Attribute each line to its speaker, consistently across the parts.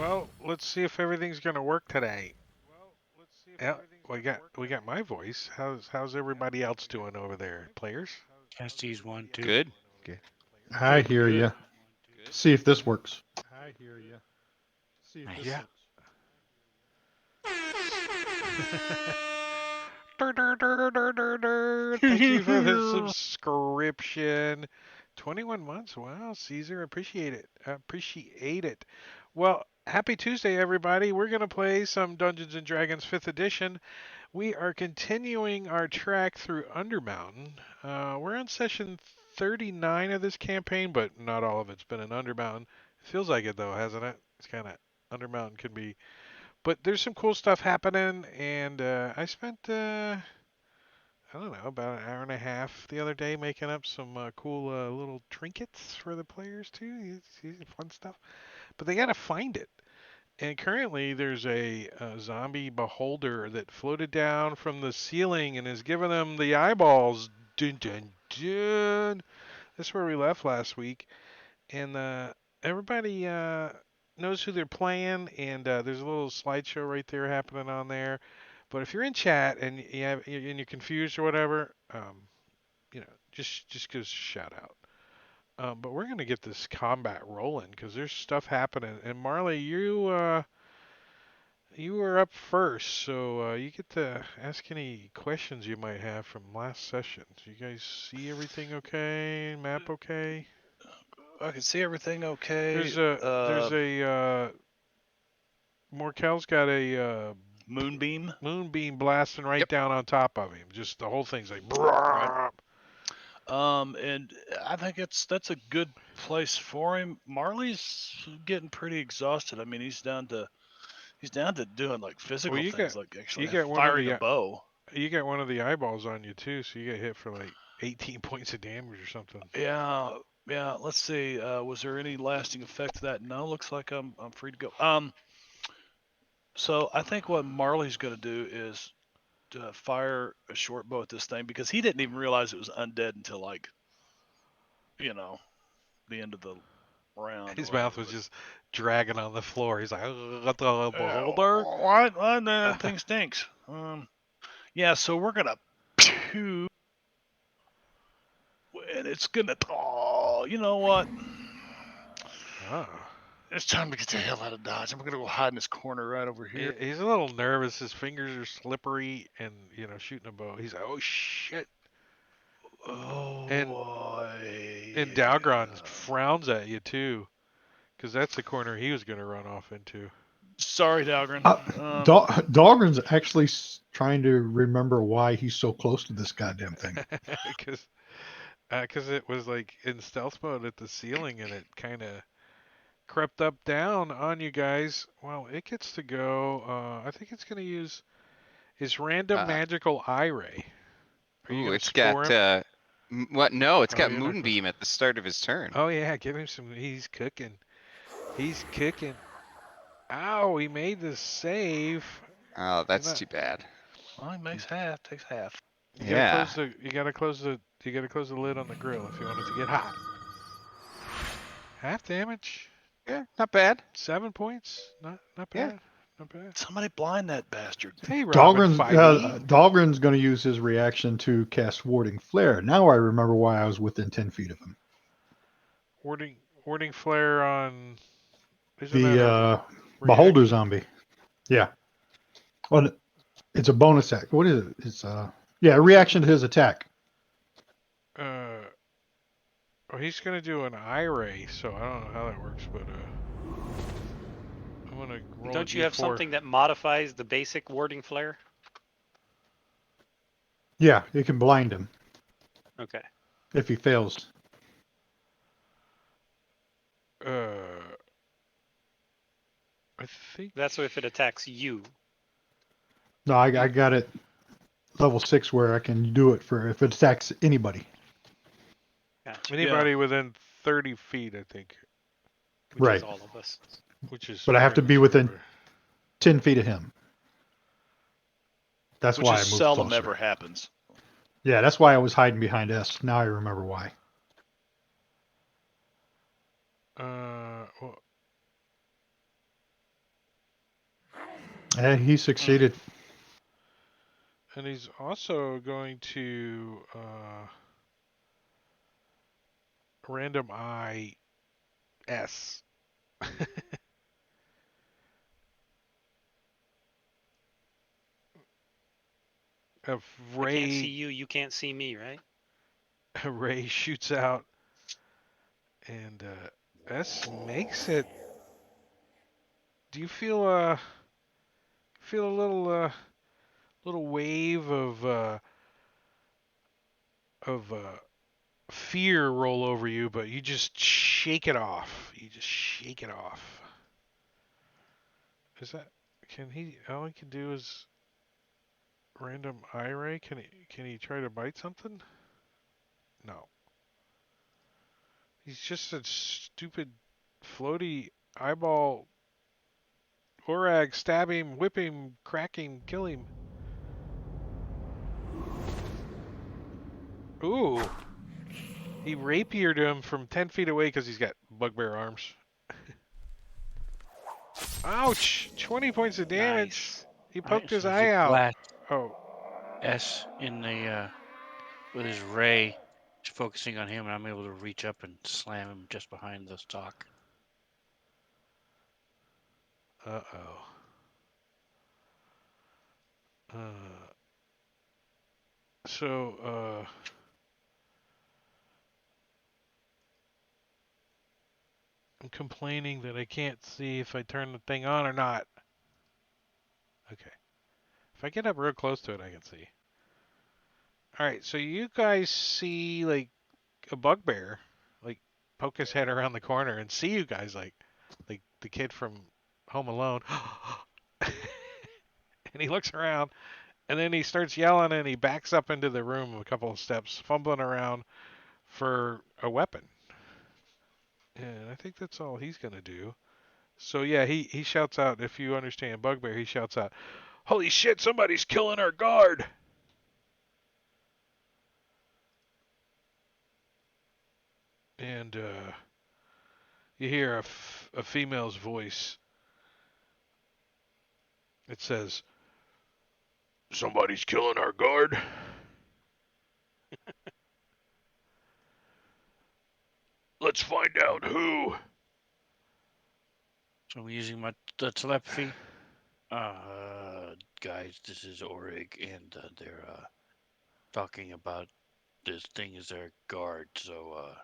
Speaker 1: Well, let's see if everything's gonna work today. Yeah, we got my voice. How's everybody else doing over there, players?
Speaker 2: Casties 1, 2.
Speaker 3: Good.
Speaker 1: Good.
Speaker 4: I
Speaker 1: Good.
Speaker 4: hear
Speaker 1: Good.
Speaker 4: you. See if this works.
Speaker 2: Nice.
Speaker 1: Yeah. Dur, dur, dur, dur, dur, dur. Thank you for the subscription. 21 months. Wow, Caesar, appreciate it. Appreciate it. Well, happy Tuesday, everybody. We're going to play some Dungeons and Dragons 5th edition. We are continuing our track through Undermountain. We're on session 39 of this campaign, but not all of it's been in Undermountain. It feels like it, though, hasn't it? It's kind of Undermountain can be, but there's some cool stuff happening, and I spent I don't know, about an hour and a half the other day making up some cool little trinkets for the players too. It's fun stuff, but they gotta find it. And currently, there's a zombie beholder that floated down from the ceiling and is giving them the eyeballs. Dun dun dun. That's where we left last week, and everybody knows who they're playing, and there's a little slideshow right there happening on there. But if you're in chat and you're confused or whatever, just give us a shout out. But we're gonna get this combat rolling because there's stuff happening. And Marley, you were up first, so you get to ask any questions you might have from last session. Do you guys see everything okay? Map okay?
Speaker 3: I can see everything okay.
Speaker 1: There's a Morkel's got a
Speaker 3: Moonbeam.
Speaker 1: moonbeam blasting right
Speaker 3: Yep.
Speaker 1: down on top of him. Just the whole thing's like.
Speaker 3: Right. And I think that's a good place for him. Marley's getting pretty exhausted. I mean, he's down to doing like
Speaker 1: Well,
Speaker 3: physical things, like actually
Speaker 1: you got one of
Speaker 3: firing a
Speaker 1: the
Speaker 3: bow.
Speaker 1: you got one of the eyeballs on you too, so you get hit for like 18 points of damage or something.
Speaker 3: Yeah, yeah. Let's see. Was there any lasting effect to that? No. Looks like I'm free to go. So I think what Marley's going to do is to fire a short bow at this thing because he didn't even realize it was undead until like you know the end of the round or
Speaker 1: His mouth
Speaker 3: whatever.
Speaker 1: was
Speaker 3: But
Speaker 1: just dragging on the floor. He's like, "Got the beholder."
Speaker 3: what? That thing stinks. Yeah. So we're gonna pew, and it's gonna. Oh, you know what?
Speaker 1: Oh.
Speaker 3: It's time to get the hell out of Dodge. I'm gonna go hide in this corner right over here.
Speaker 1: He's a little nervous. His fingers are slippery, and shooting a bow. He's like, "Oh shit!"
Speaker 3: Oh
Speaker 1: And
Speaker 3: boy.
Speaker 1: Dalgron frowns at you too, because that's the corner he was gonna run off into.
Speaker 3: Sorry, Dalgren.
Speaker 4: Uh, Dahlgren's actually trying to remember why he's so close to this goddamn thing.
Speaker 1: Because it was like in stealth mode at the ceiling, and it kind of crept up down on you guys. Well, it gets to go. I think it's gonna use his random
Speaker 5: Uh,
Speaker 1: magical eye ray. Are you gonna
Speaker 5: it's
Speaker 1: score
Speaker 5: got
Speaker 1: him?
Speaker 5: what? No, it's
Speaker 1: Oh,
Speaker 5: got
Speaker 1: you're not gonna.
Speaker 5: Moonbeam at the start of his turn.
Speaker 1: Oh yeah, give him some. He's cooking. He's cooking. Ow! He made the save.
Speaker 5: Oh,
Speaker 1: He's
Speaker 5: that's
Speaker 1: not.
Speaker 5: too bad.
Speaker 3: Well, he makes half, takes half.
Speaker 1: You gotta
Speaker 5: Yeah.
Speaker 1: close the. You gotta close the. You gotta close the lid on the grill if you want it to get hot. Half damage.
Speaker 5: Yeah, not bad.
Speaker 1: 7 points. Not
Speaker 5: Yeah.
Speaker 1: bad. Not bad.
Speaker 3: Somebody blind that bastard.
Speaker 1: Hey, Robin, 5e.
Speaker 4: Dahlgren's going to use his reaction to cast Warding Flare. Now I remember why I was within 10 feet of him.
Speaker 1: Warding flare on. Isn't that
Speaker 4: The
Speaker 1: a
Speaker 4: Beholder
Speaker 1: reaction?
Speaker 4: zombie. Yeah. Well, it's a bonus act. What is it? It's a reaction to his attack.
Speaker 1: Oh, he's gonna do an eye ray, so I don't know how that works, but I'm gonna roll.
Speaker 2: Don't
Speaker 1: a
Speaker 2: you have
Speaker 1: D4.
Speaker 2: something that modifies the basic warding flare?
Speaker 4: Yeah, it can blind him
Speaker 2: Okay.
Speaker 4: if he fails.
Speaker 1: I think
Speaker 2: That's if it attacks you.
Speaker 4: No, I got it level 6 where I can do it for if it attacks anybody.
Speaker 2: Gotcha.
Speaker 1: anybody within 30 feet, I think,
Speaker 2: Which
Speaker 4: Right.
Speaker 2: is all of us.
Speaker 1: which is.
Speaker 4: But I have to
Speaker 1: pretty
Speaker 4: be
Speaker 1: much
Speaker 4: within
Speaker 1: everywhere.
Speaker 4: 10 feet of him. That's
Speaker 3: Which
Speaker 4: why I
Speaker 3: is
Speaker 4: moved
Speaker 3: seldom
Speaker 4: closer.
Speaker 3: ever happens.
Speaker 4: Yeah, that's why I was hiding behind S. Now I remember why.
Speaker 1: Well,
Speaker 4: And he succeeded.
Speaker 1: And he's also going to random eye S. If
Speaker 2: I can't see
Speaker 1: Ray
Speaker 2: you. You can't see me, right?
Speaker 1: Ray shoots out, and S makes it. Do you feel a little wave of fear roll over you, but you just shake it off. You just shake it off. Is that? Can he? All he can do is random eye ray. Can he try to bite something? No. He's just a stupid floaty eyeball. Orag, stab him, whip him, crack him, kill him. Ooh. He rapiered him from 10 feet away because he's got bugbear arms. Ouch! 20 points of damage.
Speaker 2: Nice.
Speaker 1: He
Speaker 6: All right,
Speaker 1: poked
Speaker 6: so
Speaker 1: his
Speaker 6: as you
Speaker 1: eye out.
Speaker 6: blast
Speaker 1: Oh,
Speaker 6: S in the with his ray, it's focusing on him, and I'm able to reach up and slam him just behind the stalk.
Speaker 1: uh-oh. So, I'm complaining that I can't see if I turn the thing on or not. Okay. If I get up real close to it, I can see. Alright, so you guys see, like, a bugbear, like, poke his head around the corner and see you guys, like the kid from Home Alone. And he looks around, and then he starts yelling, and he backs up into the room a couple of steps, fumbling around for a weapon. And I think that's all he's gonna do. So yeah, he shouts out, if you understand bugbear, he shouts out, "Holy shit, somebody's killing our guard!" And you hear a female's voice. It says, "Somebody's killing our guard." Let's find out who.
Speaker 6: So I'm using the telepathy. Guys, this is Orig, and they're talking about this thing is their guard. So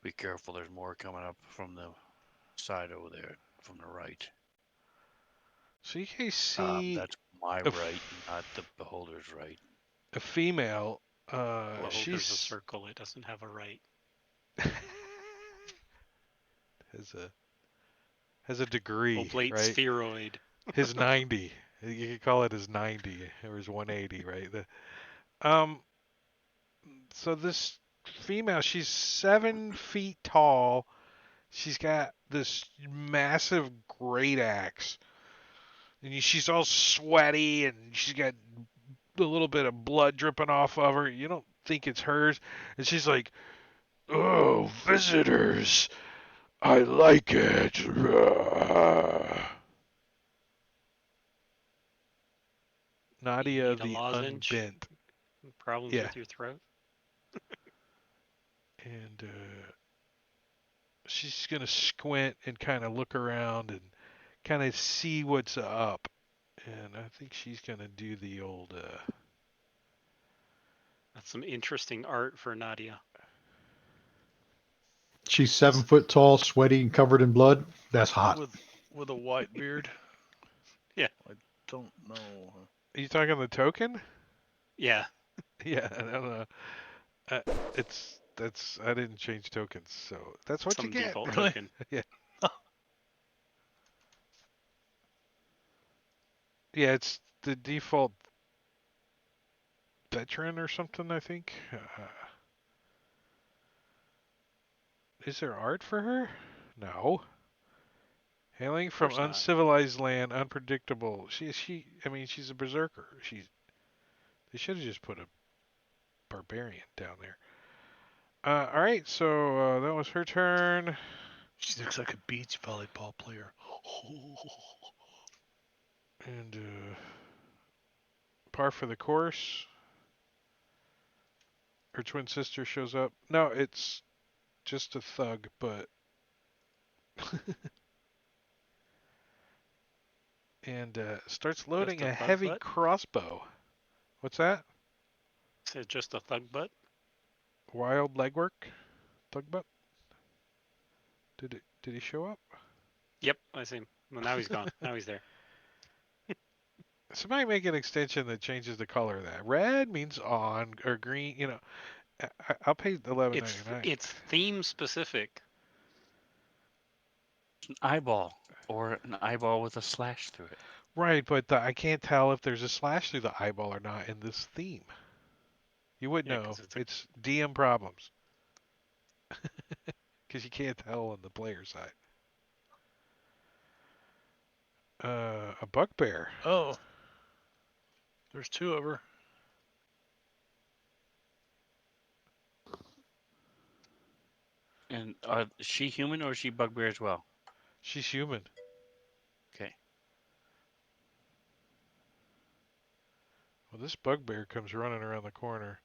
Speaker 6: be careful. There's more coming up from the side over there, from the right.
Speaker 1: So you guys see
Speaker 6: That's my
Speaker 1: a,
Speaker 6: right, not the beholder's right.
Speaker 1: a female.
Speaker 2: Well, there's a
Speaker 1: She's
Speaker 2: circle. It doesn't have a right.
Speaker 1: has a degree,
Speaker 2: Oblate
Speaker 1: right?
Speaker 2: spheroid.
Speaker 1: His 90. You could call it his 90 or his 180, right? Um. So this female, she's 7 feet tall. She's got this massive great axe, and she's all sweaty, and she's got a little bit of blood dripping off of her. You don't think it's hers, and she's like, "Oh, visitors, I like it." Nadia
Speaker 2: Need a
Speaker 1: the
Speaker 2: lozenge?
Speaker 1: Unbent.
Speaker 2: Problems
Speaker 1: Yeah.
Speaker 2: with your throat?
Speaker 1: And she's going to squint and kind of look around and kind of see what's up. And I think she's going to do the old.
Speaker 2: That's some interesting art for Nadia.
Speaker 4: She's 7 foot tall, sweaty, and covered in blood. That's hot.
Speaker 3: With a white beard.
Speaker 2: Yeah.
Speaker 3: I don't know.
Speaker 1: Are you talking the token?
Speaker 2: Yeah.
Speaker 1: Yeah, I don't know. I didn't change tokens, so that's what
Speaker 2: Some
Speaker 1: you get.
Speaker 2: default
Speaker 3: Really?
Speaker 2: token.
Speaker 1: Yeah. Yeah, it's the default veteran or something, I think. Is there art for her? No. Hailing from
Speaker 2: course not.
Speaker 1: uncivilized land, unpredictable. I mean, she's a berserker. They should have just put a barbarian down there. All right, so that was her turn.
Speaker 3: She looks like a beach volleyball player.
Speaker 1: And par for the course. Her twin sister shows up. No, it's just a thug, but and starts loading
Speaker 2: a
Speaker 1: a
Speaker 2: thug
Speaker 1: heavy
Speaker 2: butt?
Speaker 1: crossbow. What's that?
Speaker 2: Is it just a thug butt?
Speaker 1: Wild legwork? Thug butt? Did he show up?
Speaker 2: Yep, I see him. Well, now he's gone. Now he's there.
Speaker 1: Somebody make an extension that changes the color of that. Red means on, or green. You know, I'll pay $11.99.
Speaker 2: It's theme specific.
Speaker 6: It's an eyeball or an eyeball with a slash through it.
Speaker 1: Right, but I can't tell if there's a slash through the eyeball or not in this theme. You would
Speaker 2: Yeah,
Speaker 1: know.
Speaker 2: 'cause
Speaker 1: It's DM problems. Because you can't tell on the player side. A bugbear.
Speaker 3: Oh, there's two of her.
Speaker 6: And is she human or is she bugbear as well?
Speaker 1: She's human.
Speaker 6: Okay.
Speaker 1: Well, this bugbear comes running around the corner.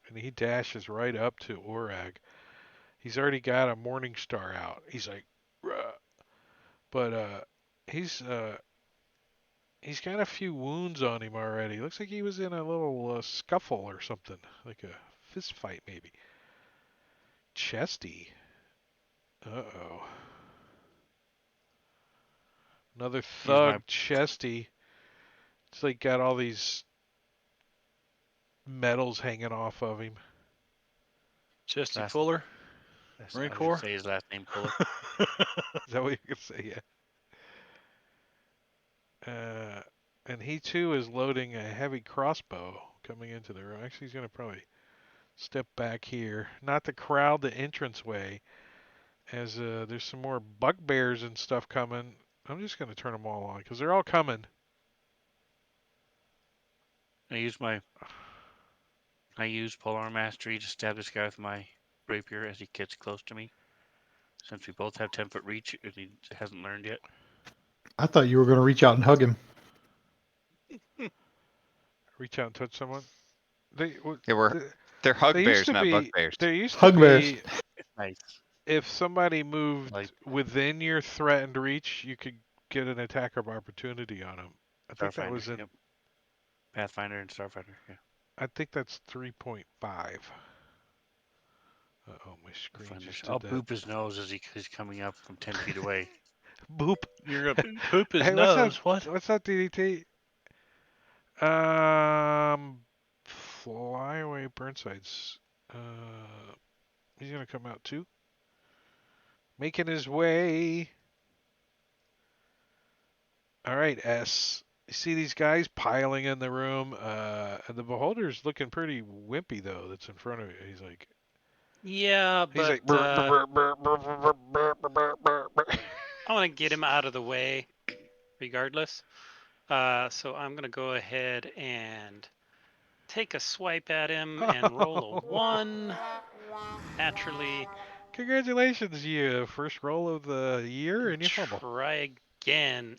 Speaker 1: And he dashes right up to Orag. He's already got a morning star out. He's like, "Ruh." But he's got a few wounds on him already. Looks like he was in a little scuffle or something, like a fist fight maybe. Chesty. Uh-oh. Another
Speaker 6: Here's my
Speaker 1: thug, Chesty. It's like got all these medals hanging off of him.
Speaker 3: Chesty
Speaker 6: Last-
Speaker 3: Puller.
Speaker 6: I
Speaker 3: Marine
Speaker 6: was
Speaker 3: Corps?
Speaker 6: gonna say his last name Puller.
Speaker 1: Is that what you could say? Yeah. And he too is loading a heavy crossbow coming into the room. Actually, he's going to probably step back here. Not to crowd the entranceway, as there's some more bugbears and stuff coming. I'm just going to turn them all on because they're all coming.
Speaker 6: I use Polar Mastery to stab this guy with my rapier as he gets close to me. Since we both have 10-foot reach, and he hasn't learned yet.
Speaker 4: I thought you were going to reach out and hug him.
Speaker 1: Reach out and touch someone. They,
Speaker 5: They're hug
Speaker 1: they used
Speaker 5: bears,
Speaker 1: to
Speaker 5: not
Speaker 1: be.
Speaker 5: bugbears.
Speaker 1: There used to
Speaker 4: Hug bears.
Speaker 1: be.
Speaker 6: Nice.
Speaker 1: If somebody moved
Speaker 6: Like
Speaker 1: within your threatened reach, you could get an attack of opportunity on them. I think that
Speaker 6: Starfinder.
Speaker 1: was in.
Speaker 6: Yep. Pathfinder and Starfinder. Yeah.
Speaker 1: I think that's 3.5. Uh-oh, my screen
Speaker 6: Find
Speaker 1: just
Speaker 6: this.
Speaker 1: did
Speaker 6: I'll
Speaker 1: that.
Speaker 6: boop his nose as he's coming up from 10 feet away.
Speaker 1: Boop.
Speaker 3: You're gonna poop his
Speaker 1: Hey,
Speaker 3: nose. What?
Speaker 1: What's up, DDT? Fly away Burnside's. He's gonna come out too. Making his way. All right, S. You see these guys piling in the room. And the beholder's looking pretty wimpy though. That's in front of you. He's like.
Speaker 2: Yeah,
Speaker 1: He's
Speaker 2: but
Speaker 1: like.
Speaker 2: I want to get him out of the way, regardless. So I'm gonna go ahead and take a swipe at him and roll a 1. Naturally,
Speaker 1: Congratulations, you first roll of the year and you fumble.
Speaker 2: try again.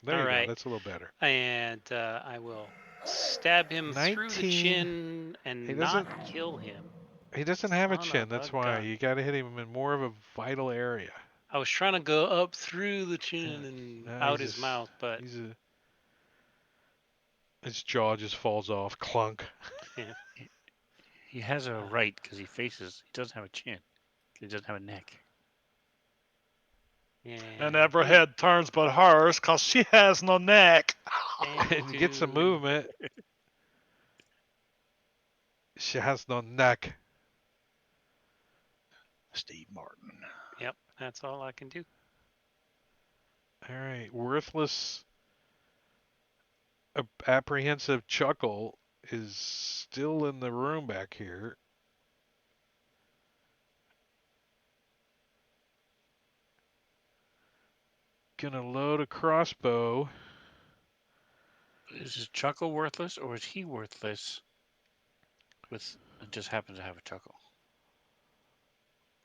Speaker 1: There you
Speaker 2: All
Speaker 1: go.
Speaker 2: right.
Speaker 1: That's a little better.
Speaker 2: And I will stab him through the
Speaker 1: 19.
Speaker 2: chin
Speaker 1: He
Speaker 2: and
Speaker 1: doesn't-
Speaker 2: not kill him.
Speaker 1: He doesn't have a
Speaker 2: Son
Speaker 1: chin.
Speaker 2: of
Speaker 1: That's
Speaker 2: a
Speaker 1: why
Speaker 2: gun.
Speaker 1: you got to hit him in more of a vital area.
Speaker 2: I was trying to go up through the chin and
Speaker 1: No,
Speaker 2: out
Speaker 1: he's
Speaker 2: his
Speaker 1: just-
Speaker 2: mouth, but
Speaker 1: his jaw just falls off. Clunk.
Speaker 6: He has a right because he doesn't have a chin. He doesn't have a neck.
Speaker 2: yeah.
Speaker 3: And every head turns but hers because she has no neck.
Speaker 1: And get some movement. She has no neck.
Speaker 3: Steve Martin.
Speaker 2: Yep, that's all I can do.
Speaker 1: All right. Worthless, apprehensive chuckle is still in the room back here. Gonna load a crossbow.
Speaker 6: Is his chuckle worthless or is he worthless? It just happens to have a chuckle.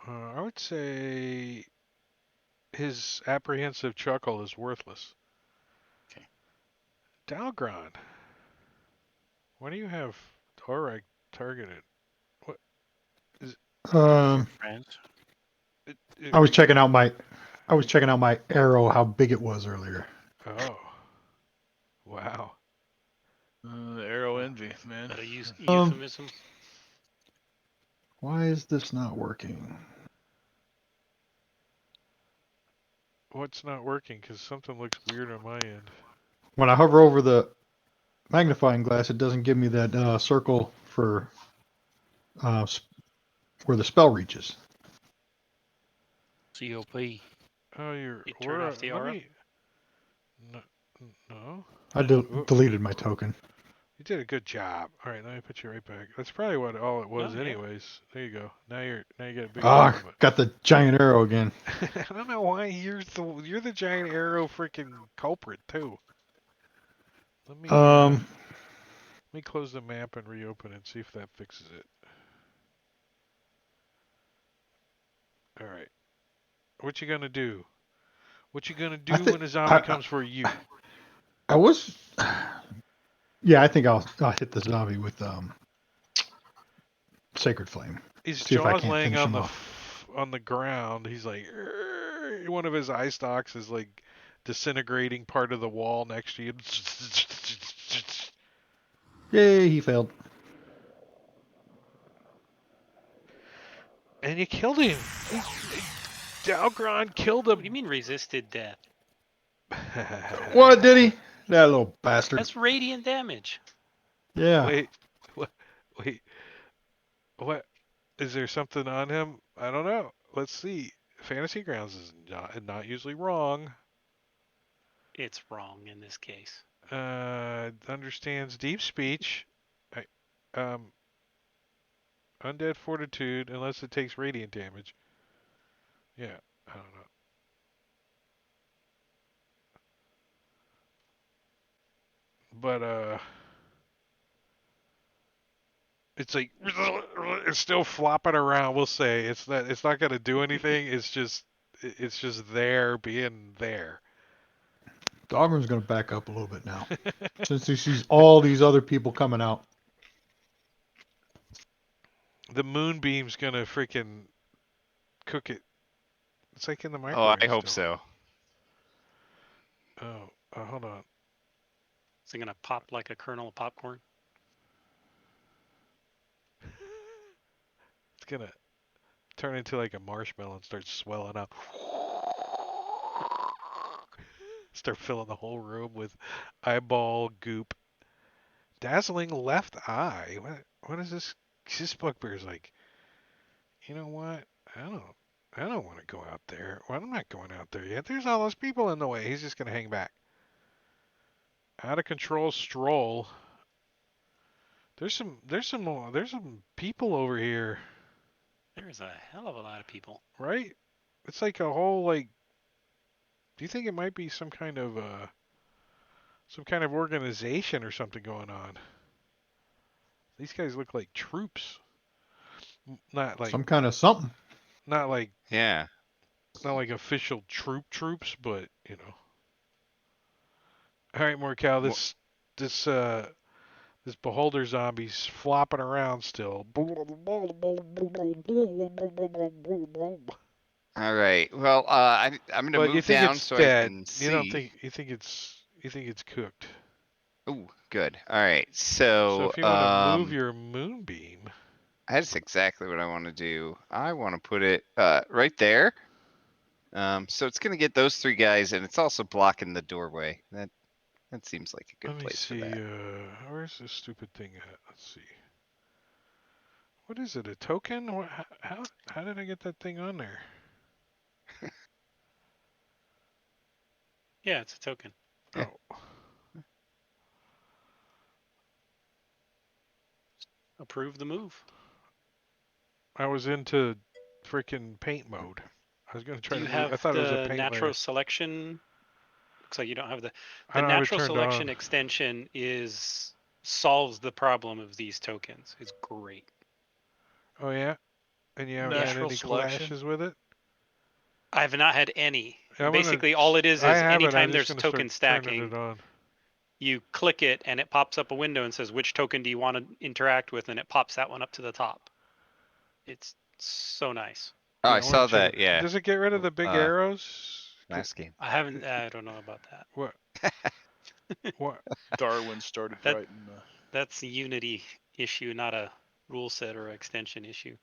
Speaker 1: I would say his apprehensive chuckle is worthless.
Speaker 6: Okay.
Speaker 1: Dalgron. Why do you have Torag targeted? What is
Speaker 4: Um,
Speaker 6: Friends.
Speaker 1: it
Speaker 4: I was checking out my arrow, how big it was earlier.
Speaker 1: Oh. Wow.
Speaker 3: Arrow envy, man.
Speaker 2: That a
Speaker 4: Um,
Speaker 2: euphemism?
Speaker 4: Why is this not working?
Speaker 1: What's not working? Because something looks weird on my end.
Speaker 4: When I hover over the magnifying glass, it doesn't give me that circle for uh, where the spell reaches.
Speaker 6: COP.
Speaker 1: Oh, you're.
Speaker 2: You turn off the
Speaker 1: Let
Speaker 2: aura?
Speaker 1: me. No. No.
Speaker 4: I deleted my token.
Speaker 1: You did a good job. All right, let me put you right back. That's probably what all it was,
Speaker 2: Oh, yeah.
Speaker 1: anyways. There you go. Now you got a big
Speaker 4: Ah,
Speaker 1: arrow,
Speaker 4: got the giant arrow again.
Speaker 1: but I don't know why you're the giant arrow freaking culprit too. Let
Speaker 4: Um,
Speaker 1: me close the map and reopen it and see if that fixes it. All right. What you gonna do? What you gonna
Speaker 4: I
Speaker 1: do
Speaker 4: think
Speaker 1: when a zombie comes for you?
Speaker 4: I was. Yeah, I think I'll hit the zombie with Sacred Flame.
Speaker 1: His
Speaker 4: See if I
Speaker 1: jaw's
Speaker 4: can't
Speaker 1: laying
Speaker 4: finish
Speaker 1: on
Speaker 4: him
Speaker 1: the
Speaker 4: off.
Speaker 1: on the ground. He's like, "Arr!" One of his eye stalks is like disintegrating part of the wall next to you.
Speaker 4: Yay, he failed.
Speaker 1: And you killed him. Dalgron killed
Speaker 2: What do you
Speaker 1: him.
Speaker 2: mean resisted death?
Speaker 4: What did he? That little bastard.
Speaker 2: That's radiant damage.
Speaker 4: Yeah.
Speaker 1: Wait, what? Wait, what? Is there something on him? I don't know. Let's see. Fantasy Grounds is not usually wrong.
Speaker 2: It's wrong in this case.
Speaker 1: Understands deep speech. I, undead fortitude, unless it takes radiant damage. Yeah, I don't know. But it's like it's still flopping around. We'll say it's not gonna do anything. It's just there being there.
Speaker 4: Dogman's going to back up a little bit now. Since he sees all these other people coming out.
Speaker 1: The moonbeam's gonna freaking cook it. It's like in the
Speaker 5: Oh, I
Speaker 1: microwave
Speaker 5: hope
Speaker 1: still.
Speaker 5: so.
Speaker 1: Oh, hold on.
Speaker 2: Is it gonna pop like a kernel of popcorn?
Speaker 1: It's gonna turn into like a marshmallow and start swelling up. Start filling the whole room with eyeball goop. Dazzling left eye. What is this? This bugbear's like, you know what? I don't want to go out there. Well, I'm not going out there yet. There's all those people in the way. He's just gonna hang back. Out of control stroll. There's some people over here,
Speaker 2: There's a hell of a lot of people.
Speaker 1: right? It's like a whole like. Do you think it might be some kind of organization or something going on? These guys look like troops. Not like
Speaker 4: Some kind of something.
Speaker 1: not like
Speaker 5: Yeah.
Speaker 1: not like official troops, but you know. All right, Morcal,
Speaker 5: Wha-
Speaker 1: this beholder zombie's flopping around still.
Speaker 5: All right. Well, I'm gonna
Speaker 1: But you
Speaker 5: move
Speaker 1: think
Speaker 5: down
Speaker 1: it's
Speaker 5: so I
Speaker 1: dead.
Speaker 5: can
Speaker 1: You don't
Speaker 5: see.
Speaker 1: think you think it's cooked.
Speaker 5: Ooh, good. All right.
Speaker 1: So
Speaker 5: So,
Speaker 1: if you want to move your moonbeam,
Speaker 5: that's exactly what I want to do. I want to put it right there. So it's gonna get those three guys, and it's also blocking the doorway. That seems like a good
Speaker 1: let me
Speaker 5: place for
Speaker 1: see.
Speaker 5: that.
Speaker 1: Where's this stupid thing at? Let's see. What is it? A token? How did I get that thing on there?
Speaker 2: Yeah, it's a token.
Speaker 5: Yeah.
Speaker 1: Oh,
Speaker 2: Approve the move.
Speaker 1: I was into freaking paint mode. I was gonna
Speaker 2: Do
Speaker 1: try to
Speaker 2: you
Speaker 1: move. I
Speaker 2: have
Speaker 1: thought it was a
Speaker 2: the
Speaker 1: paint
Speaker 2: natural
Speaker 1: layer.
Speaker 2: selection? Looks like you don't have
Speaker 1: I
Speaker 2: the
Speaker 1: don't have it
Speaker 2: natural
Speaker 1: turned
Speaker 2: selection
Speaker 1: on.
Speaker 2: extension is solves the problem of these tokens. It's great.
Speaker 1: Oh yeah, and you haven't
Speaker 2: Yeah.
Speaker 1: had
Speaker 3: Natural
Speaker 1: any
Speaker 3: selection.
Speaker 1: clashes with it.
Speaker 2: I've not had any.
Speaker 1: I'm
Speaker 2: Basically, all it is
Speaker 1: I have it.
Speaker 2: anytime
Speaker 1: I'm just
Speaker 2: there's
Speaker 1: gonna
Speaker 2: token
Speaker 1: start turning
Speaker 2: stacking,
Speaker 1: it on.
Speaker 2: you click it and it pops up a window and says which token do you want to interact with, and it pops that one up to the top. It's so nice.
Speaker 5: Oh,
Speaker 1: Yeah,
Speaker 5: I
Speaker 1: I want
Speaker 5: saw
Speaker 1: to check
Speaker 5: that.
Speaker 1: it.
Speaker 5: Yeah.
Speaker 1: Does it get rid of the big arrows?
Speaker 5: Last game.
Speaker 2: I don't know about that.
Speaker 1: What? What?
Speaker 3: Darwin started
Speaker 2: That
Speaker 3: writing.
Speaker 2: that's a Unity issue, not a rule set or extension issue.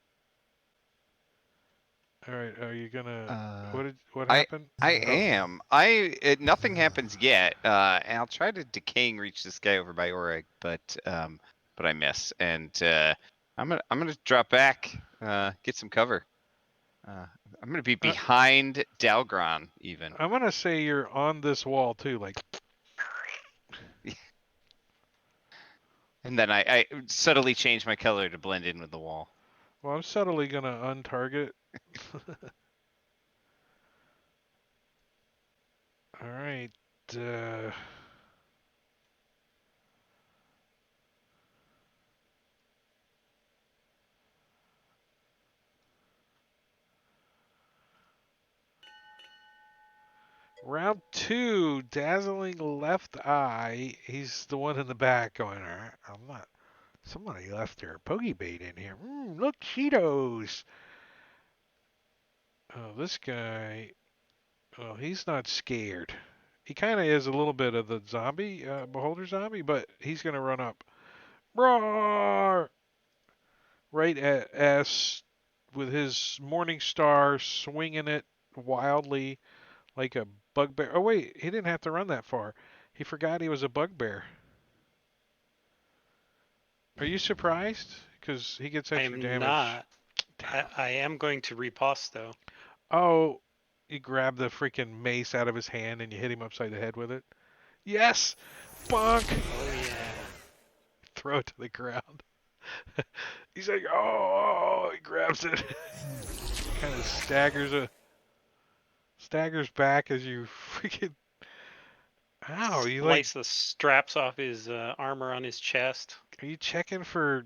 Speaker 1: All right. Are you gonna?
Speaker 5: Uh,
Speaker 1: What
Speaker 5: I
Speaker 1: happened?
Speaker 5: I
Speaker 1: Oh,
Speaker 5: am. Nothing happens yet. And I'll try to decaying reach this guy over by Oreg, but I miss. And I'm gonna drop back. Get some cover. Uh, I'm gonna be
Speaker 1: Uh,
Speaker 5: behind Dalgron even.
Speaker 1: I'm gonna say you're on this wall too. Like,
Speaker 5: And then I subtly change my color to blend in with the wall.
Speaker 1: well, I'm subtly gonna untarget. All right. Uh, Round 2, dazzling left eye. He's the one in the back going, all right, I'm not. Somebody left their pokey bait in here. Look, Cheetos. Oh, this guy. Well, he's not scared. He kind of is a little bit of the zombie, beholder zombie, but he's going to run up. Roar! Right at S with his morning star swinging it wildly like a bugbear. Oh, wait, he didn't have to run that far. He forgot he was a bugbear. Are you surprised? Because he gets
Speaker 2: I
Speaker 1: extra
Speaker 2: am
Speaker 1: damage.
Speaker 2: not.
Speaker 1: Damn.
Speaker 2: I am going to riposte though.
Speaker 1: Oh, you grab the freaking mace out of his hand and you hit him upside the head with it. Yes! Bonk!
Speaker 2: Oh yeah.
Speaker 1: Throw it to the ground. He's like, oh, he grabs it. Kind of staggers back as you freaking. Ow, you like,
Speaker 2: Slice the straps off his armor on his chest.
Speaker 1: are you checking for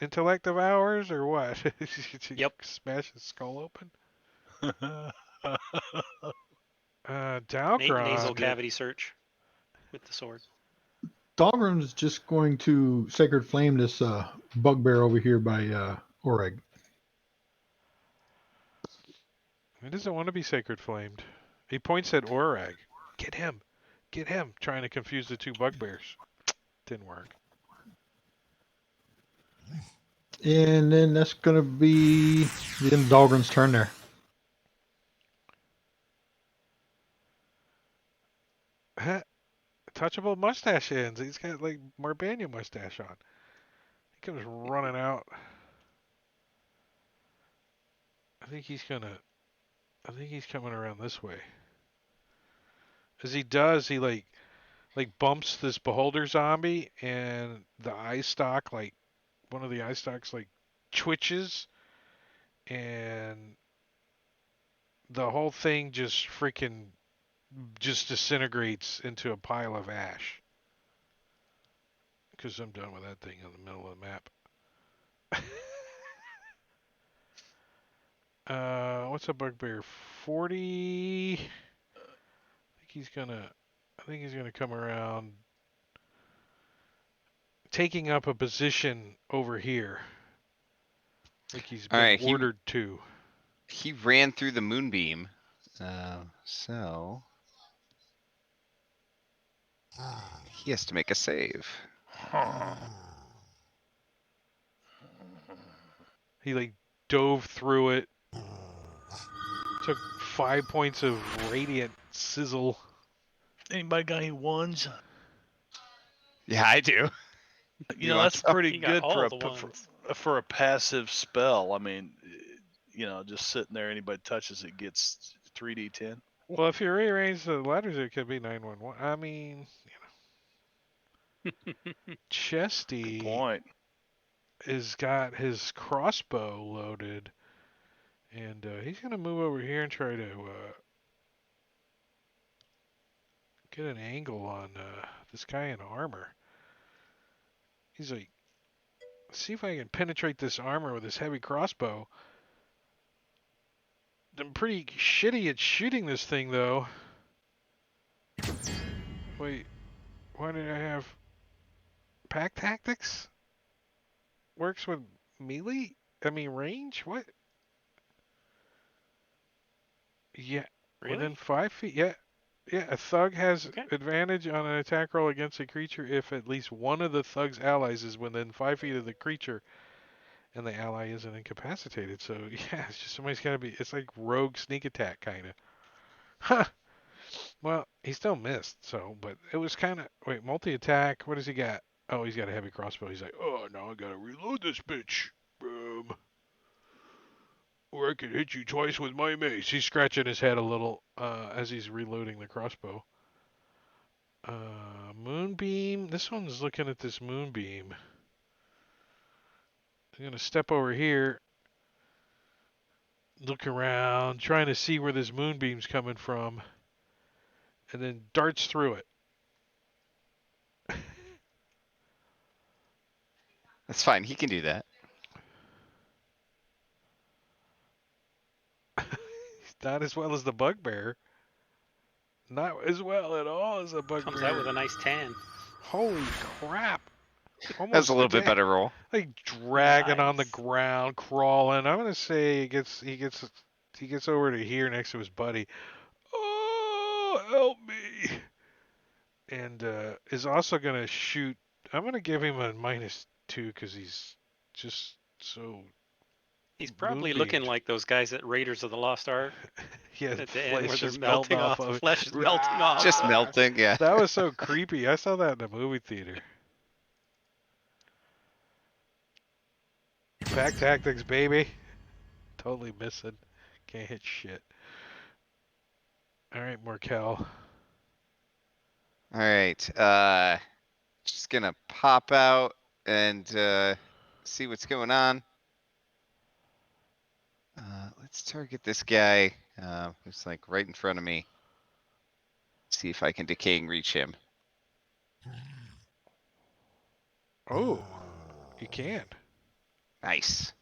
Speaker 1: intellect of ours or what? Did you
Speaker 2: Yep.
Speaker 1: smash his skull open?
Speaker 2: Nasal
Speaker 1: Dalgron.
Speaker 2: cavity search with the sword.
Speaker 4: Dahlgren's just going to Sacred Flame this bugbear over here by Oreg.
Speaker 1: He doesn't want to be sacred flamed. He points at Orag. Get him! Get him! Trying to confuse the two bugbears. Didn't work.
Speaker 4: And then that's going to be the end of Dahlgren's turn there.
Speaker 1: Touchable mustache ends. He's got like Marbania mustache on. He comes running out. I think he's gonna. I think he's coming around this way. As he does, he like bumps this beholder zombie, and the eye stalk like one of the eye stalks like twitches, and the whole thing just freaking just disintegrates into a pile of ash. Because I'm done with that thing in the middle of the map. What's a bugbear? 40. I think he's gonna come around, taking up a position over here, like he's
Speaker 5: All
Speaker 1: been
Speaker 5: right.
Speaker 1: ordered to.
Speaker 5: He ran through the moonbeam. So he has to make a save.
Speaker 1: He like dove through it. Took 5 points of radiant sizzle.
Speaker 3: Anybody got any ones?
Speaker 5: Yeah, I do.
Speaker 3: You
Speaker 5: You
Speaker 3: know,
Speaker 5: want
Speaker 3: that's
Speaker 5: some?
Speaker 3: pretty
Speaker 2: He got
Speaker 3: good
Speaker 2: all the ones.
Speaker 3: for a passive spell. I mean, you know, just sitting there, anybody touches it gets 3d10.
Speaker 1: Well, if you rearrange the letters, it could be 911. I mean,
Speaker 3: Good
Speaker 1: Chesty
Speaker 3: point.
Speaker 1: has got his crossbow loaded, and he's gonna move over here and try to get an angle on this guy in armor. He's like, see if I can penetrate this armor with this heavy crossbow. I'm pretty shitty at shooting this thing, though. Wait, why did I have pack tactics? Works with melee? I mean range? What? Yeah, within
Speaker 2: Really?
Speaker 1: 5 feet. Yeah, yeah. A thug has
Speaker 2: Okay.
Speaker 1: advantage on an attack roll against a creature if at least one of the thug's allies is within 5 feet of the creature, and the ally isn't incapacitated. So yeah, it's just somebody's got to be. It's like rogue sneak attack kind of. Huh. Well, he still missed. So, but it was kind of wait multi attack. What does he got? Oh, he's got a heavy crossbow. He's like, oh, now I gotta reload this bitch. Or I could hit you twice with my mace. He's scratching his head a little as he's reloading the crossbow. Moonbeam. This one's looking at this moonbeam. I'm gonna step over here, look around, trying to see where this moonbeam's coming from, and then darts through it.
Speaker 5: That's fine. He can do that.
Speaker 1: Not as well as the bugbear. Not as well at all as a
Speaker 2: Comes out with a
Speaker 1: bugbear.
Speaker 2: nice tan.
Speaker 1: Holy crap!
Speaker 5: That's a
Speaker 1: Almost
Speaker 5: little bit better roll.
Speaker 1: like dragging on the
Speaker 2: Nice.
Speaker 1: ground, crawling. I'm gonna say he gets over to here next to his buddy. Oh, help me! And is also gonna shoot. I'm gonna give him a -2 because he's just so
Speaker 2: He's probably looking
Speaker 1: moonbeamed.
Speaker 2: like those guys at Raiders of the Lost Ark
Speaker 1: Yeah,
Speaker 2: at the end where
Speaker 1: flesh
Speaker 2: they're
Speaker 1: is melting
Speaker 2: melting
Speaker 1: off
Speaker 2: off. The
Speaker 1: of it.
Speaker 2: flesh is melting off.
Speaker 5: Just melting, yeah.
Speaker 1: That was so creepy. I saw that in the movie theater. Pack tactics, baby. Totally missing. Can't hit shit. All right, Markel.
Speaker 5: All right. Just gonna pop out and see what's going on. Let's target this guy who's like right in front of me. See if I can decaying reach him.
Speaker 1: Oh, you can.
Speaker 5: Nice.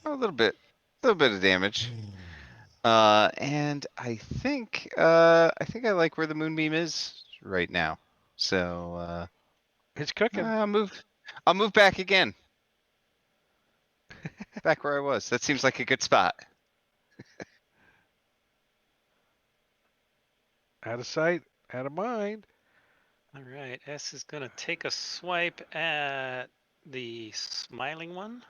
Speaker 5: A little bit of damage. And I think I like where the moonbeam is right now. So
Speaker 1: It's cooking.
Speaker 5: I'll move back again. Back where I was. That seems like a good spot.
Speaker 1: Out of sight, out of mind.
Speaker 2: All right, S is gonna take a swipe at the smiling one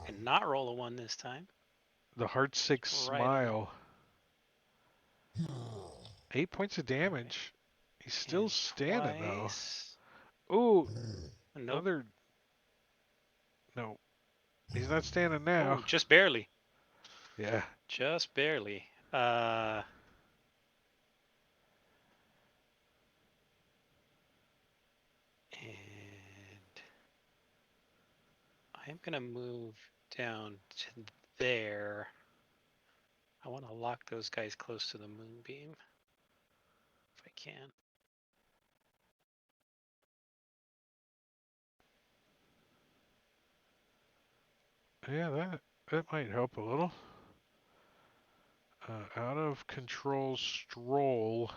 Speaker 2: and not roll a 1 this time.
Speaker 1: The heartsick
Speaker 2: Right on.
Speaker 1: smile. 8 points of damage. He's still
Speaker 2: And
Speaker 1: standing
Speaker 2: twice.
Speaker 1: though. Ooh,
Speaker 2: Nope.
Speaker 1: another. No, he's not standing now.
Speaker 2: Oh, just barely.
Speaker 1: Yeah.
Speaker 2: Just barely. And I'm gonna move down to there. I want to lock those guys close to the moonbeam if I can.
Speaker 1: Yeah, that might help a little. Out of control stroll.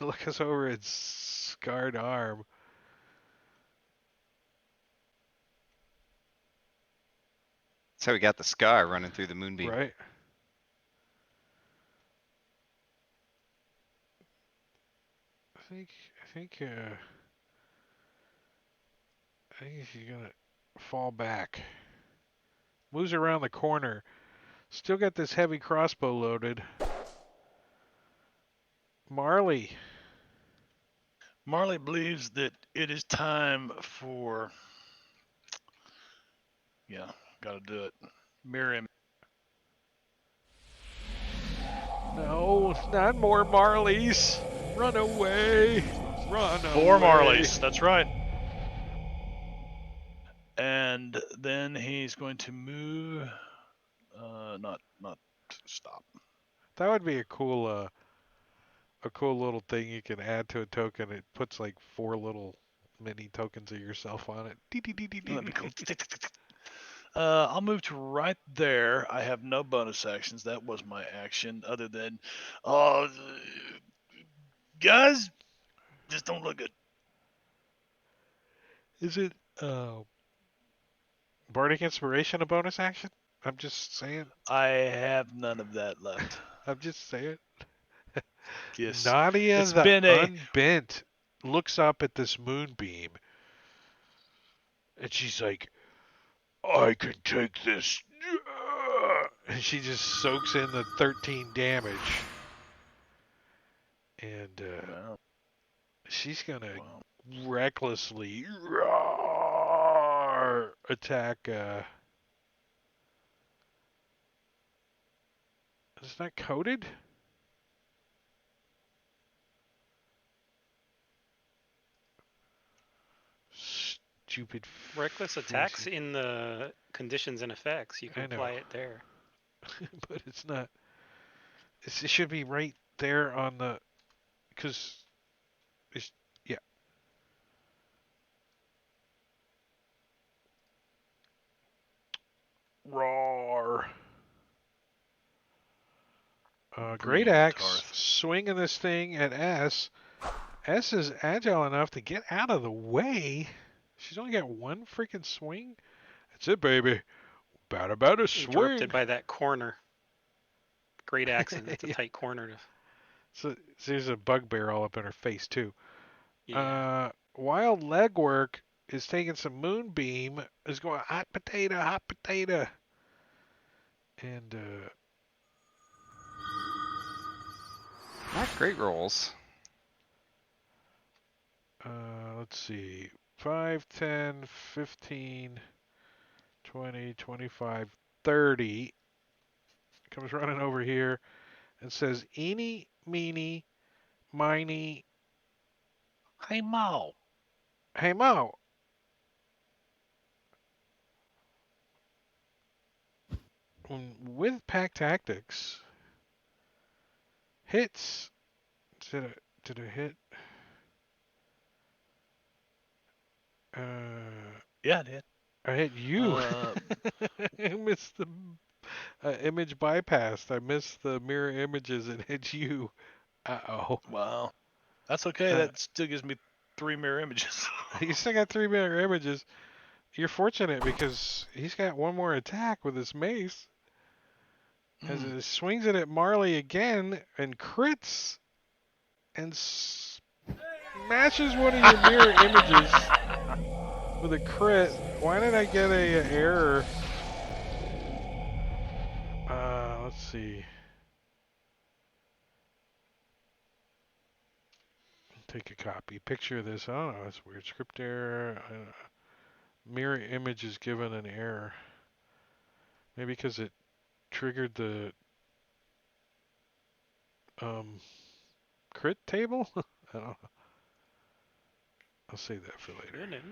Speaker 1: Look us over its scarred arm.
Speaker 5: That's how we got the scar running through the moonbeam.
Speaker 1: Right. I think she's gonna fall back. Moves around the corner. Still got this heavy crossbow loaded. Marley.
Speaker 3: Marley believes that it is time for. Yeah, gotta do it. Mirror him.
Speaker 1: No, not more Marleys. Run away. Run away.
Speaker 3: 4 Marleys. That's right. And then he's going to move. Not stop.
Speaker 1: That would be a cool little thing you can add to a token. It puts like 4 little many tokens of yourself on it. Dee, dee, dee, dee, dee,
Speaker 3: That'd be cool.
Speaker 1: dee.
Speaker 3: I'll move to right there. I have no bonus actions. That was my action, other than, uh, guys, just don't look good.
Speaker 1: Is it Bardic Inspiration a bonus action? I'm just saying.
Speaker 3: I have none of that left.
Speaker 1: I'm just saying.
Speaker 3: Yes,
Speaker 1: Nadia
Speaker 3: it's
Speaker 1: the
Speaker 3: been a.
Speaker 1: Unbent looks up at this moonbeam and she's like, I can take this. And she just soaks in the 13 damage. And
Speaker 3: Well,
Speaker 1: she's going to
Speaker 3: well,
Speaker 1: recklessly attack. It's not coded? Stupid.
Speaker 2: Reckless attacks in the conditions and effects. You can
Speaker 1: I know.
Speaker 2: apply it there.
Speaker 1: But it's not. It should be right there on the. Because. Yeah. Roar. Great
Speaker 3: breathe,
Speaker 1: axe
Speaker 3: Tarth.
Speaker 1: swinging this thing at S. S is agile enough to get out of the way. She's only got one freaking swing. That's it, baby. About a swing.
Speaker 2: Interrupted by that corner. Great accent. That's a
Speaker 1: Yeah.
Speaker 2: tight corner.
Speaker 1: So there's a bugbear all up in her face too.
Speaker 2: Yeah.
Speaker 1: Wild Legwork is taking some moonbeam. Is going hot potato, and
Speaker 5: Not great rolls.
Speaker 1: let's see, 5, 10, 15, 20, 25, 30. Comes running over here and says, "Eeny, meeny, miny,
Speaker 3: Hey, Mo.
Speaker 1: hey Mo." With pack tactics, hits. Did it hit?
Speaker 3: Yeah, I did.
Speaker 1: I hit you.
Speaker 3: Uh,
Speaker 1: I missed the image bypassed. I missed the mirror images and hit you. Uh-oh.
Speaker 3: Wow. That's okay.
Speaker 1: Uh,
Speaker 3: That still gives me 3 mirror images.
Speaker 1: you still got 3 mirror images. You're fortunate because he's got one more attack with his mace. As it swings it at Marley again and crits and smashes one of your mirror images with a crit. Why did I get a error? Let's see. Take a copy. Picture of this. I don't know. It's weird. Script error. Mirror image is given an error. Maybe because it triggered the crit table? I don't know. I'll save that for later.
Speaker 2: Shouldn't.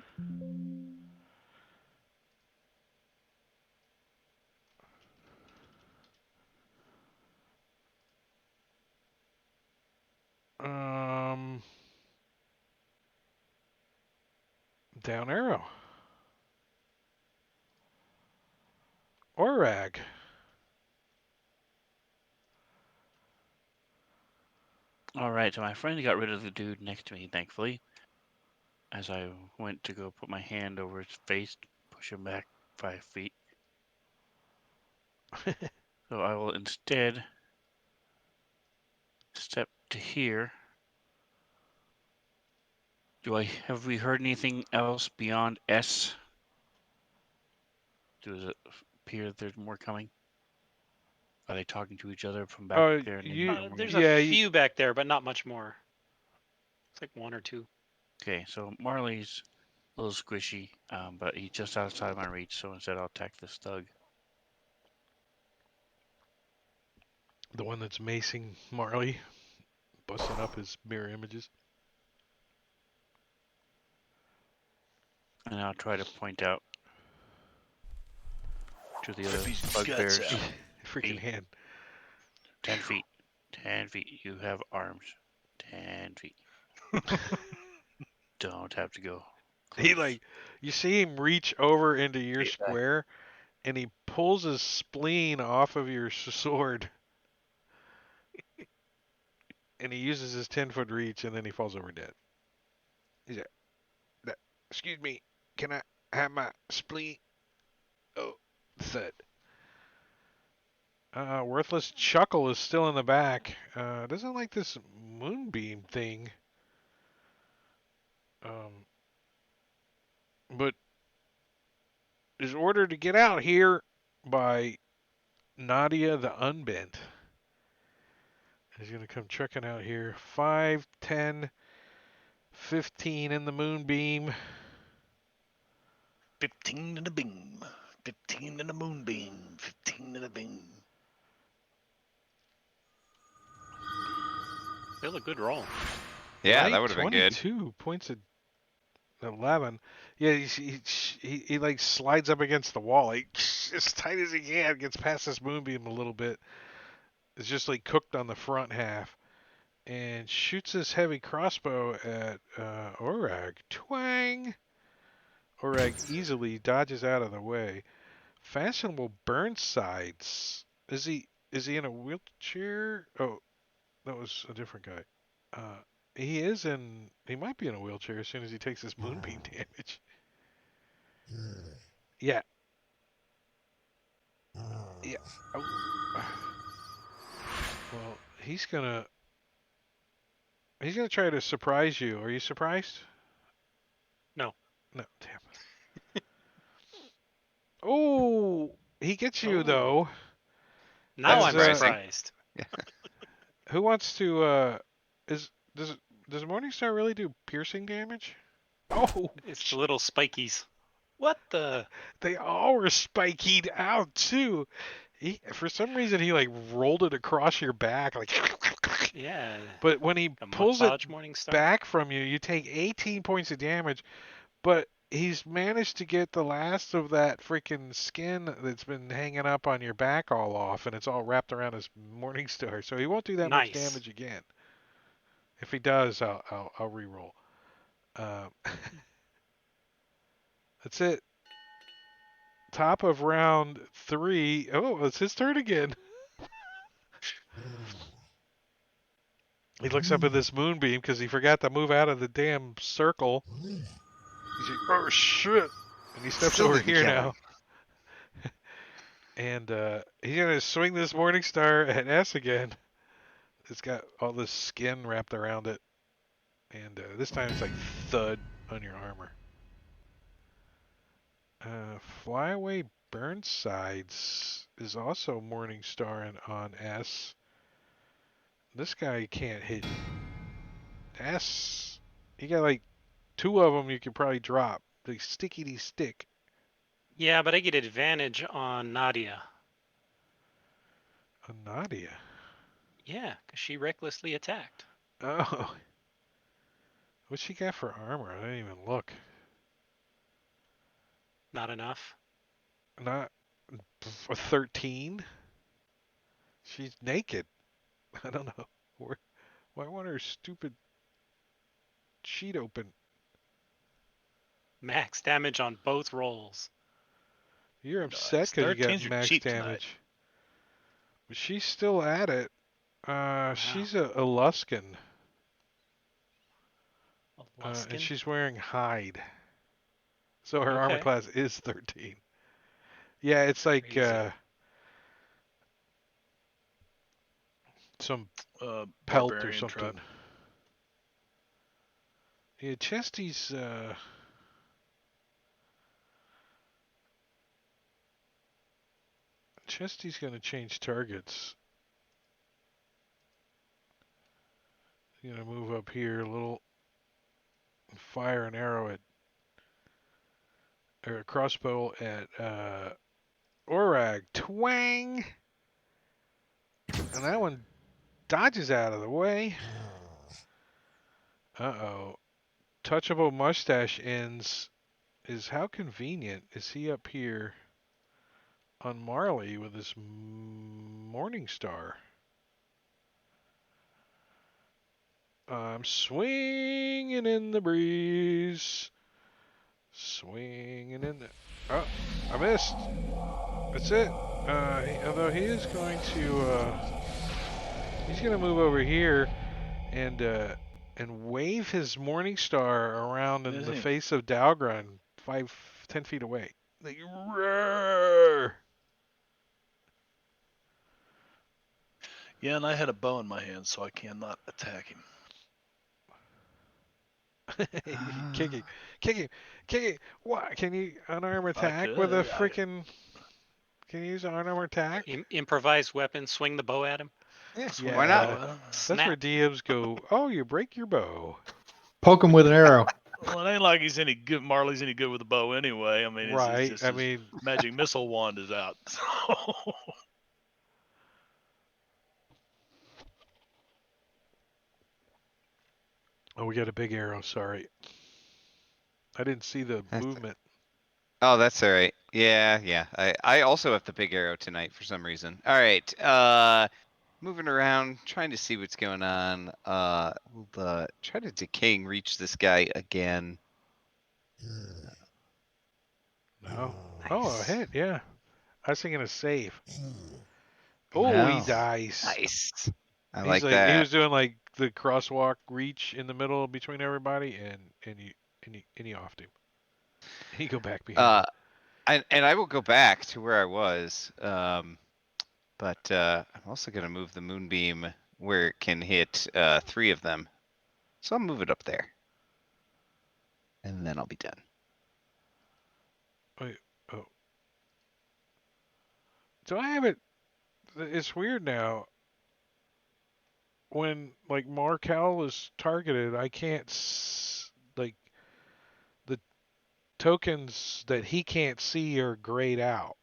Speaker 1: Um, down arrow. Orag.
Speaker 6: All right, so my friend got rid of the dude next to me, thankfully. As I went to go put my hand over his face, push him back 5 feet. So I will instead step to here. Have we heard anything else beyond S? Does it appear that there's more coming? Are they talking to each other from back there? And
Speaker 2: There's
Speaker 1: yeah,
Speaker 2: a few back there, but not much more. It's like 1 or 2.
Speaker 6: Okay, so Marley's a little squishy, but he's just outside of my reach, so instead I'll attack this thug.
Speaker 1: the one that's macing Marley, busting up his mirror images.
Speaker 6: And I'll try to point out to the other
Speaker 3: Rip his
Speaker 6: bugbears.
Speaker 3: guts out.
Speaker 1: Freaking
Speaker 6: Eight.
Speaker 1: hand.
Speaker 6: 10 feet. 10 feet. You have arms. 10 feet. Don't have to go
Speaker 1: He
Speaker 6: Close.
Speaker 1: you see him reach over into your
Speaker 6: Get back.
Speaker 1: square, and he pulls his spleen off of your sword, and he uses his 10-foot reach, and then he falls over dead. He's like, "Excuse me, can I have my spleen?" Oh, thud. Worthless Chuckle is still in the back. Doesn't like this moonbeam thing. Um, but is ordered to get out here by Nadia the Unbent. He's going to come trekking out here. 5, 10, 15 in the moonbeam.
Speaker 3: 15 in the beam. 15 in the moonbeam. 15 in the beam.
Speaker 2: Still a good roll.
Speaker 5: Yeah, that would have been good.
Speaker 1: 22 points at 11. Yeah, he like slides up against the wall, like as tight as he can, gets past this moonbeam a little bit. It's just like cooked on the front half, and shoots his heavy crossbow at Orag. Twang! Orag easily dodges out of the way. Fashionable Burnsides. Is he in a wheelchair? Oh, that was a different guy. He might be in a wheelchair as soon as he takes this moonbeam damage. Yeah. Yeah. Oh. Well, he's gonna try to surprise you. Are you surprised?
Speaker 2: No.
Speaker 1: No, damn. Oh, he gets you
Speaker 2: Oh.
Speaker 1: though.
Speaker 2: Now
Speaker 5: That's
Speaker 1: As
Speaker 2: I'm
Speaker 5: surprising.
Speaker 2: surprised.
Speaker 1: who wants to is does Morningstar really do piercing damage? Oh,
Speaker 2: It's the little spikies. What the?
Speaker 1: they all were spikied out too. For some reason he like rolled it across your back like
Speaker 2: Yeah.
Speaker 1: but when he
Speaker 2: A
Speaker 1: pulls it
Speaker 2: massage morning star.
Speaker 1: back from you, you take 18 points of damage, but he's managed to get the last of that freaking skin that's been hanging up on your back all off, and it's all wrapped around his Morningstar, so he won't do that much
Speaker 2: Nice.
Speaker 1: damage again. If he does, I'll re-roll. Um, that's it. Top of round 3. Oh, it's his turn again. He looks up at this moonbeam because he forgot to move out of the damn circle. He's like, oh shit! And he steps
Speaker 3: Still
Speaker 1: over
Speaker 3: didn't
Speaker 1: here
Speaker 3: kill him.
Speaker 1: now. And he's gonna swing this Morningstar at S again. It's got all this skin wrapped around it, and this time it's like thud on your armor. Flyaway Burnsides is also Morningstar on S. This guy can't hit S. You got like 2 of them you could probably drop. The stickity stick.
Speaker 2: Yeah, but I get advantage on Nadia.
Speaker 1: Nadia.
Speaker 2: Yeah, because she recklessly attacked.
Speaker 1: Oh. What's she got for armor? I didn't even look.
Speaker 2: Not enough.
Speaker 1: Not a 13. She's naked. I don't know. Why won't her stupid sheet open?
Speaker 2: Max damage on both rolls.
Speaker 1: You're upset
Speaker 3: It's
Speaker 1: because you got
Speaker 3: 13's your
Speaker 1: max
Speaker 3: cheat tonight.
Speaker 1: damage. But she's still at it.
Speaker 2: Wow.
Speaker 1: She's a Luskin.
Speaker 2: A
Speaker 1: And
Speaker 2: Luskin?
Speaker 1: she's wearing hide. So her armor
Speaker 2: Okay.
Speaker 1: class is 13. Yeah, it's like
Speaker 2: Crazy.
Speaker 1: some pelt or
Speaker 3: Barbarian
Speaker 1: something.
Speaker 3: truck.
Speaker 1: Yeah, Chesty's gonna change targets. He's gonna move up here a little, fire an arrow at, or a crossbow at Orag. Twang! And that one dodges out of the way. Uh-oh. Touchable mustache ends is how convenient is he up here on Marley with his Morning Star? I'm swinging in the breeze. Swinging in there. Oh, I missed. That's it. Although he is going to, he's going to move over here and wave his Morning Star around in
Speaker 3: Is
Speaker 1: the
Speaker 3: he?
Speaker 1: face of Dalgron 10 feet away. Like, roar!
Speaker 3: Yeah, and I had a bow in my hand, so I cannot attack him.
Speaker 1: Kick him, kick him, kick him. What? Can you unarm
Speaker 3: I
Speaker 1: attack with a
Speaker 3: could.
Speaker 1: freaking? Can you use an unarm attack?
Speaker 2: Improvised weapon, swing the bow at him.
Speaker 5: Yeah,
Speaker 2: Swing
Speaker 5: why
Speaker 2: the
Speaker 5: not?
Speaker 2: bow.
Speaker 1: That's where
Speaker 2: Snap.
Speaker 1: DMs go. Oh, you break your bow.
Speaker 4: Poke him with an arrow.
Speaker 3: Well, it ain't like he's any good. Marley's any good with a bow anyway. I mean, it's
Speaker 1: Right.
Speaker 3: just
Speaker 1: I
Speaker 3: his
Speaker 1: mean,
Speaker 3: magic missile wand is out. So.
Speaker 1: oh, we got a big arrow. Sorry, I didn't see the
Speaker 5: That's,
Speaker 1: movement.
Speaker 5: oh, that's all right. Yeah, yeah. I also have the big arrow tonight for some reason. All right. Moving around, trying to see what's going on. We'll try to decaying reach this guy again.
Speaker 1: No. Oh, a
Speaker 5: Nice.
Speaker 1: hit. Yeah. I was thinking a save. Oh, he
Speaker 5: Well,
Speaker 1: dies.
Speaker 5: nice. I
Speaker 1: He's
Speaker 5: like
Speaker 1: like he
Speaker 5: that.
Speaker 1: was doing like the crosswalk reach in the middle between everybody, and you offed him. He go back behind
Speaker 5: Uh,
Speaker 1: you.
Speaker 5: and I will go back to where I was. But I'm also gonna move the moonbeam where it can hit 3 of them. So I'll move it up there, and then I'll be done.
Speaker 1: Wait, oh, do I have it? It's weird now. When like Markel is targeted, I can't like the tokens that he can't see are grayed out.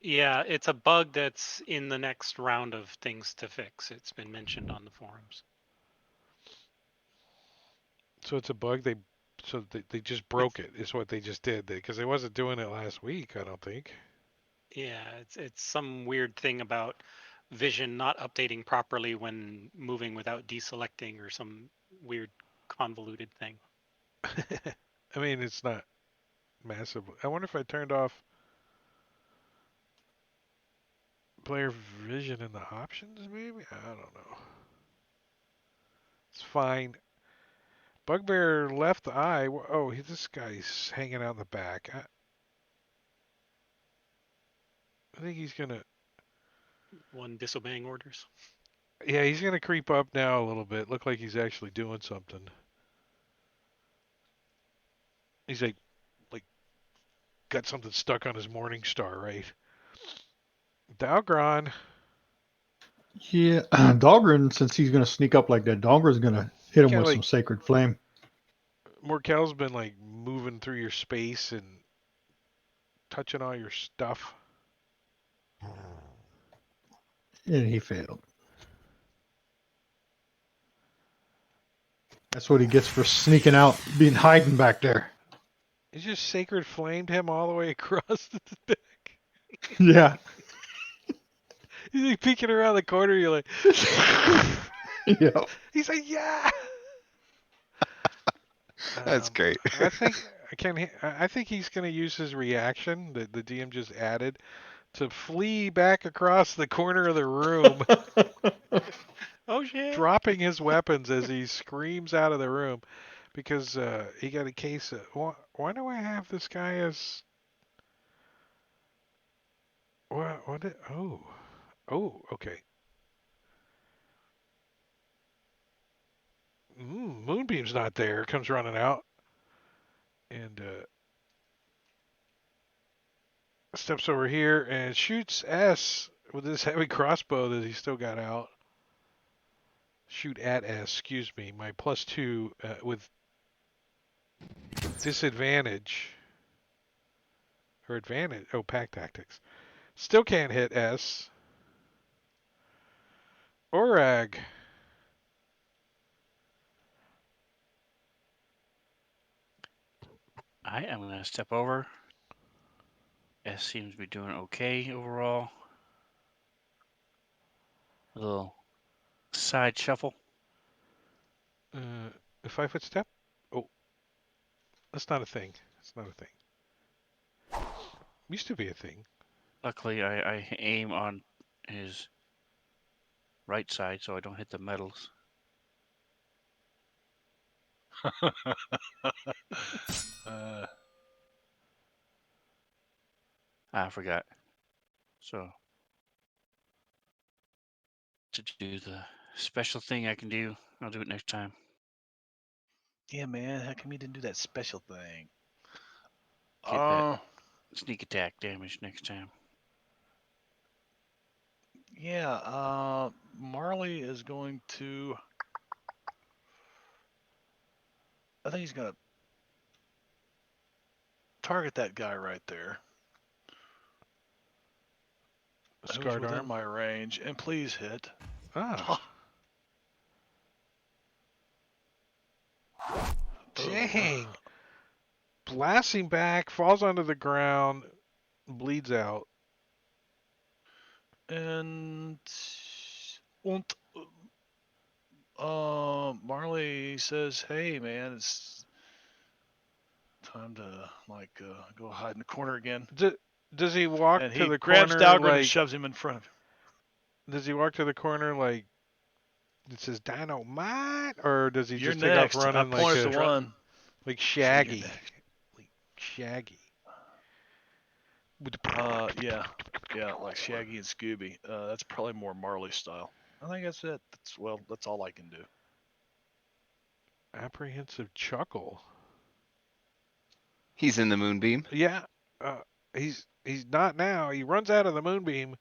Speaker 2: Yeah, it's a bug that's in the next round of things to fix. It's been mentioned on the forums.
Speaker 1: So it's a bug. They just
Speaker 2: It's
Speaker 1: broke it. Is what they just did because they wasn't doing it last week. I don't think.
Speaker 2: yeah, it's some weird thing about vision not updating properly when moving without deselecting or some weird convoluted thing.
Speaker 1: I mean, it's not massive. I wonder if I turned off player vision in the options. Maybe I don't know. It's fine. Bugbear left eye. Oh, this guy's hanging out in the back. I think he's gonna.
Speaker 2: One disobeying orders.
Speaker 1: Yeah, he's gonna creep up now a little bit. Look like he's actually doing something. He's like got something stuck on his morning star, right? Dalgron.
Speaker 4: Yeah, Dahlgren, since he's going to sneak up like that, Dahlgren's going to hit him
Speaker 1: Kind of
Speaker 4: with
Speaker 1: like
Speaker 4: some Sacred Flame.
Speaker 1: Morkel's been like moving through your space and touching all your stuff.
Speaker 4: And he failed. That's what he gets for sneaking out, being hiding back there.
Speaker 1: He just sacred flamed him all the way across the deck.
Speaker 4: Yeah.
Speaker 1: He's like peeking around the corner. You're like,
Speaker 4: Yeah.
Speaker 1: he's like, yeah.
Speaker 5: That's great.
Speaker 1: I think I think he's going to use his reaction that the DM just added to flee back across the corner of the room,
Speaker 2: Oh shit!
Speaker 1: dropping his weapons as he screams out of the room because he got a case of. Why do I have this guy as? What? Oh, okay. Moonbeam's not there. Comes running out and steps over here and shoots S with his heavy crossbow that he still got out. Shoot at S, excuse me. My +2 with disadvantage. Or advantage. Oh, pack tactics. Still can't hit S. Orag.
Speaker 6: I am going to step over. S seems to be doing okay overall. A little side shuffle.
Speaker 1: A 5-foot step? Oh, that's not a thing. It's not a thing. Used to be a thing.
Speaker 6: Luckily, I aim on his right side so I don't hit the metals.
Speaker 3: Uh,
Speaker 6: I forgot. So to do the special thing I can do, I'll do it next time.
Speaker 3: yeah, man. How come you didn't do that special thing?
Speaker 6: Get that sneak attack damage next time.
Speaker 3: Yeah. Marley is going to. I think he's gonna target that guy right there, who's
Speaker 1: Scarred
Speaker 3: within
Speaker 1: arm.
Speaker 3: my range, and please hit.
Speaker 1: Ah. Dang. Blasting back, falls onto the ground, bleeds out.
Speaker 3: And Marley says, "Hey, man, it's time to go hide in the corner again."
Speaker 1: Does he walk
Speaker 3: And
Speaker 1: to
Speaker 3: he
Speaker 1: the
Speaker 3: grabs
Speaker 1: corner
Speaker 3: Dalgren and
Speaker 1: like?
Speaker 3: shoves him in front of him.
Speaker 1: Does he walk to the corner like it says dynamite, or does he
Speaker 3: You're
Speaker 1: just take off
Speaker 3: next. I
Speaker 1: running like
Speaker 3: pointed to
Speaker 1: a
Speaker 3: one.
Speaker 1: like
Speaker 3: So you're
Speaker 1: Shaggy,
Speaker 3: next.
Speaker 1: like Shaggy?
Speaker 3: Yeah, like Shaggy and Scooby. That's probably more Marley style. I think that's it. That's all I can do.
Speaker 1: Apprehensive chuckle.
Speaker 5: He's in the moonbeam.
Speaker 1: Yeah, he's not now. He runs out of the moonbeam.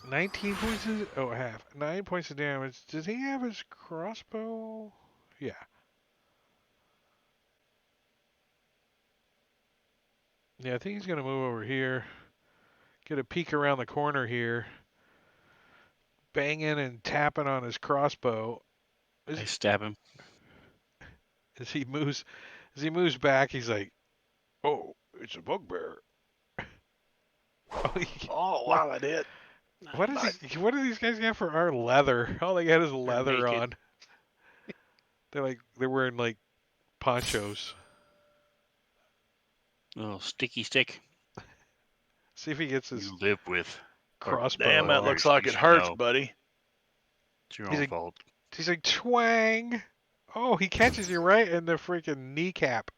Speaker 1: Half. 9 points of damage. Does he have his crossbow? Yeah. Yeah, I think he's gonna move over here. Get a peek around the corner here. Banging and tapping on his crossbow.
Speaker 6: I stab him.
Speaker 1: As he moves back, he's like, "Oh, it's a bugbear."
Speaker 3: Oh,
Speaker 1: what?
Speaker 3: wow, that hit.
Speaker 1: What is he? What do these guys got for our leather? All they got is leather
Speaker 2: naked.
Speaker 1: on. They're wearing like ponchos.
Speaker 6: Little sticky stick.
Speaker 1: See if he gets his
Speaker 6: You live with.
Speaker 1: crossbow
Speaker 3: Damn, that
Speaker 1: off.
Speaker 3: looks like
Speaker 6: You
Speaker 3: it
Speaker 6: should
Speaker 3: hurts,
Speaker 6: know.
Speaker 3: buddy.
Speaker 6: It's your
Speaker 1: He's
Speaker 6: own
Speaker 1: like,
Speaker 6: fault.
Speaker 1: he's like twang. Oh, he catches you right in the freaking kneecap.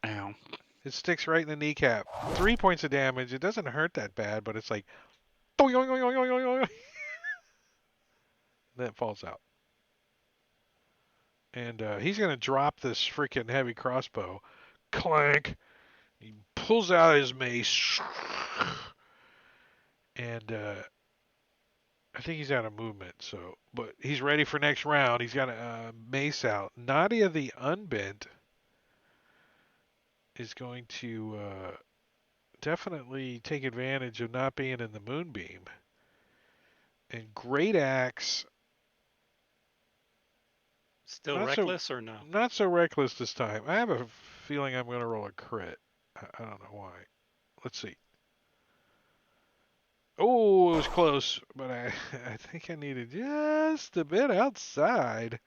Speaker 6: Ow.
Speaker 1: It sticks right in the kneecap. 3 points of damage. It doesn't hurt that bad, but it's like, then it falls out. And he's gonna drop this freaking heavy crossbow. Clank. He pulls out his mace, and I think he's out of movement. So, but he's ready for next round. He's got a mace out. Nadia the Unbent is going to definitely take advantage of not being in the moonbeam. And Great Axe,
Speaker 2: Still
Speaker 1: not so
Speaker 2: reckless or no?
Speaker 1: not so reckless this time. I have a feeling I'm going to roll a crit. I don't know why. Let's see. Oh, it was close, but I think I needed just a bit outside.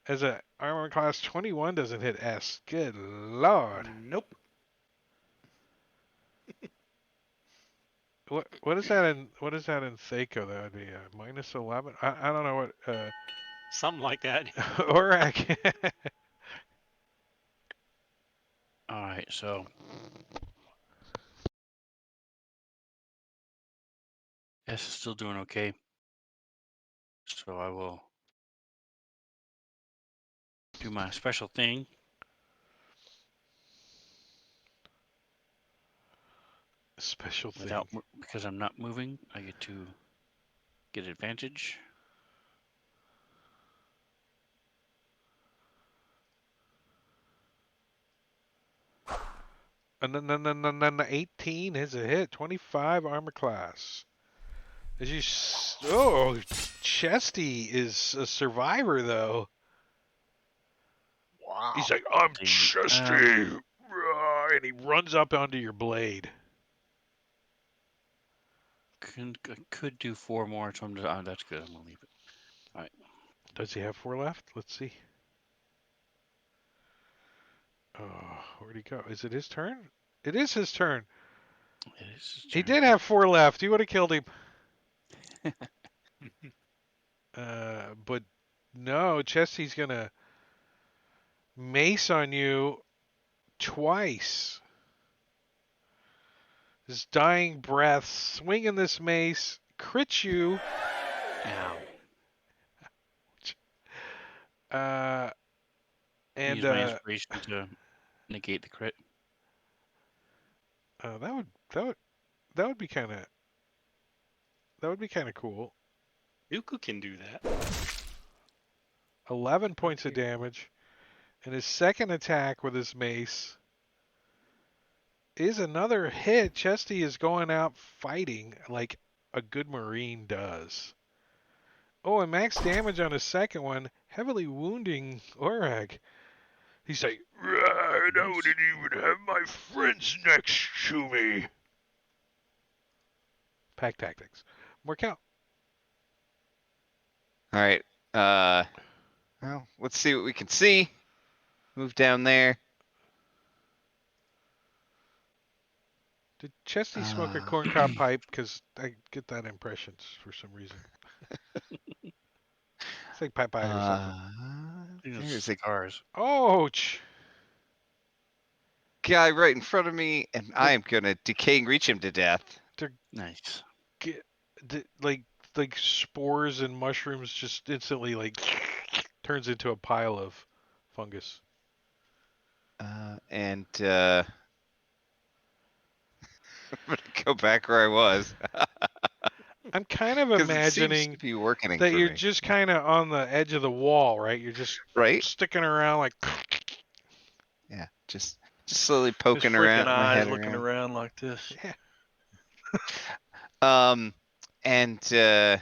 Speaker 1: As a armor class 21 doesn't hit S. Good lord.
Speaker 2: Nope.
Speaker 1: What is that in Thaco? That would be a minus 11. I don't know what
Speaker 2: Something like that.
Speaker 1: Orak.
Speaker 6: All right, so S is still doing okay. So I will do my special thing.
Speaker 1: Special thing.
Speaker 6: Because I'm not moving, I get to get advantage.
Speaker 1: And then 18 is a hit. 25 armor class. Chesty is a survivor though.
Speaker 3: Wow.
Speaker 1: He's like, I'm
Speaker 6: See,
Speaker 1: Chesty, and he runs up onto your blade.
Speaker 6: I could do 4 more, so I'm just, that's good. I'm gonna leave it. All right.
Speaker 1: Does he have 4 left? Let's see. Oh, where'd he go? Is it his turn? It is his turn.
Speaker 6: It is his
Speaker 1: He
Speaker 6: turn.
Speaker 1: did have 4 left. You would have killed him. But no, Chesty's gonna mace on you twice. His dying breath, swinging this mace, crit you.
Speaker 6: Ow.
Speaker 1: Uh, and
Speaker 6: Use my inspiration to negate the crit.
Speaker 1: that would be kind of cool.
Speaker 2: Dooku can do that.
Speaker 1: 11 points of damage, and his second attack with his mace is another hit. Chesty is going out fighting like a good Marine does. Oh, and max damage on his second one, heavily wounding Orag. He's like, I wouldn't even have my friends next to me. Pack tactics. More count.
Speaker 5: All right. Well, let's see what we can see. Move down there.
Speaker 1: Did Chesty smoke a corncob pipe? Because I get that impression for some reason. It's like Popeye or something.
Speaker 5: There's a
Speaker 6: Cars.
Speaker 1: Ouch!
Speaker 5: guy right in front of me, and I am gonna decaying reach him to death.
Speaker 6: Nice.
Speaker 1: Like spores and mushrooms just instantly like turns into a pile of fungus.
Speaker 5: And I'm gonna go back where I was.
Speaker 1: I'm kind of
Speaker 5: 'Cause it seems
Speaker 1: imagining
Speaker 5: to be working
Speaker 1: that
Speaker 5: for
Speaker 1: you're
Speaker 5: me.
Speaker 1: just kind of on the edge of the wall, right? You're just
Speaker 5: Right?
Speaker 1: sticking around like.
Speaker 5: Yeah, just slowly
Speaker 3: His
Speaker 5: poking
Speaker 3: freaking
Speaker 5: around my
Speaker 3: eyes
Speaker 5: head
Speaker 3: looking
Speaker 5: around.
Speaker 3: around like this.
Speaker 1: Yeah.
Speaker 5: And I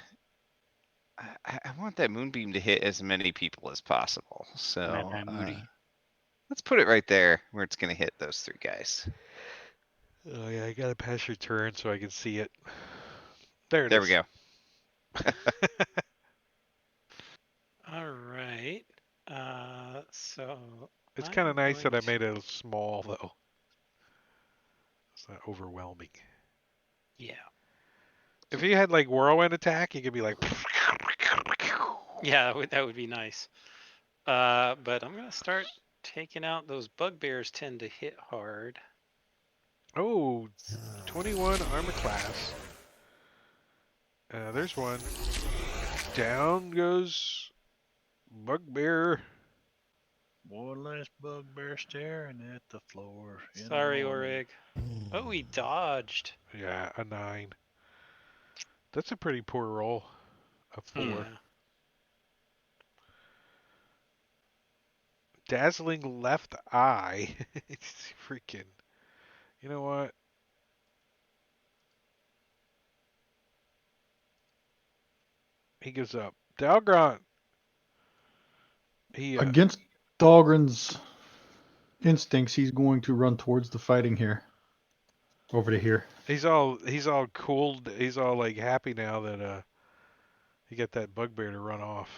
Speaker 5: want that moonbeam to hit as many people as possible. So
Speaker 6: Moody.
Speaker 5: let's put it right there where it's gonna hit those 3 guys.
Speaker 1: Oh yeah, I gotta pass your turn so I can see it. There it
Speaker 5: There
Speaker 1: is.
Speaker 5: we go.
Speaker 2: All right. So
Speaker 1: It's
Speaker 2: I'm
Speaker 1: kind of nice that I
Speaker 2: going
Speaker 1: made it small though. It's not overwhelming.
Speaker 2: Yeah.
Speaker 1: If you had like whirlwind attack, you could be like.
Speaker 2: Yeah, that would be nice. But I'm gonna start taking out those bugbears. Tend to hit hard.
Speaker 1: Oh, 21 armor class. There's one. Down goes Bugbear.
Speaker 3: One last bugbear staring at the floor. in the
Speaker 2: Sorry,
Speaker 3: morning.
Speaker 2: Orig. Oh, he dodged.
Speaker 1: Yeah, a 9. That's a pretty poor roll. A 4.
Speaker 2: Yeah.
Speaker 1: Dazzling left eye. Freaking. You know what? He goes up. Dalgrant. He
Speaker 4: Against Dahlgren's instincts, he's going to run towards the fighting here. Over to here.
Speaker 1: he's all cool. He's all like happy now that he got that bugbear to run off.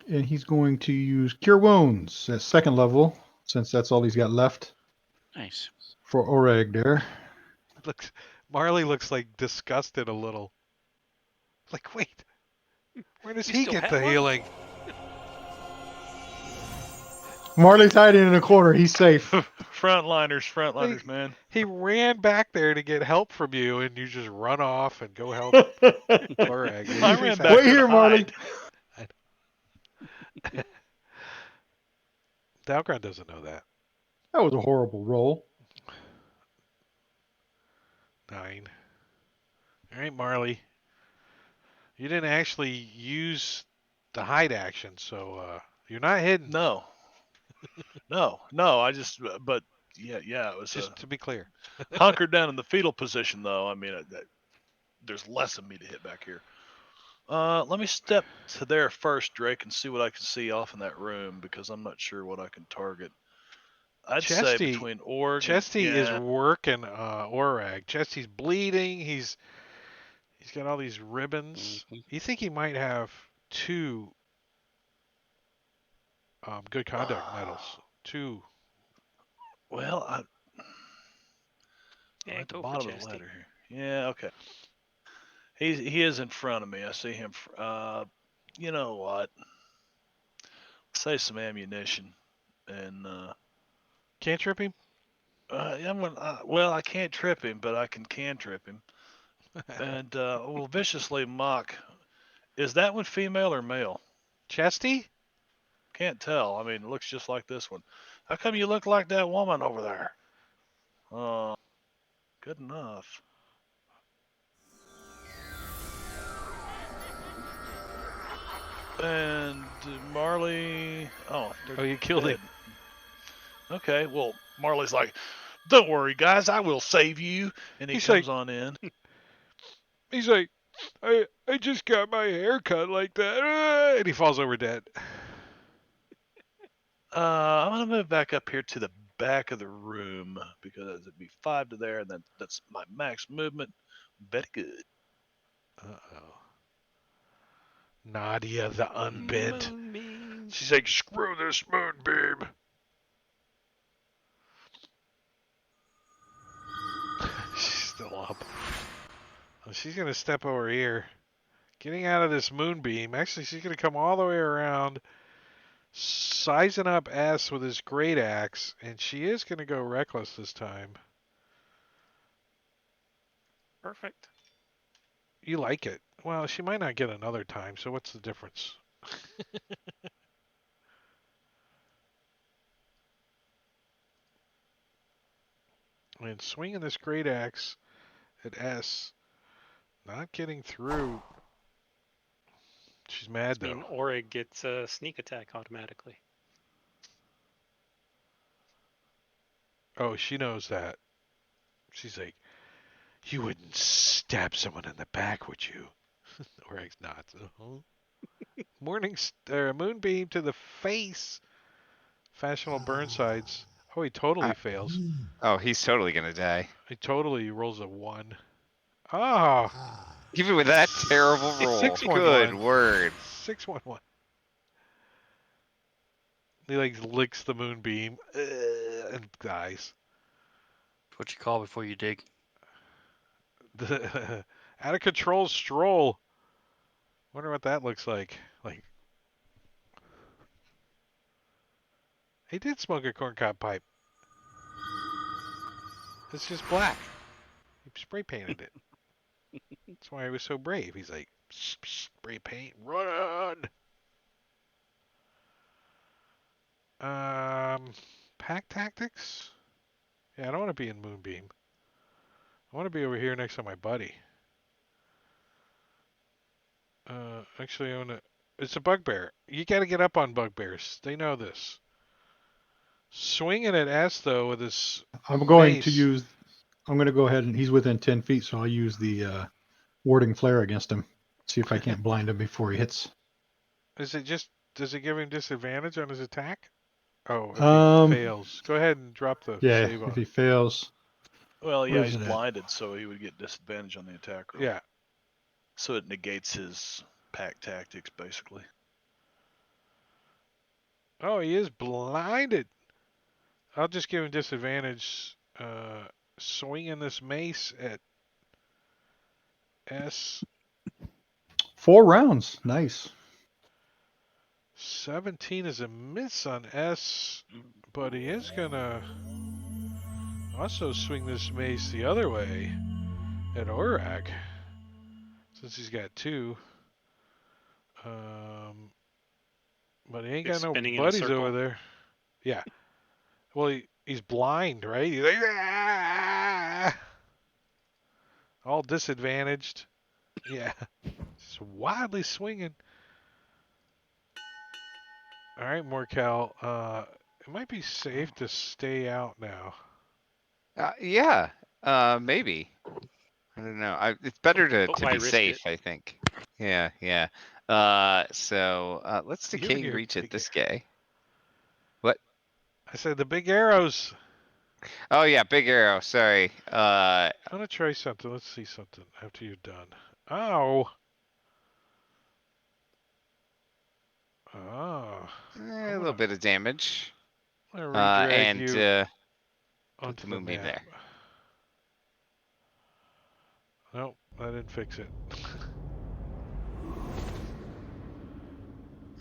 Speaker 4: And he's going to use Cure Wounds at 2nd level, since that's all he's got left
Speaker 6: Nice.
Speaker 4: for Orag there.
Speaker 1: Looks Marley looks like disgusted a little. Like, wait, where does
Speaker 2: You
Speaker 1: he
Speaker 2: still
Speaker 1: get
Speaker 2: have
Speaker 1: the
Speaker 2: one?
Speaker 1: healing?
Speaker 4: Marley's hiding in a corner. He's safe.
Speaker 3: Frontliners, man.
Speaker 1: He ran back there to get help from you, and you just run off and go help Orag.
Speaker 3: I
Speaker 1: He's
Speaker 3: ran
Speaker 1: happy.
Speaker 3: back
Speaker 4: Wait
Speaker 3: there
Speaker 4: here,
Speaker 3: to
Speaker 4: Marley.
Speaker 3: hide.
Speaker 1: Dalgrant doesn't know that.
Speaker 4: That was a horrible roll.
Speaker 1: 9. All right, Marley. You didn't actually use the hide action, so you're not hidden.
Speaker 3: No. I just, but yeah, it was
Speaker 1: Just to be clear.
Speaker 3: hunkered down in the fetal position, though. I mean, there's less of me to hit back here. Let me step to there first, Drake, and see what I can see off in that room because I'm not sure what I can target. I'd say
Speaker 1: Chesty-
Speaker 3: between Org
Speaker 1: Chesty
Speaker 3: and,
Speaker 1: is working Orag. Chesty's bleeding. He's got all these ribbons. You think he might have 2 good conduct medals. 2.
Speaker 3: Well, I'm
Speaker 2: Yeah,
Speaker 3: at the
Speaker 2: go for
Speaker 3: bottom of the
Speaker 2: Chesty.
Speaker 3: ladder here. Yeah, okay. He is in front of me. I see him. You know what? Say some ammunition, and
Speaker 1: Can't trip him?
Speaker 3: well, I can't trip him, but I can trip him, and will viciously mock. Is that one female or male?
Speaker 1: Chesty?
Speaker 3: Can't tell. I mean, it looks just like this one. How come you look like that woman over there? Good enough. And Marley. Oh, they're
Speaker 1: Oh, you killed
Speaker 3: dead.
Speaker 1: him.
Speaker 3: Okay, well, Marley's like, don't worry, guys, I will save you. And he
Speaker 1: He's like,
Speaker 3: comes on in.
Speaker 1: he's like, I just got my hair cut like that. And he falls over dead.
Speaker 3: I'm going to move back up here to the back of the room because it'd be 5 to there, and that's my max movement. Very good.
Speaker 1: Uh-oh. Nadia the unbent.
Speaker 2: Moonbeam.
Speaker 1: She's like, screw this moonbeam. She's still up. Oh, she's going to step over here. Getting out of this moonbeam. Actually, she's going to come all the way around, sizing up S with his great axe, and she is going to go reckless this time.
Speaker 2: Perfect.
Speaker 1: You like it. Well, she might not get another time, so what's the difference? And swinging this great axe at S, not getting through. She's mad,
Speaker 2: I mean,
Speaker 1: though.
Speaker 2: Orig gets a sneak attack automatically.
Speaker 1: Oh, she knows that. She's like, you wouldn't stab someone in the back, would you? Orig's not. Moonbeam to the face. Fashionable Burnsides. Oh, he totally
Speaker 5: I,
Speaker 1: fails.
Speaker 5: oh, he's totally gonna die.
Speaker 1: He totally rolls a 1. Ah!
Speaker 5: Even with that terrible roll.
Speaker 1: 611.
Speaker 5: Good word.
Speaker 1: 611. He like licks the moonbeam and dies.
Speaker 6: What you call before you dig.
Speaker 1: The out of control stroll. Wonder what that looks like. Like he did smoke a corncob pipe. It's just black. He spray painted it. That's why he was so brave. He's like, psh, psh, spray paint, run. Pack tactics. Yeah, I don't want to be in Moonbeam. I want to be over here next to my buddy. Actually, I want to. It's a bugbear. You got to get up on bugbears. They know this. Swinging at S though with his
Speaker 4: I'm going
Speaker 1: mace.
Speaker 4: to use. I'm going to go ahead and he's within 10 feet, so I'll use the warding flare against him. See if I can't blind him before he hits.
Speaker 1: Is it just? Does it give him disadvantage on his attack? Oh, if he
Speaker 4: Um,
Speaker 1: fails, go ahead and drop the
Speaker 4: yeah,
Speaker 1: save
Speaker 4: if
Speaker 1: on
Speaker 4: he
Speaker 1: it.
Speaker 4: fails,
Speaker 3: Well,
Speaker 4: where
Speaker 3: yeah,
Speaker 4: is
Speaker 3: he's
Speaker 4: it at?
Speaker 3: blinded, so he would get disadvantage on the attack roll.
Speaker 1: Yeah.
Speaker 3: So it negates his pack tactics, basically.
Speaker 1: Oh, he is blinded. I'll just give him disadvantage. Swinging this mace at S.
Speaker 4: 4 rounds. Nice.
Speaker 1: 17 is a miss on S, but he is gonna also swing this mace the other way at Orag, since he's got 2. But he ain't
Speaker 2: He's
Speaker 1: got no
Speaker 2: spinning in a
Speaker 1: buddies
Speaker 2: circle.
Speaker 1: over there. Yeah. Well, he's blind, right? He's like, "Ah!" All disadvantaged. Yeah. Just wildly swinging. All right, Morcal. It might be safe to stay out now.
Speaker 5: Yeah. Maybe. I don't know. It's better
Speaker 2: But
Speaker 5: to
Speaker 2: why
Speaker 5: be
Speaker 2: risk
Speaker 5: safe,
Speaker 2: it?
Speaker 5: I think. Yeah, yeah. So let's
Speaker 1: You and
Speaker 5: decaying
Speaker 1: your
Speaker 5: reach at
Speaker 1: big
Speaker 5: this guy. What?
Speaker 1: I said the big arrows.
Speaker 5: Oh yeah, big arrow. Sorry.
Speaker 1: I want to try something. Let's see something after you're done. Ow. Oh,
Speaker 5: A
Speaker 1: I'm
Speaker 5: little
Speaker 1: gonna,
Speaker 5: bit of damage.
Speaker 1: I'm gonna redrag
Speaker 5: And
Speaker 1: you
Speaker 5: put the
Speaker 1: onto the
Speaker 5: moonbeam
Speaker 1: map.
Speaker 5: there.
Speaker 1: Nope, that didn't fix it.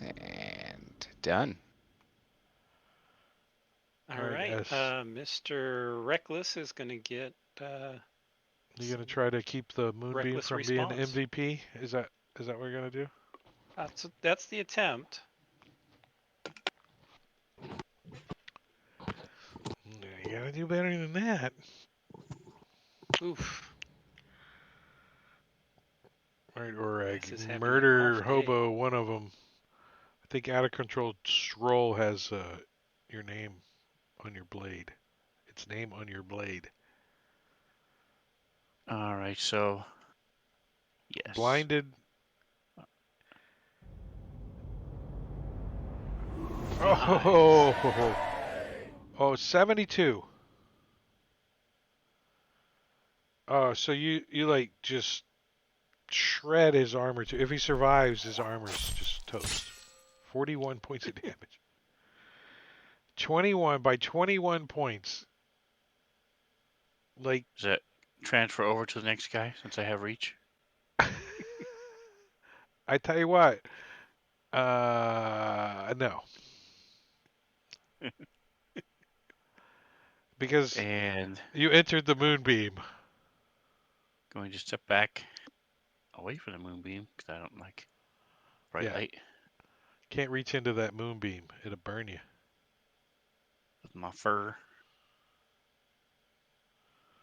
Speaker 5: And done.
Speaker 2: All
Speaker 1: All right,
Speaker 2: right.
Speaker 1: S.
Speaker 2: Mr. Reckless is going to get
Speaker 1: You gonna try to keep the moonbeam
Speaker 2: reckless
Speaker 1: from being
Speaker 2: response.
Speaker 1: MVP? Is that what you're gonna do?
Speaker 2: That's the attempt.
Speaker 1: You gotta do better than that.
Speaker 2: Oof.
Speaker 1: All right, or
Speaker 2: S is having an
Speaker 1: murder
Speaker 2: off day.
Speaker 1: hobo. One of them. I think out of control scroll has your name on your blade. Its name on your blade.
Speaker 6: All right, so yes.
Speaker 1: Blinded.
Speaker 6: Nice.
Speaker 1: Oh, 72. Oh, so you like just shred his armor too. If he survives, his armor's just toast. 41 points of damage. 21 by 21 points. Like
Speaker 6: Does that transfer over to the next guy since I have reach?
Speaker 1: I tell you what. No, because
Speaker 6: And
Speaker 1: you entered the moonbeam.
Speaker 6: going to step back away from the moonbeam because I don't like bright
Speaker 1: Yeah,
Speaker 6: light
Speaker 1: can't reach into that moonbeam. It'll burn you.
Speaker 6: with my fur.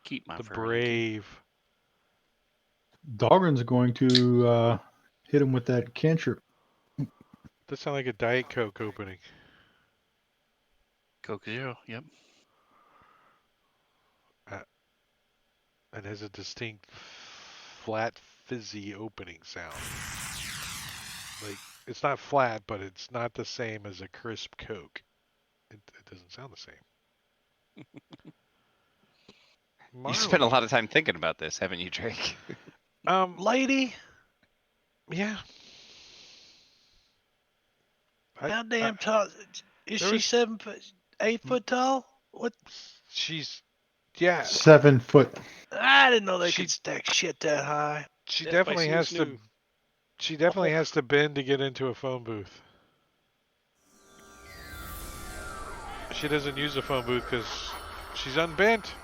Speaker 6: Keep my
Speaker 1: The
Speaker 6: fur, Yankee.
Speaker 1: brave.
Speaker 4: Dahlgren's going to hit him with that cantrip.
Speaker 1: That sounds like a Diet Coke opening.
Speaker 6: Coke Zero. Yep.
Speaker 1: Uh, it has a distinct flat fizzy opening sound. Like it's not flat, but it's not the same as a crisp Coke. It doesn't sound the same.
Speaker 5: You spent a
Speaker 1: Marley.
Speaker 5: lot of time thinking about this, haven't you, Drake?
Speaker 3: Lady,
Speaker 1: Yeah.
Speaker 3: how
Speaker 1: I
Speaker 3: damn tall is
Speaker 1: there
Speaker 3: she?
Speaker 1: was
Speaker 3: 7 foot, 8 foot tall? What?
Speaker 1: she's yeah.
Speaker 4: 7 foot.
Speaker 3: I didn't know they could
Speaker 1: She
Speaker 3: stack shit that high.
Speaker 1: she
Speaker 2: Death by
Speaker 1: definitely
Speaker 2: snoo
Speaker 1: has to
Speaker 2: snoo.
Speaker 1: she definitely
Speaker 3: Oh,
Speaker 1: has to bend to get into a phone booth. She doesn't use a phone booth because she's unbent.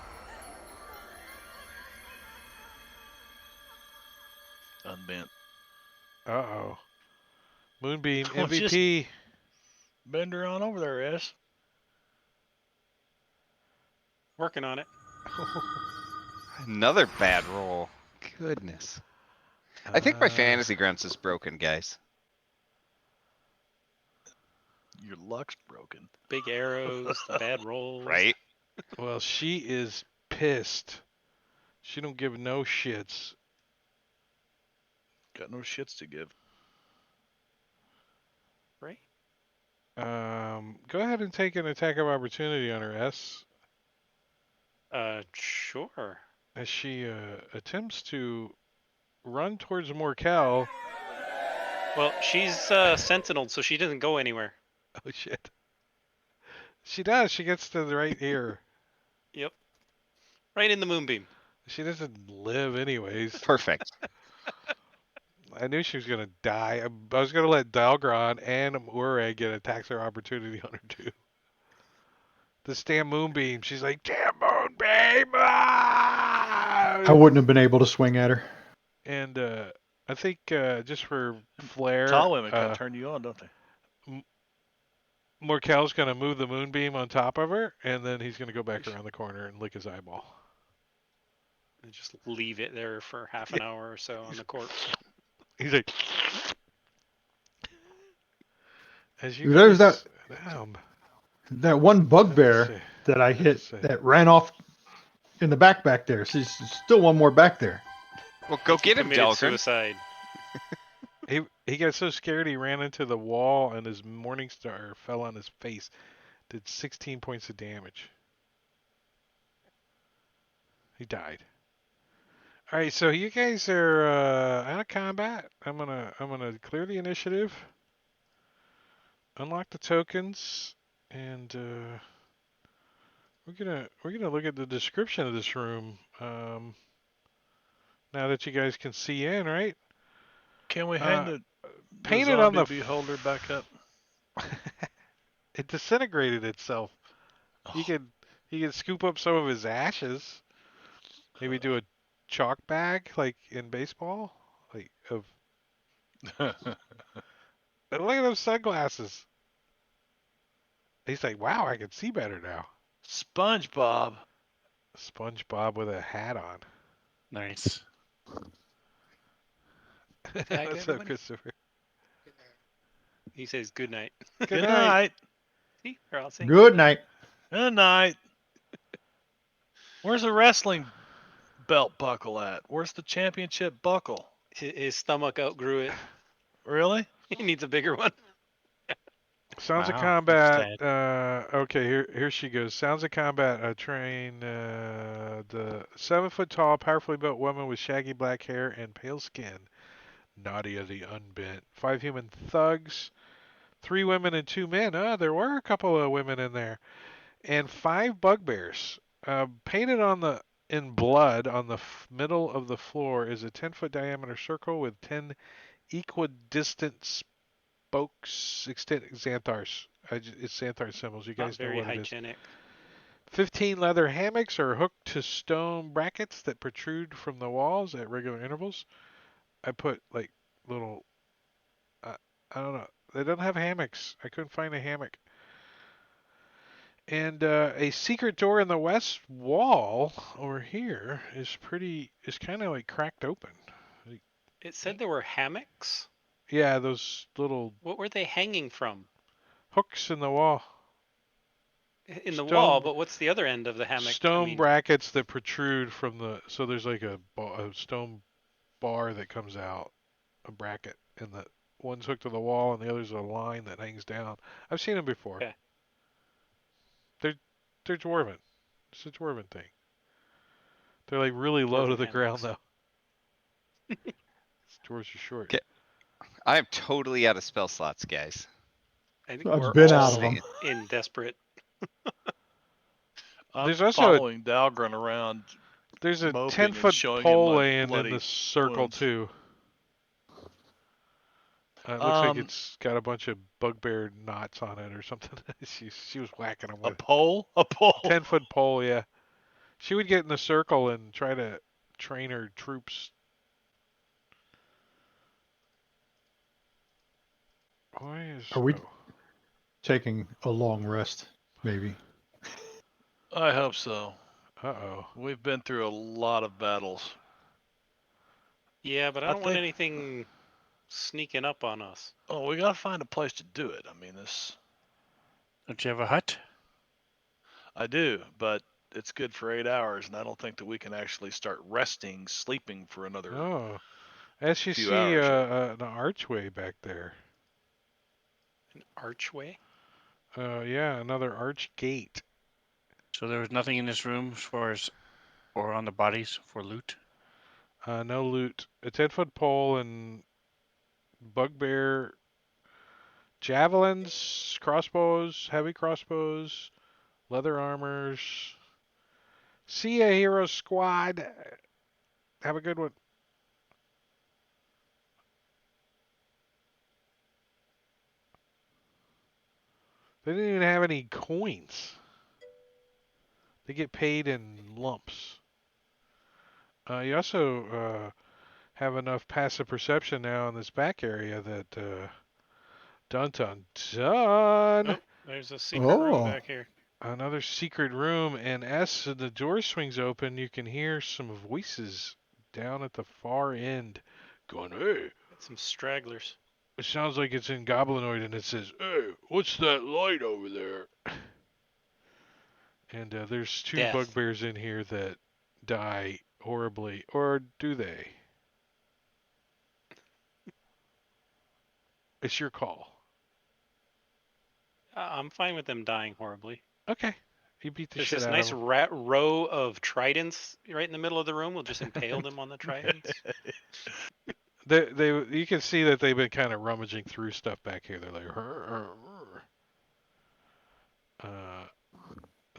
Speaker 3: unbent.
Speaker 1: Uh-oh. Moonbeam
Speaker 3: Well, just
Speaker 1: MVP.
Speaker 3: bend her on over there, S.
Speaker 2: Working on it.
Speaker 5: Another bad roll. Goodness. I think my fantasy grounds is broken, guys.
Speaker 3: Your luck's broken.
Speaker 2: Big arrows, the bad rolls.
Speaker 5: Right?
Speaker 1: Well, she is pissed. She don't give no shits.
Speaker 3: Got no shits to give.
Speaker 2: Right?
Speaker 1: Go ahead and take an attack of opportunity on her S
Speaker 2: Sure.
Speaker 1: as she attempts to run towards Morkel.
Speaker 2: Well, she's sentineled, so she doesn't go anywhere.
Speaker 1: Oh shit. She does. She gets to the right ear.
Speaker 2: Yep. Right in the moonbeam.
Speaker 1: She doesn't live anyways.
Speaker 5: Perfect.
Speaker 1: I knew she was gonna die. I was gonna let Dalgron and Ureg get attacks of opportunity on her too. This damn moonbeam. She's like, damn moonbeam!
Speaker 4: I
Speaker 1: Ah!
Speaker 4: wouldn't have been able to swing at her.
Speaker 1: And I think just for flair,
Speaker 3: Tall women kind of turn you on, don't they?
Speaker 1: Morkel's gonna move the moonbeam on top of her, and then he's gonna go back around the corner and lick his eyeball.
Speaker 2: And just leave it there for half
Speaker 1: Yeah.
Speaker 2: an hour or so on the corpse.
Speaker 1: He's like, as you
Speaker 4: There's
Speaker 1: guys, damn.
Speaker 4: that one
Speaker 1: Let's
Speaker 4: bugbear
Speaker 1: see.
Speaker 4: that I
Speaker 1: Let's
Speaker 4: hit
Speaker 1: see.
Speaker 4: that ran off in the back there. So there's still one more back there.
Speaker 5: Well, go
Speaker 2: He
Speaker 5: get him,
Speaker 2: committed
Speaker 5: Dahlgren.
Speaker 2: suicide.
Speaker 1: He got so scared he ran into the wall and his morning star fell on his face. Did 16 points of damage. He died. All right, so you guys are out of combat. I'm gonna clear the initiative. unlock the tokens, and we're gonna look at the description of this room. Now that you guys can see in, right?
Speaker 3: Can we hang
Speaker 1: Uh,
Speaker 3: the
Speaker 1: painted on
Speaker 3: zombie
Speaker 1: the
Speaker 3: beholder back up?
Speaker 1: it disintegrated itself. You
Speaker 3: Oh.
Speaker 1: could you could scoop up some of his ashes. Maybe do a chalk bag like in baseball, like of. And look at those sunglasses. He's like, wow, I can see better now.
Speaker 3: SpongeBob.
Speaker 1: SpongeBob with a hat on.
Speaker 6: Nice.
Speaker 2: Hi to
Speaker 1: What's up,
Speaker 2: everybody.
Speaker 1: Christopher?
Speaker 2: He says good night.
Speaker 1: Good
Speaker 3: Good
Speaker 1: night.
Speaker 3: night.
Speaker 2: See, they're all saying
Speaker 4: Good night.
Speaker 3: Good night. Where's the wrestling belt buckle at? Where's the championship buckle?
Speaker 2: His stomach outgrew it.
Speaker 3: Really?
Speaker 2: He needs a bigger one.
Speaker 1: Sounds of
Speaker 6: Wow, that's
Speaker 1: Combat.
Speaker 6: sad.
Speaker 1: Okay, here she goes. Sounds of Combat. Train the 7 foot tall, powerfully built woman with shaggy black hair and pale skin. Nadia the Unbent. 5 human thugs. 3 women and 2 men. There were a couple of women in there. And 5 bugbears. Painted on the in blood on the middle of the floor is a 10-foot diameter circle with 10 equidistant spokes, extent xanthars. It's xanthar symbols. You
Speaker 2: Not
Speaker 1: guys know
Speaker 2: very
Speaker 1: what it is.
Speaker 2: hygienic.
Speaker 1: 15 leather hammocks are hooked to stone brackets that protrude from the walls at regular intervals. I put like little, uh, I don't know. They don't have hammocks. I couldn't find a hammock. And a secret door in the west wall over here is kind of like cracked open. Like,
Speaker 2: It said there were hammocks.
Speaker 1: yeah, those little
Speaker 2: What were they hanging from?
Speaker 1: hooks in the wall.
Speaker 2: In the wall,
Speaker 1: Stone
Speaker 2: but what's the other end of the hammock? I
Speaker 1: stone
Speaker 2: mean,
Speaker 1: brackets that protrude from the, so there's like a stone bar that comes out, a bracket, and the one's hooked to the wall and the other's a line that hangs down. I've seen them before.
Speaker 2: okay.
Speaker 1: They're dwarven. It's a dwarven thing. They're like really low to
Speaker 2: Dwarven
Speaker 1: the ground
Speaker 2: hammocks.
Speaker 1: though. Dwarves are short.
Speaker 5: Okay. I am totally out of spell slots, guys.
Speaker 2: I think
Speaker 4: I've
Speaker 2: we're
Speaker 4: been
Speaker 5: Just
Speaker 4: out of
Speaker 2: all
Speaker 4: them.
Speaker 5: saying.
Speaker 2: in desperate.
Speaker 3: I'm
Speaker 1: There's also
Speaker 3: following Dalgren around,
Speaker 1: there's a
Speaker 3: moping and
Speaker 1: 10-foot
Speaker 3: showing him
Speaker 1: pole
Speaker 3: my
Speaker 1: laying in the
Speaker 3: bloody
Speaker 1: circle
Speaker 3: wounds.
Speaker 1: too. It looks like
Speaker 3: Um,
Speaker 1: it's got a bunch of bugbear knots on it or something. She was whacking them
Speaker 3: a
Speaker 1: with
Speaker 3: pole? A pole.
Speaker 1: 10-foot pole. Yeah, she would get in the circle and try to train her troops. Why is
Speaker 4: Are we
Speaker 1: oh
Speaker 4: taking a long rest? Maybe.
Speaker 3: I hope so.
Speaker 1: oh
Speaker 3: We've been through a lot of battles.
Speaker 2: Yeah, but I
Speaker 3: I
Speaker 2: don't want
Speaker 3: think.
Speaker 2: anything sneaking up on us.
Speaker 3: Oh, we gotta find a place to do it. I mean, this.
Speaker 6: Don't you have a hut?
Speaker 3: I do, but it's good for 8 hours, and I don't think that we can actually start resting, sleeping for another
Speaker 1: oh. As you
Speaker 3: few
Speaker 1: see,
Speaker 3: hours yet.
Speaker 1: an archway back there.
Speaker 2: An archway?
Speaker 1: Yeah, another arch gate.
Speaker 6: So there was nothing in this room as far as, or on the bodies for loot?
Speaker 1: No loot. A 10-foot pole and bugbear javelins, crossbows, heavy crossbows, leather armors. See ya, hero squad. Have a good one. They didn't even have any coins. They get paid in lumps. You also have enough passive perception now in this back area that dun dun dun.
Speaker 2: Oh, there's a secret room
Speaker 4: Oh,
Speaker 2: back here.
Speaker 1: Another secret room, and as the door swings open, you can hear some voices down at the far end going, hey.
Speaker 2: Got some stragglers.
Speaker 1: It sounds like it's in Goblinoid, and it says, hey, what's that light over there? And there's 2
Speaker 2: Death.
Speaker 1: bugbears in here that die horribly. Or do they? It's your call.
Speaker 2: I'm fine with them dying horribly.
Speaker 1: Okay. You beat the
Speaker 2: There's
Speaker 1: shit
Speaker 2: this
Speaker 1: out
Speaker 2: nice
Speaker 1: of them.
Speaker 2: row of tridents right in the middle of the room. We'll just impale them on the tridents.
Speaker 1: You can see that they've been kind of rummaging through stuff back here. They're like, "Hur, hur, hur."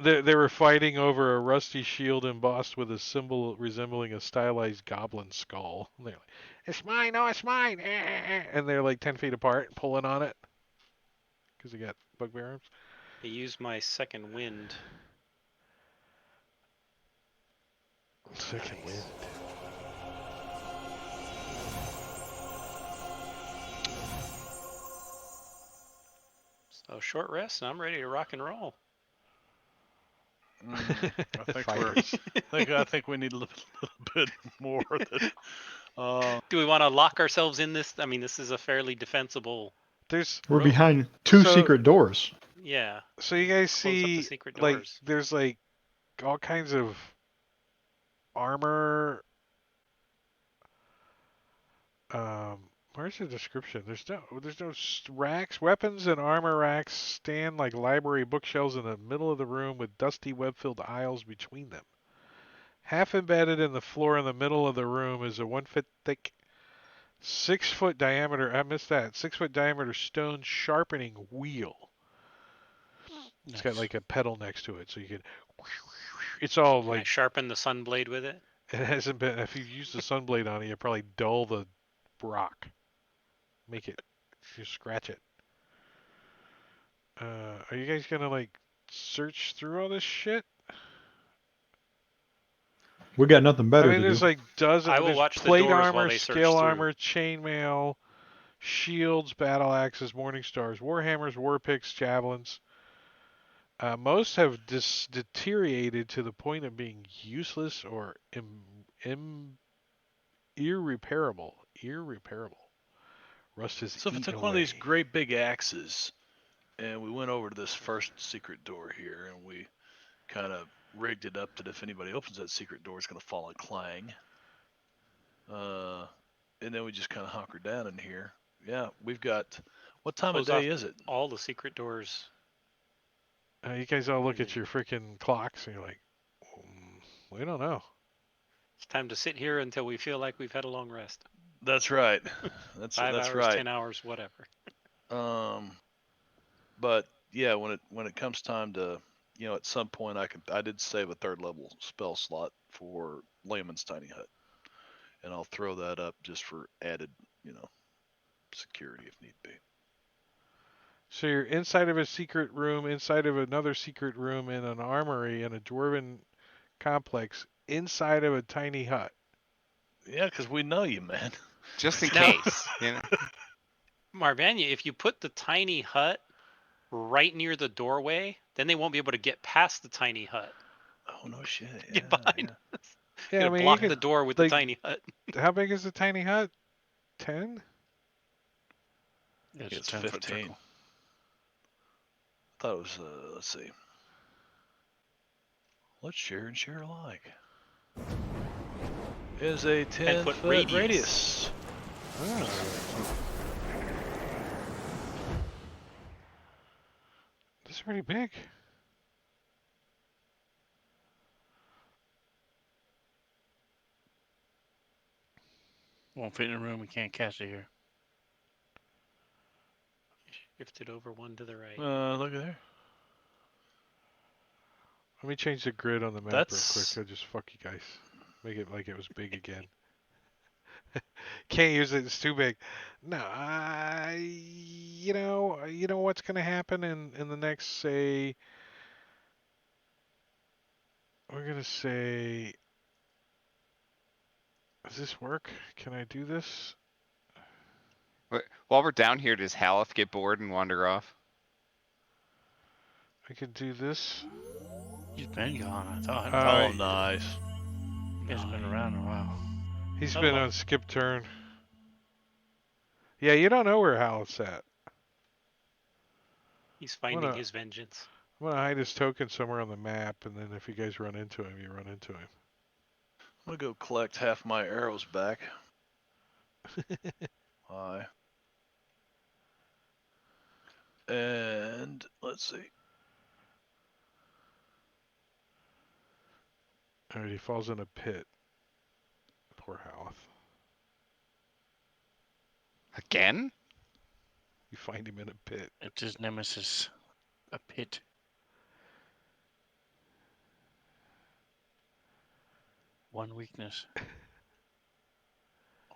Speaker 1: They were fighting over a rusty shield embossed with a symbol resembling a stylized goblin skull. And they're like, "It's mine! No, it's mine!" And they're like 10 feet apart, pulling on it because they got bugbear arms.
Speaker 2: I used my second wind.
Speaker 1: Second
Speaker 2: Nice.
Speaker 1: wind.
Speaker 2: So short rest, and I'm ready to rock and roll.
Speaker 3: I think
Speaker 1: Fighters.
Speaker 3: I think we need a little bit more.
Speaker 2: Do we want to lock ourselves in this? I mean, this is a fairly defensible
Speaker 1: There's
Speaker 4: We're
Speaker 2: room.
Speaker 4: behind two
Speaker 1: So-
Speaker 4: secret doors.
Speaker 2: Yeah.
Speaker 1: so you guys
Speaker 2: Close up the
Speaker 1: see
Speaker 2: secret
Speaker 1: like
Speaker 2: doors.
Speaker 1: there's like all kinds of armor. Where's the description? There's no racks. Weapons and armor racks stand like library bookshelves in the middle of the room with dusty web-filled aisles between them. Half embedded in the floor in the middle of the room is a 1 foot thick, 6 foot diameter. I missed that. 6 foot diameter stone sharpening wheel. It's got like a pedal next to it, so you can. It's all
Speaker 2: Can I
Speaker 1: like
Speaker 2: sharpen the sun blade with it?
Speaker 1: it hasn't been. If you use the sunblade on it, you probably dull the rock. Make it. You scratch it. Are you guys gonna like search through all this shit?
Speaker 4: We got nothing better
Speaker 1: I mean,
Speaker 4: to
Speaker 1: there's
Speaker 4: do.
Speaker 1: like dozens.
Speaker 2: I will
Speaker 1: There's
Speaker 2: watch the
Speaker 1: plate
Speaker 2: doors while
Speaker 1: armor,
Speaker 2: they search
Speaker 1: scale
Speaker 2: through.
Speaker 1: armor, chainmail, shields, battle axes, morning stars, warhammers, war picks, javelins. Most have deteriorated to the point of being useless or irreparable. Irreparable. Rust is
Speaker 3: So if I
Speaker 1: eaten
Speaker 3: took one of these
Speaker 1: away.
Speaker 3: great big axes and we went over to this first secret door here and we kind of rigged it up that if anybody opens that secret door, it's going to fall and clang. And then we just kind of hunker down in here. Yeah, we've got. What time
Speaker 2: Close
Speaker 3: of
Speaker 2: off
Speaker 3: day is it?
Speaker 2: all the secret doors.
Speaker 1: You guys all look at your freaking clocks and you're like, we don't know.
Speaker 2: It's time to sit here until we feel like we've had a long rest.
Speaker 3: That's right.
Speaker 2: 5
Speaker 3: that's
Speaker 2: hours,
Speaker 3: right.
Speaker 2: 10 hours, whatever.
Speaker 3: But yeah, when it comes time to, at some point I did save a third level spell slot for Layman's Tiny Hut, and I'll throw that up just for added, security if need be.
Speaker 1: So you're inside of a secret room, inside of another secret room, in an armory, in a dwarven complex, inside of a tiny hut.
Speaker 3: Yeah, because we know you, man.
Speaker 5: Just in
Speaker 2: Now-
Speaker 5: case.
Speaker 2: Marvania, if you put the tiny hut right near the doorway, then they won't be able to get past the tiny hut.
Speaker 3: Oh no shit.
Speaker 2: Get
Speaker 3: Yeah,
Speaker 2: behind
Speaker 3: yeah.
Speaker 2: us.
Speaker 1: Yeah, I
Speaker 2: Gonna
Speaker 1: mean,
Speaker 2: block
Speaker 1: you
Speaker 2: the
Speaker 1: could,
Speaker 2: door with
Speaker 1: like-
Speaker 2: the tiny hut.
Speaker 1: how big is the tiny hut? 10?
Speaker 6: It's,
Speaker 3: It's
Speaker 6: a 10-foot
Speaker 3: 15.
Speaker 6: circle.
Speaker 3: I thought it was. Let's see. Let's share and share alike. Is a 10-foot
Speaker 2: 10-foot
Speaker 3: radius.
Speaker 1: Oh. This is pretty big.
Speaker 6: Won't fit in the room. We can't cast it here.
Speaker 2: Shifted over one to the right.
Speaker 3: Look at there.
Speaker 1: Let me change the grid on the map
Speaker 3: That's-
Speaker 1: real quick. I'll just fuck you guys. Make it like it was big again. Can't use it. It's too big. No, you know what's gonna happen in the next, say, we're gonna say, does this work? Can I do this?
Speaker 5: While we're down here, does Halif get bored and wander off?
Speaker 1: I can do this.
Speaker 6: He's been gone, I thought.
Speaker 3: Oh, nice.
Speaker 6: He hasn't been around in a while.
Speaker 1: He's
Speaker 2: Oh,
Speaker 1: been
Speaker 2: well.
Speaker 1: on skip turn. Yeah, you don't know where Hal's at.
Speaker 2: He's finding
Speaker 1: Wanna-
Speaker 2: his vengeance.
Speaker 1: I'm gonna hide his token somewhere on the map, and then if you guys run into him, you run into him.
Speaker 3: I'm gonna go collect half my arrows back. Hi. And let's see.
Speaker 1: Alright, he falls in a pit. Poor Haleth.
Speaker 5: Again?
Speaker 1: You find him in a pit.
Speaker 6: It's his nemesis. A pit. one weakness.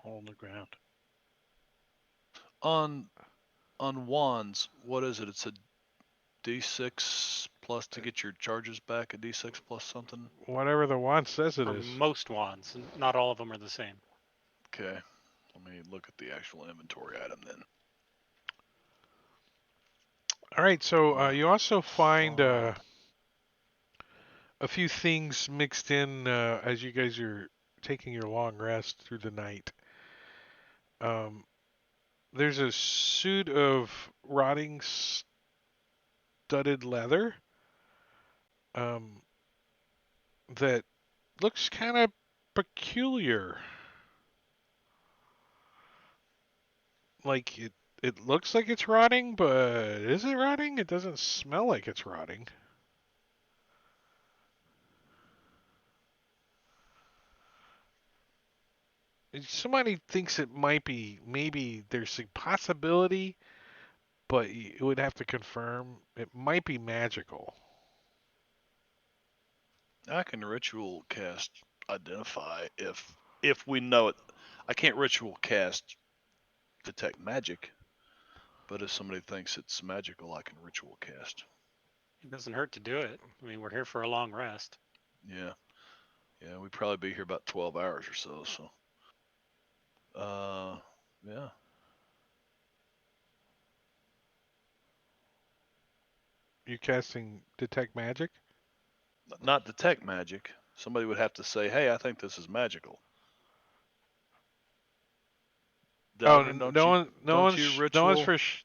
Speaker 6: All on the ground.
Speaker 3: On wands, what is it? It's a D6 plus to get your charges back. A D6 plus something.
Speaker 1: Whatever the wand says it
Speaker 2: For
Speaker 1: is.
Speaker 2: most wands, not all of them are the same.
Speaker 3: Okay. Let me look at the actual inventory item then.
Speaker 1: All right, so you also find
Speaker 3: Wand.
Speaker 1: a few things mixed in as you guys are taking your long rest through the night. Um, there's a suit of rotting studded leather um, that looks kind of peculiar. Like it looks like it's rotting, but is it rotting? It doesn't smell like it's rotting. Somebody thinks it might be, maybe there's a possibility, but you would have to confirm. It might be magical.
Speaker 3: I can ritual cast identify if we know it. I can't ritual cast detect magic, but if somebody thinks it's magical, I can ritual cast.
Speaker 2: It doesn't hurt to do it. I mean, we're here for a long rest.
Speaker 3: Yeah, yeah, we'd probably be here about 12 hours or so. So, yeah.
Speaker 1: You casting detect magic?
Speaker 3: Not detect magic. Somebody would have to say, "Hey, I think this is magical."
Speaker 1: Oh,
Speaker 3: Doubter, don't you ritual?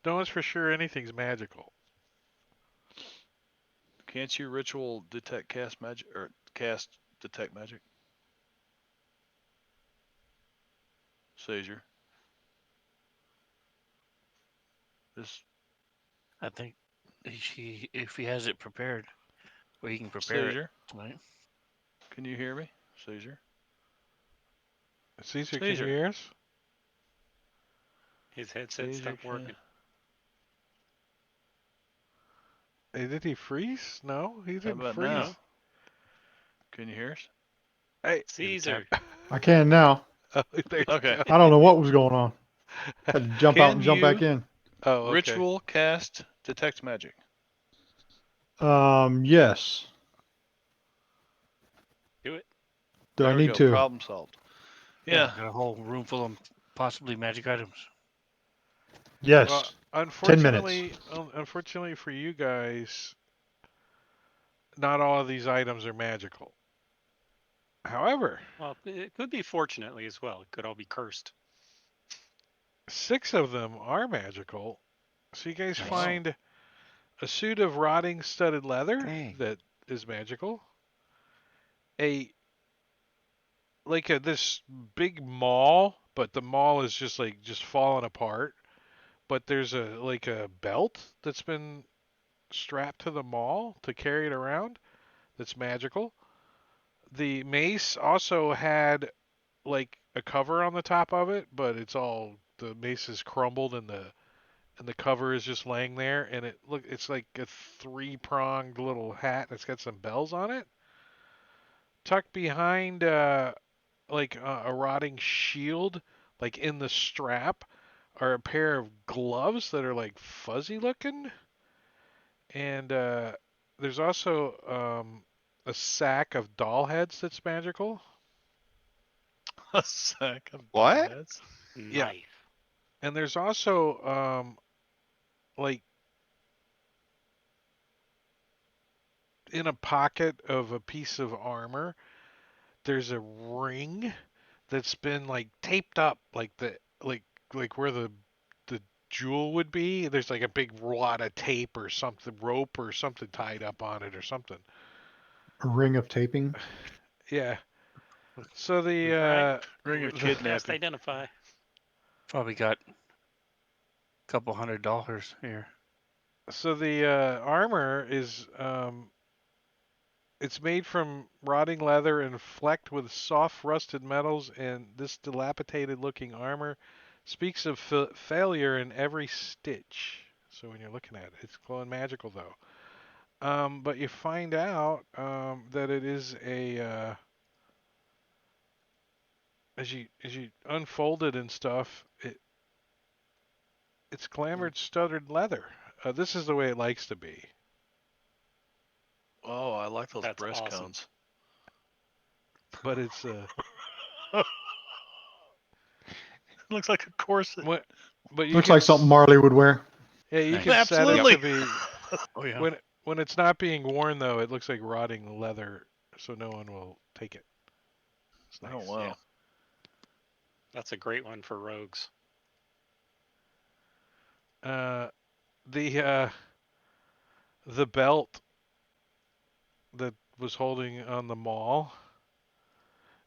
Speaker 1: no one's for sure anything's magical.
Speaker 3: Can't you ritual detect cast magic or cast detect magic? Seizure. This
Speaker 6: I think if he has it prepared, well, he can prepare it
Speaker 3: Seizure.
Speaker 6: tonight.
Speaker 3: Can you hear me? Seizure.
Speaker 1: Caesar, can you
Speaker 3: Seizure.
Speaker 1: hear us?
Speaker 2: His headset
Speaker 3: Seizure.
Speaker 2: stopped working.
Speaker 1: Hey, did he freeze? No, he
Speaker 3: How
Speaker 1: didn't
Speaker 3: about
Speaker 1: freeze.
Speaker 3: now?
Speaker 2: No,
Speaker 3: Can you hear us?
Speaker 1: Hey,
Speaker 2: Caesar.
Speaker 4: I can now.
Speaker 1: oh, there you
Speaker 3: Okay.
Speaker 1: go.
Speaker 4: I don't know what was going on. Had to jump out
Speaker 3: Can
Speaker 4: and jump back
Speaker 3: you
Speaker 4: in.
Speaker 1: Oh, okay.
Speaker 3: ritual cast detect magic?
Speaker 4: Yes.
Speaker 2: Do it.
Speaker 4: Do I
Speaker 3: There we
Speaker 4: need
Speaker 3: go.
Speaker 4: to?
Speaker 3: Problem solved.
Speaker 6: Yeah,
Speaker 3: Yeah.
Speaker 6: got a whole room full of possibly magic items.
Speaker 1: Well,
Speaker 4: Yes. 10 minutes.
Speaker 1: unfortunately for you guys, not all of these items are magical. However,
Speaker 2: Well, it could be fortunately as well. It could all be cursed.
Speaker 1: 6 of them are magical. So you guys
Speaker 6: Nice.
Speaker 2: Oh,
Speaker 1: find a suit of rotting studded leather
Speaker 5: Dang.
Speaker 1: that is magical. A like a this big maul, but the maul is just falling apart. But there's a belt that's been strapped to the maul to carry it around that's magical. The mace also had like a cover on the top of it, but the mace is crumbled and the cover is just laying there and it's like a three-pronged little hat that's got some bells on it. Tucked behind a rotting shield, like in the strap, are a pair of gloves that are like fuzzy looking, and there's also a sack of doll heads that's magical.
Speaker 3: A sack of doll
Speaker 5: What?
Speaker 3: heads.
Speaker 1: Yeah,
Speaker 2: nice.
Speaker 1: and there's also like in a pocket of a piece of armor, there's a ring that's been like taped up, like where the jewel would be. There's like a big wad of tape or something, rope or something tied up on it or something.
Speaker 4: A ring of taping.
Speaker 1: Yeah. So
Speaker 2: All right.
Speaker 3: Ring of
Speaker 2: Ritual
Speaker 1: the
Speaker 2: cast
Speaker 3: kidnapping.
Speaker 2: identify.
Speaker 6: Probably got a couple $100 here.
Speaker 1: armor is it's made from rotting leather and flecked with soft rusted metals, and this dilapidated looking armor speaks of failure in every stitch. So when you're looking at it, it's glowing magical though. But you find out that it is as you unfold it and stuff, it's glamored studded leather. This is the way it likes to be.
Speaker 3: Oh, I like those
Speaker 2: That's
Speaker 3: breast
Speaker 2: awesome.
Speaker 3: cones.
Speaker 1: But it's
Speaker 3: Looks like a corset.
Speaker 1: what, but you
Speaker 4: Looks
Speaker 1: can
Speaker 4: like something Marley would wear.
Speaker 1: yeah, you can
Speaker 6: Nice.
Speaker 1: set it
Speaker 3: Absolutely.
Speaker 1: to be
Speaker 6: Oh yeah.
Speaker 1: when it's not being worn though, it looks like rotting leather, so no one will take it. It's
Speaker 3: Oh
Speaker 1: nice.
Speaker 3: wow.
Speaker 2: That's a great one for rogues.
Speaker 1: Uh, the belt that was holding on the mall.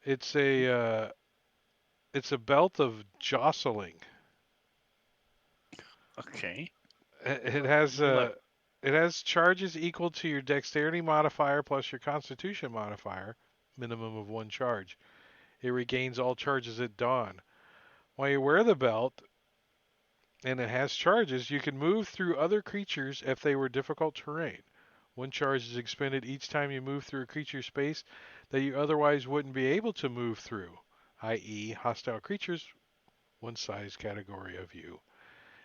Speaker 1: It's a belt of jostling.
Speaker 6: Okay.
Speaker 1: It
Speaker 3: You
Speaker 1: has
Speaker 3: mean like
Speaker 1: it has charges equal to your dexterity modifier plus your constitution modifier, minimum of one charge. It regains all charges at dawn. While you wear the belt and it has charges, you can move through other creatures if they were difficult terrain. One charge is expended each time you move through a creature space that you otherwise wouldn't be able to move through, i.e., hostile creatures, one size category of you.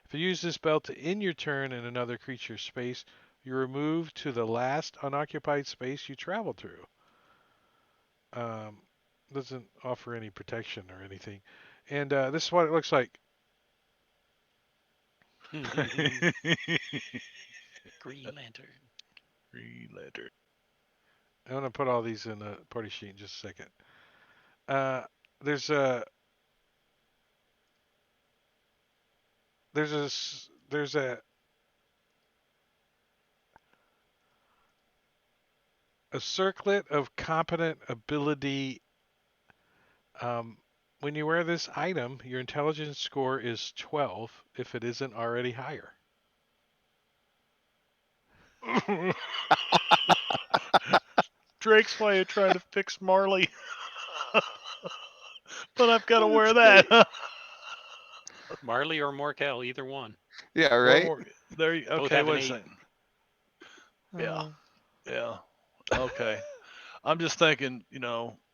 Speaker 1: If you use this belt to end your turn in another creature's space, you are moved to the last unoccupied space you traveled through. Um, doesn't offer any protection or anything. And this is what it looks like.
Speaker 2: Green Lantern.
Speaker 3: Green Lantern.
Speaker 1: I'm gonna put all these in a party sheet in just a second. Uh, there's a there's a circlet of competent ability. Um, when you wear this item, your intelligence score is 12 if it isn't already higher.
Speaker 3: Drake's way of trying to fix Marley, but I've got to
Speaker 5: That's
Speaker 3: wear
Speaker 5: great.
Speaker 3: that.
Speaker 2: Marley or Morkel, either one.
Speaker 5: Yeah,
Speaker 3: Or
Speaker 5: right.
Speaker 3: more. There.
Speaker 2: Both
Speaker 3: Okay.
Speaker 2: have an
Speaker 3: Wait a
Speaker 2: 8.
Speaker 3: second. Yeah. Yeah. Okay. I'm just thinking,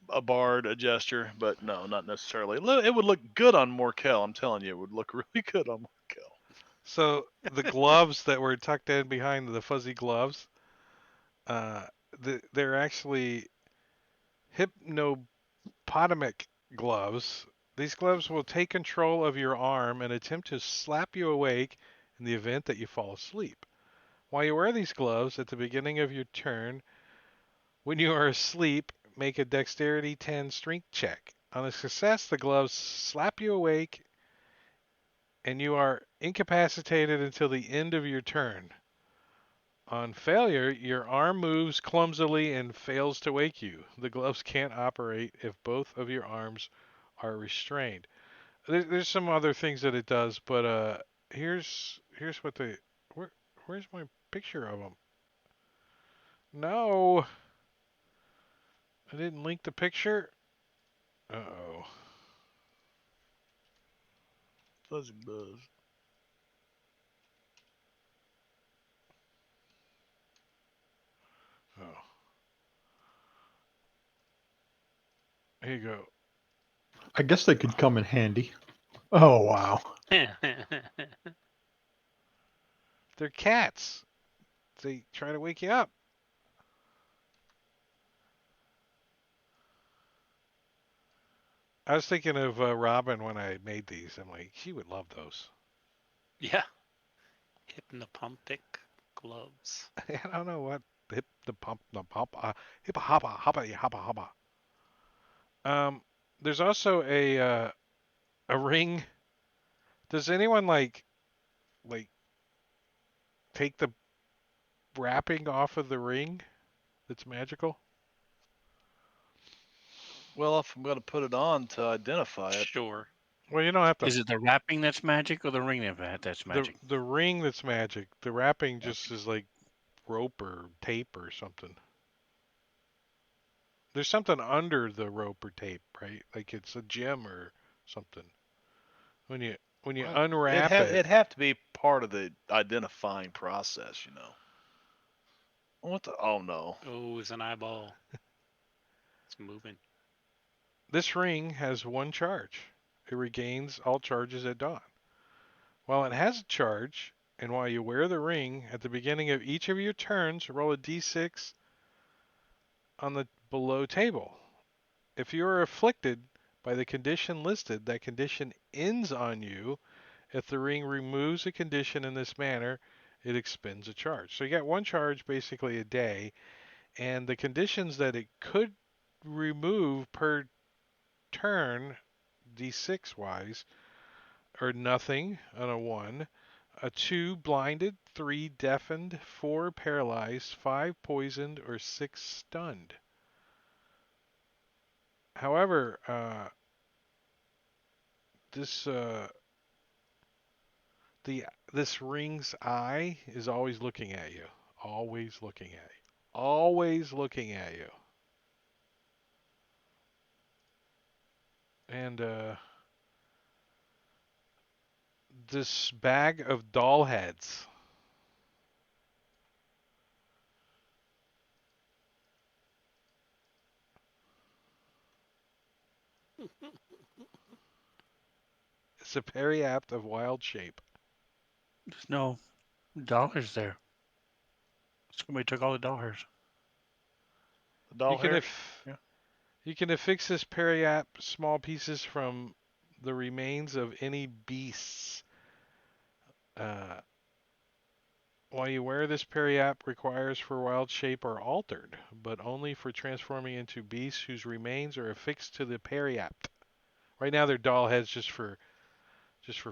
Speaker 3: a bard, a jester, but no, not necessarily. It would look good on Morkel. I'm telling you, it would look really good on Morkel.
Speaker 1: So the gloves that were tucked in behind the fuzzy gloves, uh, they're actually hypnopotomic gloves. These gloves will take control of your arm and attempt to slap you awake in the event that you fall asleep. While you wear these gloves at the beginning of your turn, when you are asleep, make a dexterity 10 strength check. On a success, the gloves slap you awake and you are incapacitated until the end of your turn. On failure, your arm moves clumsily and fails to wake you. The gloves can't operate if both of your arms are restrained. There's some other things that it does, but here's what they where's my picture of them? No, I didn't link the picture. Uh-oh.
Speaker 3: Fuzzy Buzz.
Speaker 1: Oh, here you go.
Speaker 4: I guess they could come in handy. Oh wow.
Speaker 1: They're cats. They try to wake you up. I was thinking of Robin when I made these. I'm like, she would love those.
Speaker 2: Yeah. Hypnopompic gloves.
Speaker 1: I don't know what the pump hippa hoppa hoppa hoppa hoppa. Um, there's also a ring. Does anyone like take the wrapping off of the ring that's magical?
Speaker 3: Well, if I'm going to put it on to identify it,
Speaker 2: Sure.
Speaker 1: Well, you don't have to.
Speaker 6: Is it the wrapping that's magic or the ring that's
Speaker 1: The
Speaker 6: magic?
Speaker 1: the ring that's magic. The wrapping just
Speaker 6: Okay.
Speaker 1: is like rope or tape or something. There's something under the rope or tape, right? Like it's a gem or something. When you
Speaker 3: well,
Speaker 1: unwrap it,
Speaker 3: it'd have to be part of the identifying process. What the? Oh no.
Speaker 2: Oh, it's an eyeball. It's moving.
Speaker 1: This ring has one charge. It regains all charges at dawn. While it has a charge, and while you wear the ring, at the beginning of each of your turns, roll a d6 on the below table. If you are afflicted by the condition listed, that condition ends on you. If the ring removes a condition in this manner, it expends a charge. So you got one charge basically a day, and the conditions that it could remove per turn, d6 wise, are nothing on a 1, a 2 blinded, 3 deafened, 4 paralyzed, 5 poisoned, or 6 stunned. However, this the this ring's eye is always looking at you, always looking at you, always looking at you, and this bag of doll heads. It's a periapt of wild shape.
Speaker 6: There's no dollars there. Somebody took all the dollars.
Speaker 3: The
Speaker 1: You
Speaker 3: doll
Speaker 1: can
Speaker 3: hairs?
Speaker 1: if
Speaker 3: Yeah.
Speaker 1: you can affix this periapt small pieces from the remains of any beasts. Uh, while you wear this periapt requires for wild shape are altered, but only for transforming into beasts whose remains are affixed to the periapt. Right now they're doll heads just for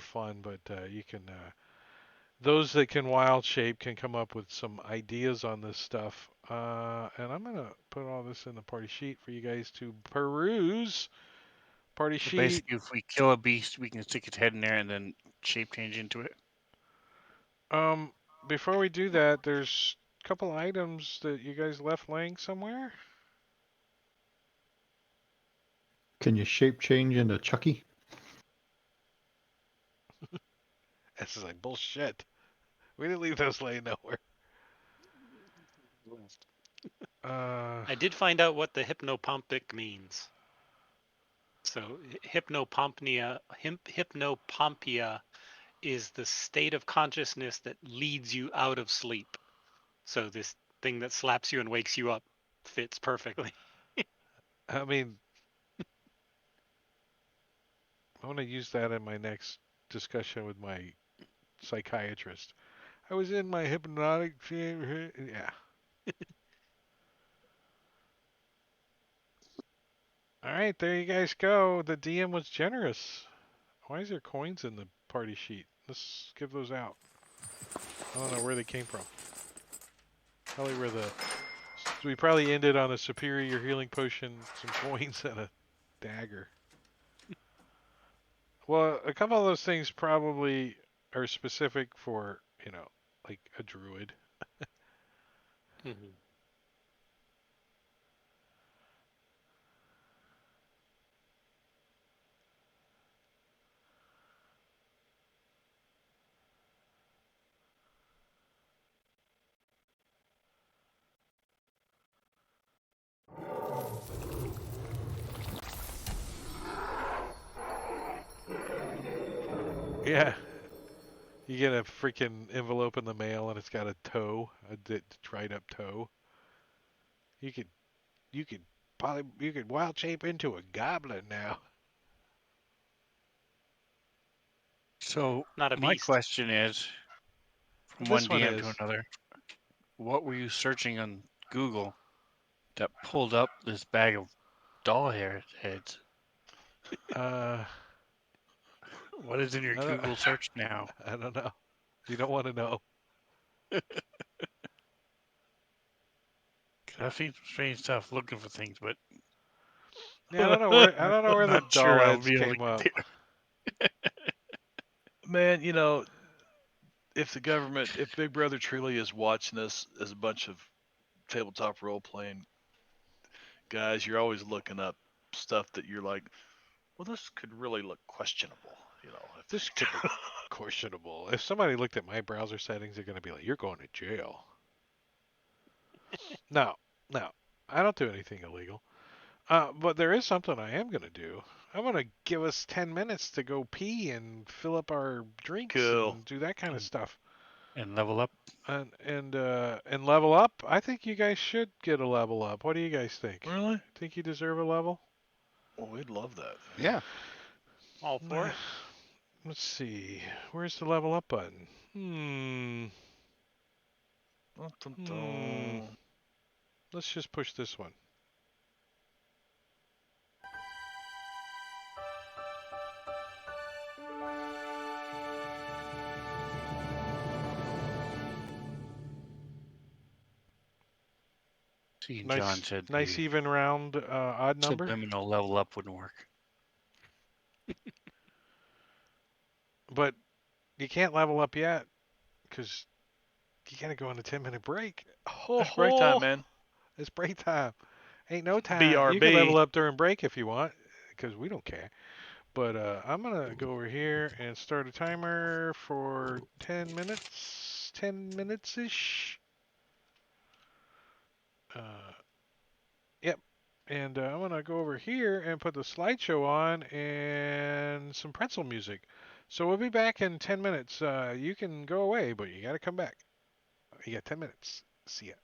Speaker 1: fun, but you can those that can wild shape can come up with some ideas on this stuff. And I'm gonna put all this in the party sheet for you guys to peruse. Party
Speaker 6: So
Speaker 1: sheet.
Speaker 6: basically, if we kill a beast, we can stick its head in there and then shape change into it.
Speaker 1: Um, before we do that, there's a couple items that you guys left laying somewhere.
Speaker 4: Can you shape change into Chucky?
Speaker 1: This is like bullshit. We didn't leave those laying nowhere. Uh,
Speaker 2: I did find out what the hypnopompic means. So hypnopompia is the state of consciousness that leads you out of sleep. So this thing that slaps you and wakes you up fits perfectly.
Speaker 1: I mean, I want to use that in my next discussion with my psychiatrist. I was in my hypnotic. Yeah. All right, there you guys go. The DM was generous. Why is there coins in the party sheet? Let's give those out. I don't know where they came from. Probably where the we probably ended on a superior healing potion, some coins, and a dagger. Well, a couple of those things probably are specific for, like a druid.
Speaker 2: Mhm.
Speaker 1: Yeah, you get a freaking envelope in the mail and it's got a toe, dried up toe. You could you could you could wild shape into a goblin now.
Speaker 6: So
Speaker 2: Not a
Speaker 6: my
Speaker 2: beast.
Speaker 6: question is, from
Speaker 1: This
Speaker 6: one
Speaker 1: one
Speaker 6: DM to
Speaker 1: is.
Speaker 6: another, what were you searching on Google that pulled up this bag of doll hair heads?
Speaker 1: Uh,
Speaker 6: What is in your
Speaker 1: I don't,
Speaker 6: Google search now?
Speaker 1: I don't know. You don't want to know.
Speaker 6: 'Cause I've seen some strange stuff looking for things, but
Speaker 1: Yeah, I don't know
Speaker 6: I'm
Speaker 1: where the
Speaker 6: not
Speaker 1: doll
Speaker 6: sure I'll
Speaker 1: heads
Speaker 6: be able to
Speaker 1: came up.
Speaker 6: get there.
Speaker 3: Man, if the government, if Big Brother truly is watching us as a bunch of tabletop role playing guys, you're always looking up stuff that you're like, well, this could really look questionable.
Speaker 1: This could look questionable. If somebody looked at my browser settings, they're going to be like, "You're going to jail." No, no, I don't do anything illegal. But there is something I am gonna do. I'm gonna give us 10 minutes to go pee and fill up our drinks
Speaker 3: Cool.
Speaker 1: and do that kind of stuff.
Speaker 6: And level up.
Speaker 1: And level up. I think you guys should get a level up. What do you guys think?
Speaker 3: Really?
Speaker 1: Think you deserve a level?
Speaker 3: Well, we'd love that.
Speaker 5: Yeah.
Speaker 2: All for it.
Speaker 1: Let's see. Where's the level up button?
Speaker 3: Dun, dun,
Speaker 1: Hmm.
Speaker 3: dun.
Speaker 1: Let's just push this one.
Speaker 6: See,
Speaker 1: Nice,
Speaker 6: John said
Speaker 1: nice
Speaker 6: the
Speaker 1: even round odd number.
Speaker 6: subliminal level up wouldn't work.
Speaker 1: But you can't level up yet because you gotta go on a 10-minute break. Ho
Speaker 3: It's break time,
Speaker 1: ho!
Speaker 3: man.
Speaker 1: It's break time. Ain't no time. You can
Speaker 3: BRB.
Speaker 1: level up during break if you want, because we don't care. But I'm gonna go over here and start a timer for 10 minutes. 10 minutes ish. Uh, yep. And I'm gonna go over here and put the slideshow on and some pretzel music. So we'll be back in 10 minutes. You can go away, but you gotta come back. You got 10 minutes. See ya.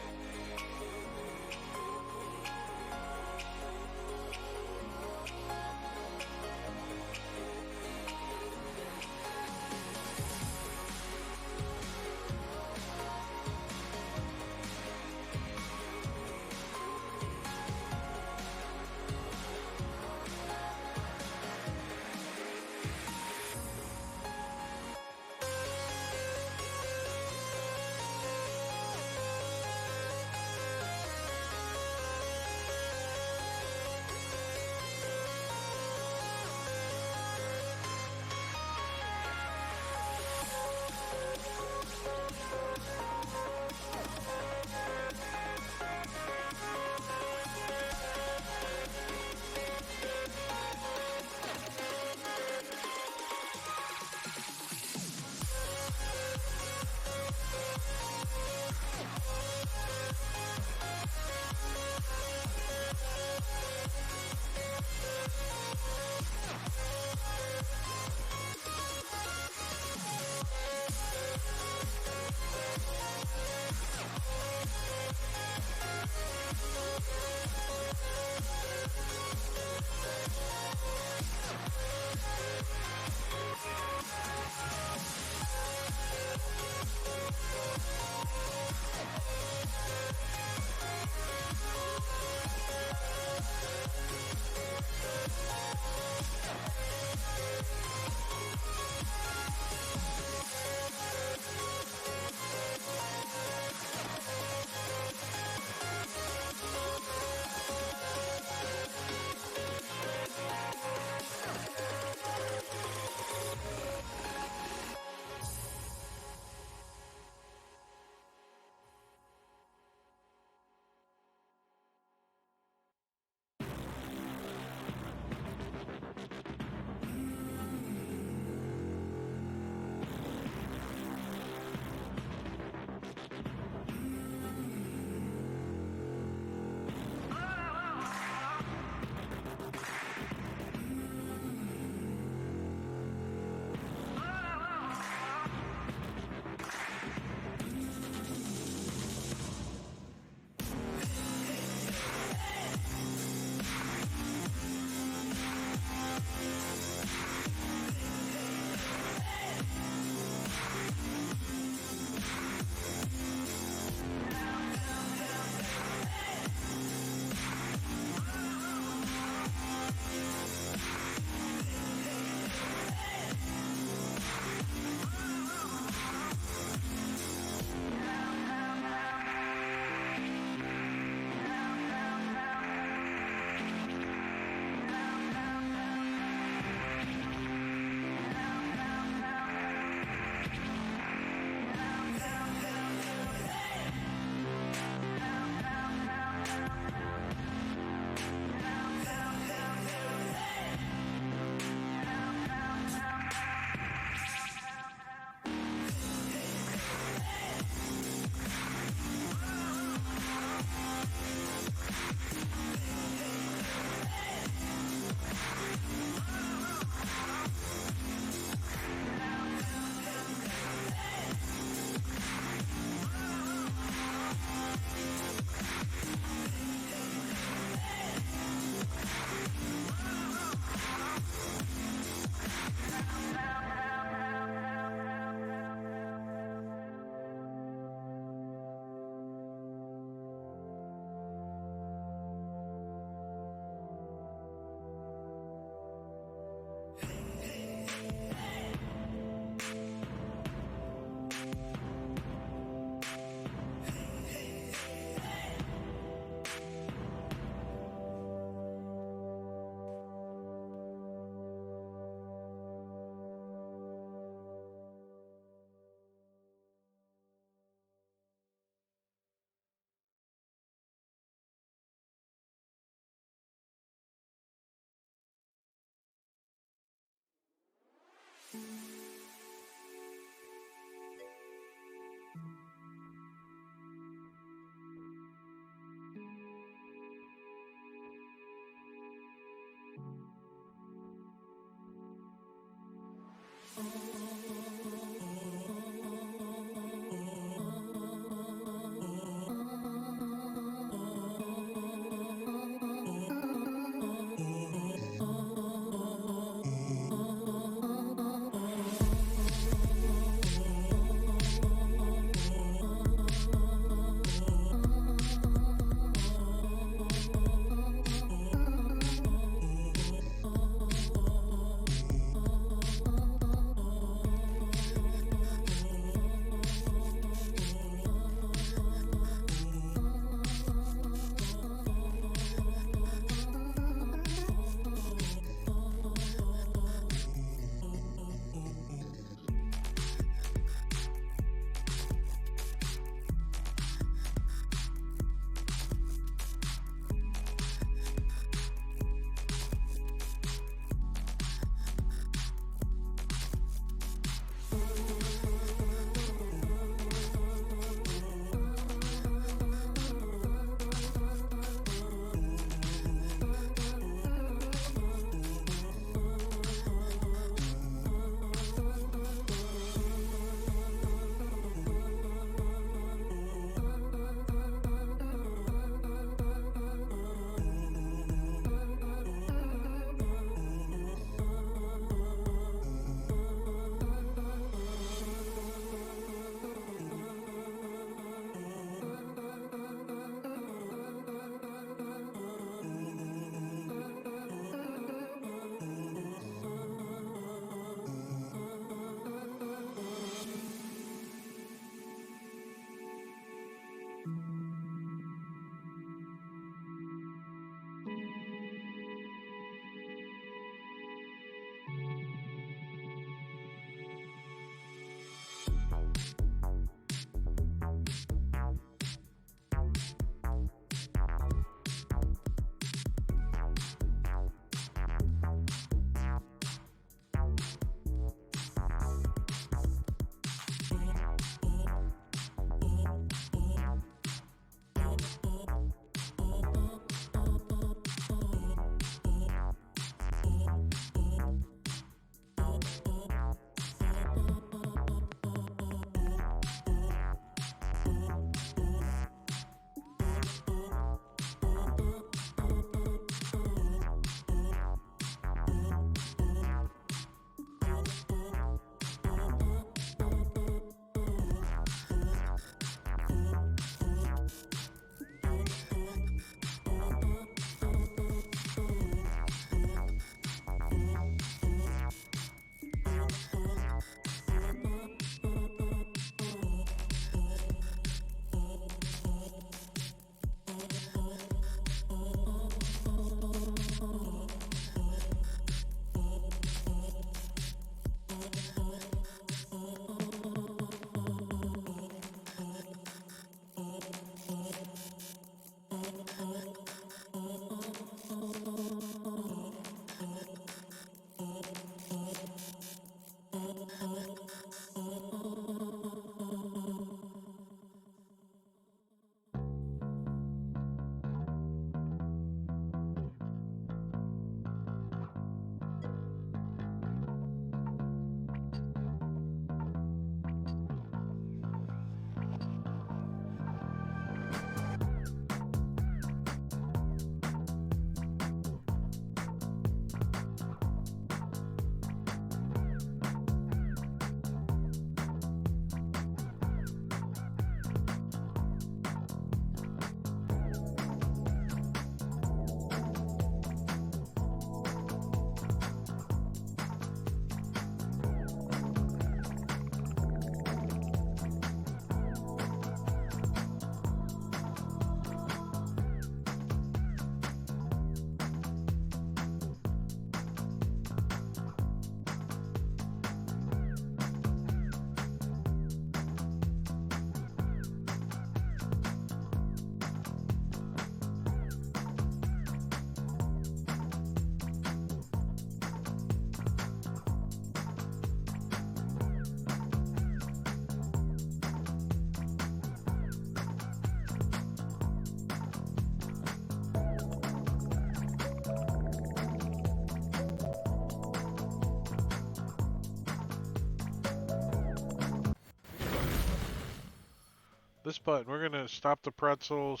Speaker 1: This button. We're gonna stop the pretzels.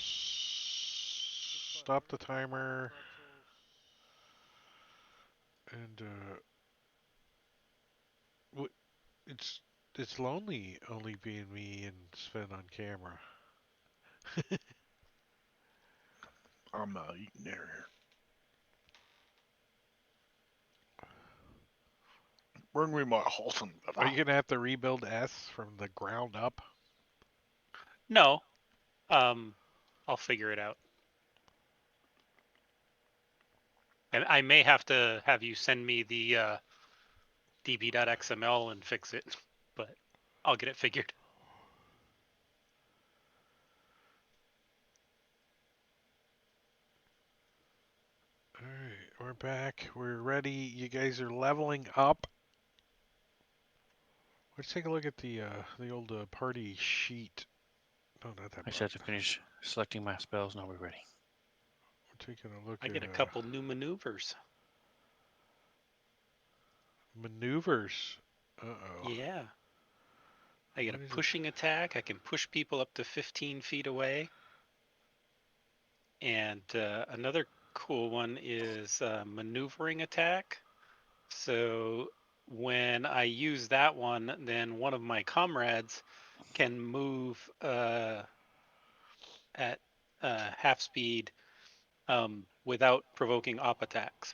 Speaker 1: Stop the timer. And it's it's lonely only being me and Sven on camera.
Speaker 3: I'm eating dinner here. Bring me my Halton.
Speaker 1: Are you gonna have to rebuild S from the ground up?
Speaker 2: No, I'll figure it out. And I may have to have you send me the db.xml and fix it, but I'll get it figured.
Speaker 1: Alright, we're back. We're ready. You guys are leveling up. Let's take a look at the old party sheet. No, not that
Speaker 6: I just
Speaker 1: button.
Speaker 6: have to finish selecting my spells. Now we're ready.
Speaker 1: We're taking a look
Speaker 2: I
Speaker 1: at
Speaker 2: get a couple new maneuvers.
Speaker 1: maneuvers. Uh-oh.
Speaker 2: Yeah. I get a
Speaker 1: What is it?
Speaker 2: pushing attack. I can push people up to 15 feet away. And another cool one is maneuvering attack. So when I use that one, then one of my comrades can move at half speed without provoking op attacks.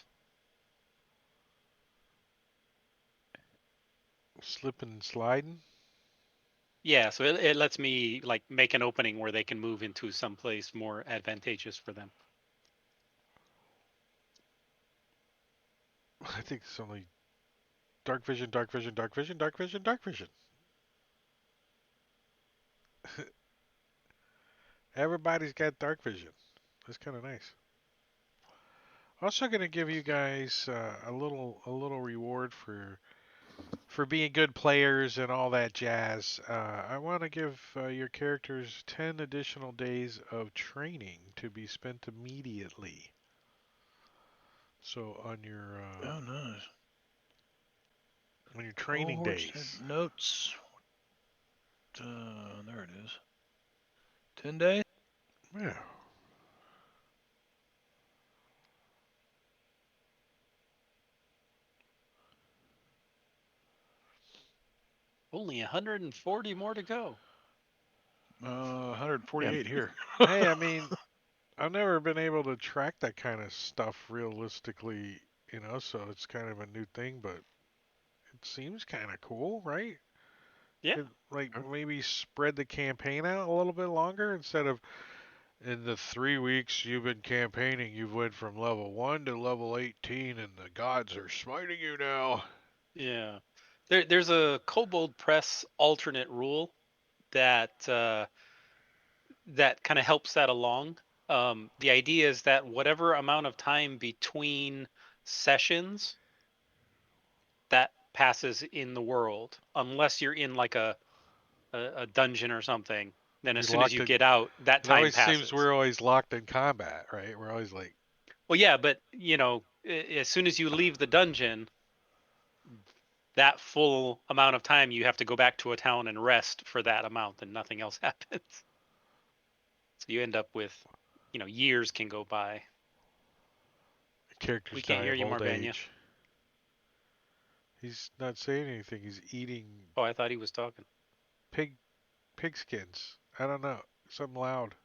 Speaker 1: Slipping and sliding?
Speaker 2: Yeah, so it lets me like make an opening where they can move into some place more advantageous for them.
Speaker 1: I think it's only dark vision, dark vision, dark vision, dark vision, dark vision. Everybody's got dark vision. That's kind of nice. Also, going to give you guys a little reward for being good players and all that jazz. I want to give your characters 10 additional days of training to be spent immediately. So
Speaker 3: Oh, nice.
Speaker 1: on your training
Speaker 3: Cohorts,
Speaker 1: days.
Speaker 3: notes. There it is. 10 days?
Speaker 1: Yeah.
Speaker 2: Only 140 more to go.
Speaker 3: 148 here.
Speaker 1: Hey, I mean, I've never been able to track that kind of stuff realistically, so it's kind of a new thing, but it seems kind of cool, right?
Speaker 2: Yeah.
Speaker 1: Could, like, maybe spread the campaign out a little bit longer instead of in the 3 weeks you've been campaigning, you've went from level 1 to level 18 and the gods are smiting you now.
Speaker 2: Yeah. There's a Kobold Press alternate rule that that kind of helps that along. The idea is that whatever amount of time between sessions that passes in the world, unless you're in like a dungeon or something, then as
Speaker 1: You're
Speaker 2: soon as
Speaker 1: locked
Speaker 2: you
Speaker 1: in.
Speaker 2: get out, that
Speaker 1: It
Speaker 2: time
Speaker 1: always seems
Speaker 2: passes.
Speaker 1: we're always locked in combat, right? We're always like,
Speaker 2: Well, yeah, but as soon as you leave the dungeon, that full amount of time you have to go back to a town and rest for that amount, and nothing else happens. So you end up with, years can go by. We
Speaker 1: characters
Speaker 2: can't
Speaker 1: die
Speaker 2: hear
Speaker 1: of
Speaker 2: you,
Speaker 1: old
Speaker 2: Marbanya.
Speaker 1: age. He's not saying anything. He's eating
Speaker 2: Oh, I thought he was talking.
Speaker 1: pig pigskins. I don't know. Something loud.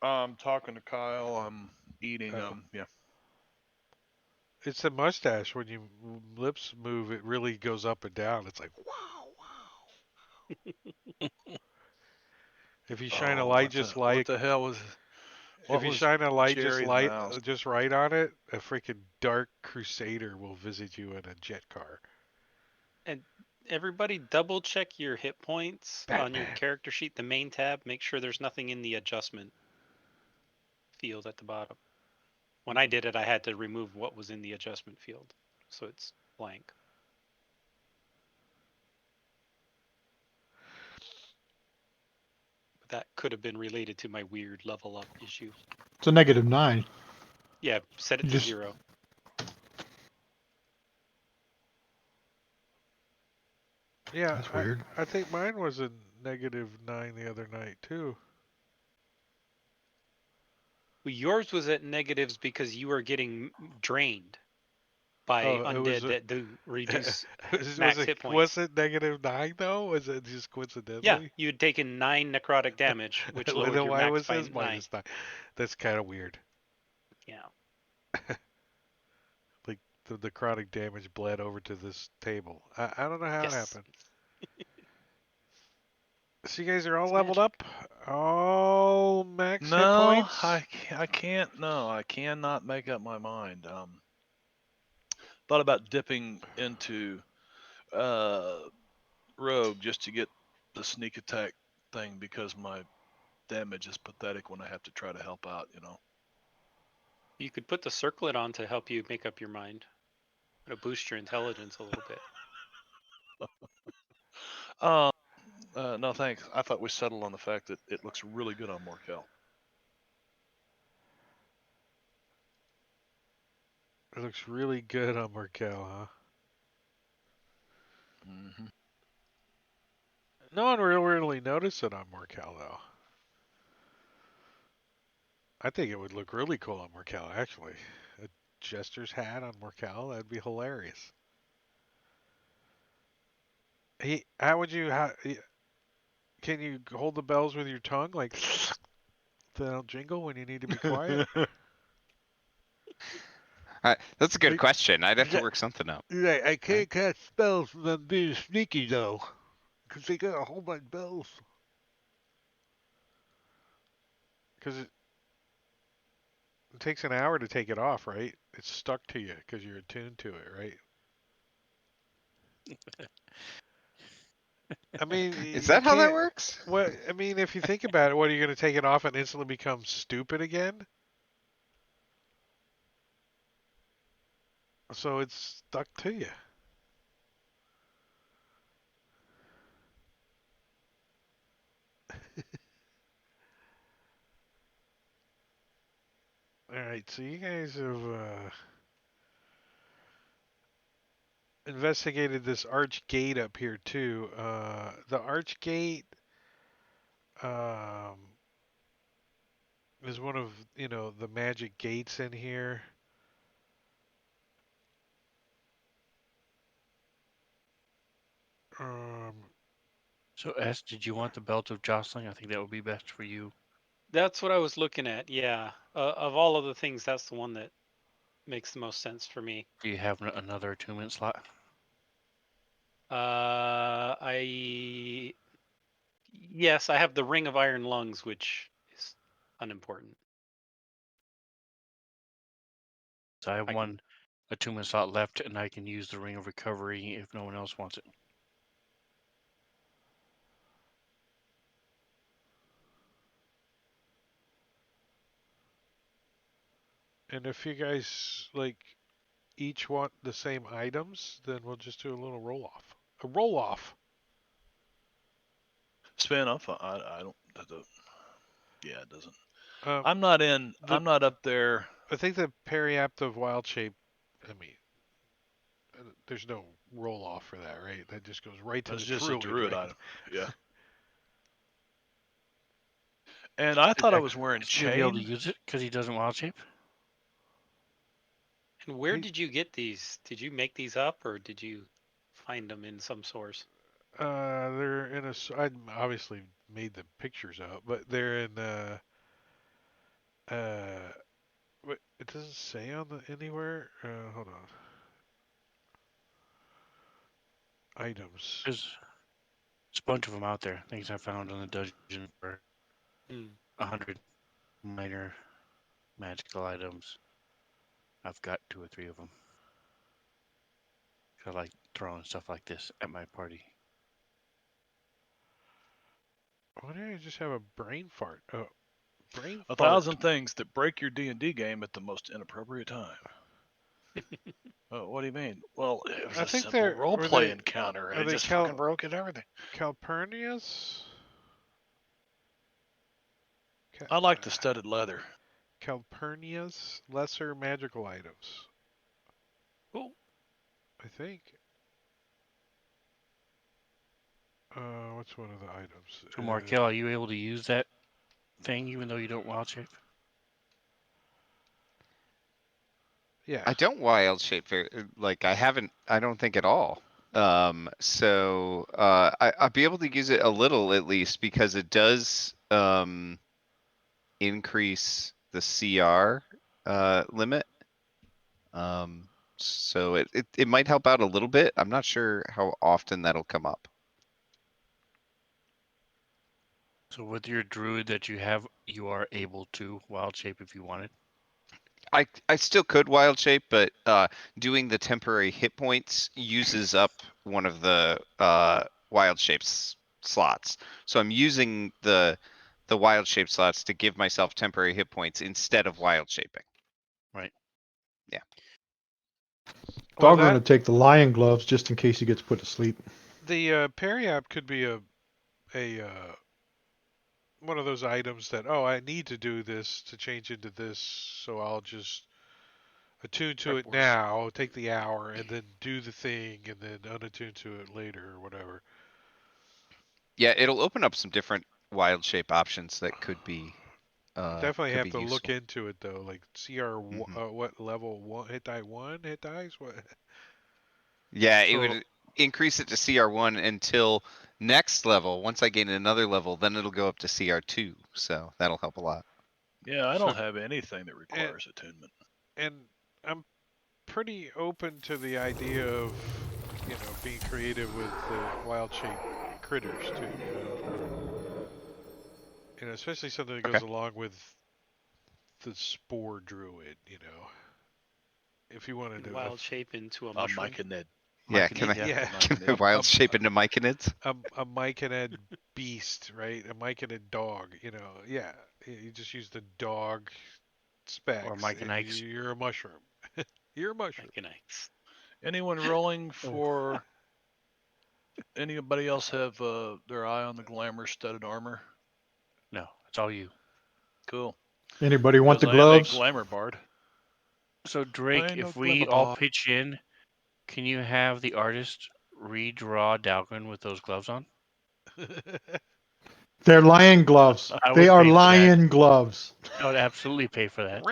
Speaker 3: I'm talking to Kyle. I'm eating.
Speaker 1: Oh.
Speaker 3: Yeah.
Speaker 1: It's the mustache. When you lips move, it really goes up and down. It's like wow, wow. If you shine a
Speaker 3: Oh,
Speaker 1: light just
Speaker 3: what
Speaker 1: like,
Speaker 3: the hell was?
Speaker 1: if
Speaker 3: What
Speaker 1: you
Speaker 3: was
Speaker 1: shine a light
Speaker 3: Jerry's mouse?
Speaker 1: just right on it, a freaking dark crusader will visit you in a jet car.
Speaker 2: And everybody double check your hit points on your
Speaker 1: Batman.
Speaker 2: character sheet, the main tab. Make sure there's nothing in the adjustment field at the bottom. When I did it, I had to remove what was in the adjustment field. So it's blank. But that could have been related to my weird level up issue.
Speaker 4: It's a -9.
Speaker 2: Yeah, set it
Speaker 4: You
Speaker 2: to
Speaker 4: just
Speaker 2: 0.
Speaker 1: Yeah,
Speaker 4: That's weird.
Speaker 1: I think mine was a -9 the other night too.
Speaker 2: Well, yours was at negatives because you were getting drained by
Speaker 1: Oh, it was
Speaker 2: undead that do reduce
Speaker 1: was
Speaker 2: max
Speaker 1: it
Speaker 2: hit points.
Speaker 1: was it -9 though? Was it just
Speaker 2: Yeah,
Speaker 1: coincidentally?
Speaker 2: you had taken 9 necrotic damage, which
Speaker 1: Well,
Speaker 2: lowered
Speaker 1: then
Speaker 2: your
Speaker 1: why
Speaker 2: max
Speaker 1: was
Speaker 2: by
Speaker 1: his
Speaker 2: 9.
Speaker 1: -9? That's kind of weird.
Speaker 2: Yeah.
Speaker 1: Like the necrotic damage bled over to this table. I don't know how it
Speaker 2: Yes.
Speaker 1: happened. So you guys are all
Speaker 2: It's
Speaker 1: leveled
Speaker 2: magic.
Speaker 1: up, all max hit
Speaker 3: No,
Speaker 1: points.
Speaker 3: I can't. No, I cannot make up my mind. Thought about dipping into uh, rogue just to get the sneak attack thing because my damage is pathetic when I have to try to help out.
Speaker 2: You could put the circlet on to help you make up your mind. It'll boost your intelligence a little bit.
Speaker 3: Uh, no, thanks. I thought we settled on the fact that it looks really good on Morkel.
Speaker 1: It looks really good on Merkel, huh?
Speaker 3: Hmm.
Speaker 1: No one really noticed it on Morkel though. I think it would look really cool on Morkel actually. A jester's hat on Morkel, that'd be hilarious. How would you? Can you hold the bells with your tongue like they don't jingle when you need to be quiet?
Speaker 5: That's a good
Speaker 1: Like,
Speaker 5: question. I'd have to
Speaker 1: yeah,
Speaker 5: work something up.
Speaker 1: yeah, I
Speaker 5: Right?
Speaker 1: can't cast spells when I'm being sneaky though, 'cause they gotta hold my bells. 'Cause it takes an hour to take it off, right? It's stuck to you 'cause you're attuned to it, right? I mean,
Speaker 5: Is
Speaker 1: you
Speaker 5: that how that
Speaker 1: can't.
Speaker 5: works?
Speaker 1: What I mean, if you think about it, what are you gonna take it off and instantly become stupid again? So it's stuck to you. All right, so you guys have investigated this arch gate up here too. The arch gate um, is one of the magic gates in here. Um,
Speaker 6: So, S, did you want the belt of jostling? I think that would be best for you.
Speaker 2: That's what I was looking at. Yeah. Of all of the things, that's the one that makes the most sense for me.
Speaker 6: Do you have another attunement slot?
Speaker 2: I yes, I have the Ring of Iron Lungs, which is unimportant.
Speaker 6: So I have
Speaker 2: I can.
Speaker 6: one attunement slot left, and I can use the ring of recovery if no one else wants it.
Speaker 1: and if you guys like each want the same items, then we'll just do a little roll off. A roll off.
Speaker 3: Spin off. I don't. Yeah, it doesn't.
Speaker 1: Um,
Speaker 3: I'm not in.
Speaker 1: the
Speaker 3: I'm not up there.
Speaker 1: I think the periaptive wild shape. I mean, there's no roll off for that, right? That just goes right to
Speaker 3: It's
Speaker 1: the
Speaker 3: just a
Speaker 1: druid,
Speaker 3: druid
Speaker 1: right?
Speaker 3: item. Yeah. And I
Speaker 6: Is
Speaker 3: thought I
Speaker 6: X
Speaker 3: was wearing
Speaker 6: gonna be able to
Speaker 3: chain.
Speaker 6: use it because he doesn't wild shape?
Speaker 2: And where
Speaker 1: He,
Speaker 2: did you get these? Did you make these up, or did you find them in some source?
Speaker 1: they're in a. I obviously made the pictures out, but they're in. Uh, it doesn't say on the anywhere. Hold on. Items.
Speaker 6: There's a bunch of them out there. Things I found in the dungeon for
Speaker 2: Hmm.
Speaker 6: 100 minor magical items. I've got 2 or 3 of them. I like throwing stuff like this at my party.
Speaker 1: Why did I just have a brain fart? Oh, brain
Speaker 3: A
Speaker 1: fart.
Speaker 3: thousand things that break your D&D game at the most inappropriate time. Oh, what do you mean? Well, it was
Speaker 1: I
Speaker 3: a
Speaker 1: think
Speaker 3: simple
Speaker 1: they're
Speaker 3: role
Speaker 1: were
Speaker 3: play
Speaker 1: they
Speaker 3: encounter, and
Speaker 1: are
Speaker 3: it
Speaker 1: they
Speaker 3: just fucking broke it everything.
Speaker 1: Calpurnius?
Speaker 3: I like the studded leather.
Speaker 1: Calpurnius lesser magical items.
Speaker 2: Cool.
Speaker 1: I think. What's one of the items?
Speaker 6: So, Markel, are you able to use that thing even though you don't wild shape?
Speaker 1: Yeah.
Speaker 5: I don't wild shape very like I haven't. I don't think at all. So I'll be able to use it a little at least because it does increase the CR limit. So it might help out a little bit. I'm not sure how often that'll come up.
Speaker 6: So with your druid that you have, you are able to wild shape if you wanted.
Speaker 5: I still could wild shape, but doing the temporary hit points uses up one of the wild shapes slots. So I'm using the wild shape slots to give myself temporary hit points instead of wild shaping.
Speaker 6: Right.
Speaker 5: Yeah.
Speaker 4: So
Speaker 1: Well,
Speaker 4: I'm going to
Speaker 1: that
Speaker 4: take the lion gloves just in case he gets put to sleep.
Speaker 1: the parry app could be a one of those items that I need to do this to change into this, so I'll just attune to
Speaker 6: Prep
Speaker 1: it
Speaker 6: work.
Speaker 1: now, take the hour, and then do the thing, and then unattune to it later or whatever.
Speaker 5: Yeah, it'll open up some different wild shape options that
Speaker 1: Definitely
Speaker 5: could
Speaker 1: have
Speaker 5: be
Speaker 1: to look
Speaker 5: useful.
Speaker 1: into it though, like CR
Speaker 5: Hmm.
Speaker 1: what level one hit dice what?
Speaker 5: Yeah, it
Speaker 1: So
Speaker 5: would increase it to CR1 until next level. Once I gain another level, then it'll go up to CR2. So that'll help a lot.
Speaker 3: Yeah, I
Speaker 6: So
Speaker 3: don't have anything that
Speaker 1: and
Speaker 3: requires attunement.
Speaker 1: and I'm pretty open to the idea of being creative with the wild shape critters too. Especially something that
Speaker 5: Okay.
Speaker 1: goes along with the spore druid. If you wanted
Speaker 2: And
Speaker 1: to,
Speaker 2: wild shape into a
Speaker 3: A
Speaker 2: mushroom.
Speaker 3: Myconid.
Speaker 5: Yeah,
Speaker 6: Myconid, yeah.
Speaker 1: yeah,
Speaker 5: can I
Speaker 1: a,
Speaker 5: wild
Speaker 1: a,
Speaker 5: shape into Myconids?
Speaker 1: a myconid beast, right? A myconid dog. Yeah. You just use the dog
Speaker 6: Or
Speaker 1: specs, and
Speaker 6: Myconites.
Speaker 1: you're a mushroom. You're a mushroom.
Speaker 2: Mechanics.
Speaker 3: Anyone rolling
Speaker 6: Oh,
Speaker 3: for anybody else have their eye on the glamour studded armor?
Speaker 6: no, it's all you.
Speaker 3: Cool.
Speaker 4: Anybody want
Speaker 3: Because
Speaker 4: the
Speaker 3: I am a
Speaker 4: gloves?
Speaker 3: glamour bard.
Speaker 6: So
Speaker 3: I
Speaker 6: Drake,
Speaker 3: ain't no
Speaker 6: if
Speaker 3: glamour
Speaker 6: we all
Speaker 3: bard.
Speaker 6: pitch in, can you have the artist redraw Dalgren with those gloves on?
Speaker 4: They're lion gloves.
Speaker 6: I
Speaker 4: They
Speaker 6: would
Speaker 4: are
Speaker 6: pay for that.
Speaker 4: lion gloves.
Speaker 6: I would absolutely pay for that.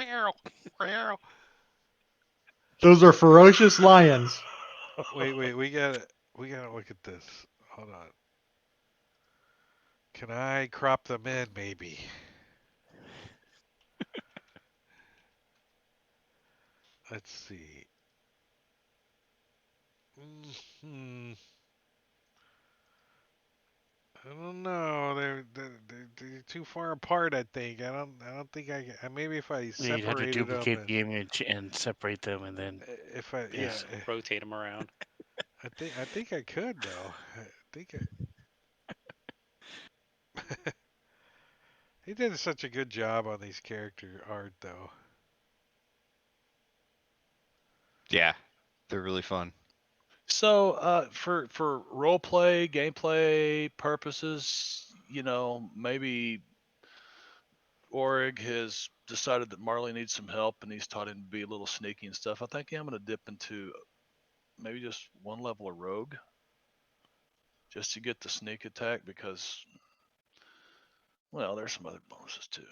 Speaker 4: Those are ferocious lions.
Speaker 1: Wait, we gotta look at this. Hold on. Can I crop them in, maybe? Let's see. Hmm. I don't know. They're too far apart. I think. I don't think I can. Maybe if I
Speaker 6: Yeah, you'd have to
Speaker 1: separated them
Speaker 6: duplicate the image and separate them, and then
Speaker 1: if I yeah.
Speaker 6: yes.
Speaker 2: Rotate them around.
Speaker 1: I think I could though. I think he did such a good job on these character art though.
Speaker 5: Yeah, they're really fun.
Speaker 3: So, for role play, gameplay purposes, maybe Orig has decided that Marley needs some help, and he's taught him to be a little sneaky and stuff. I think I'm going to dip into maybe just one level of rogue, just to get the sneak attack because, well, there's some other bonuses too.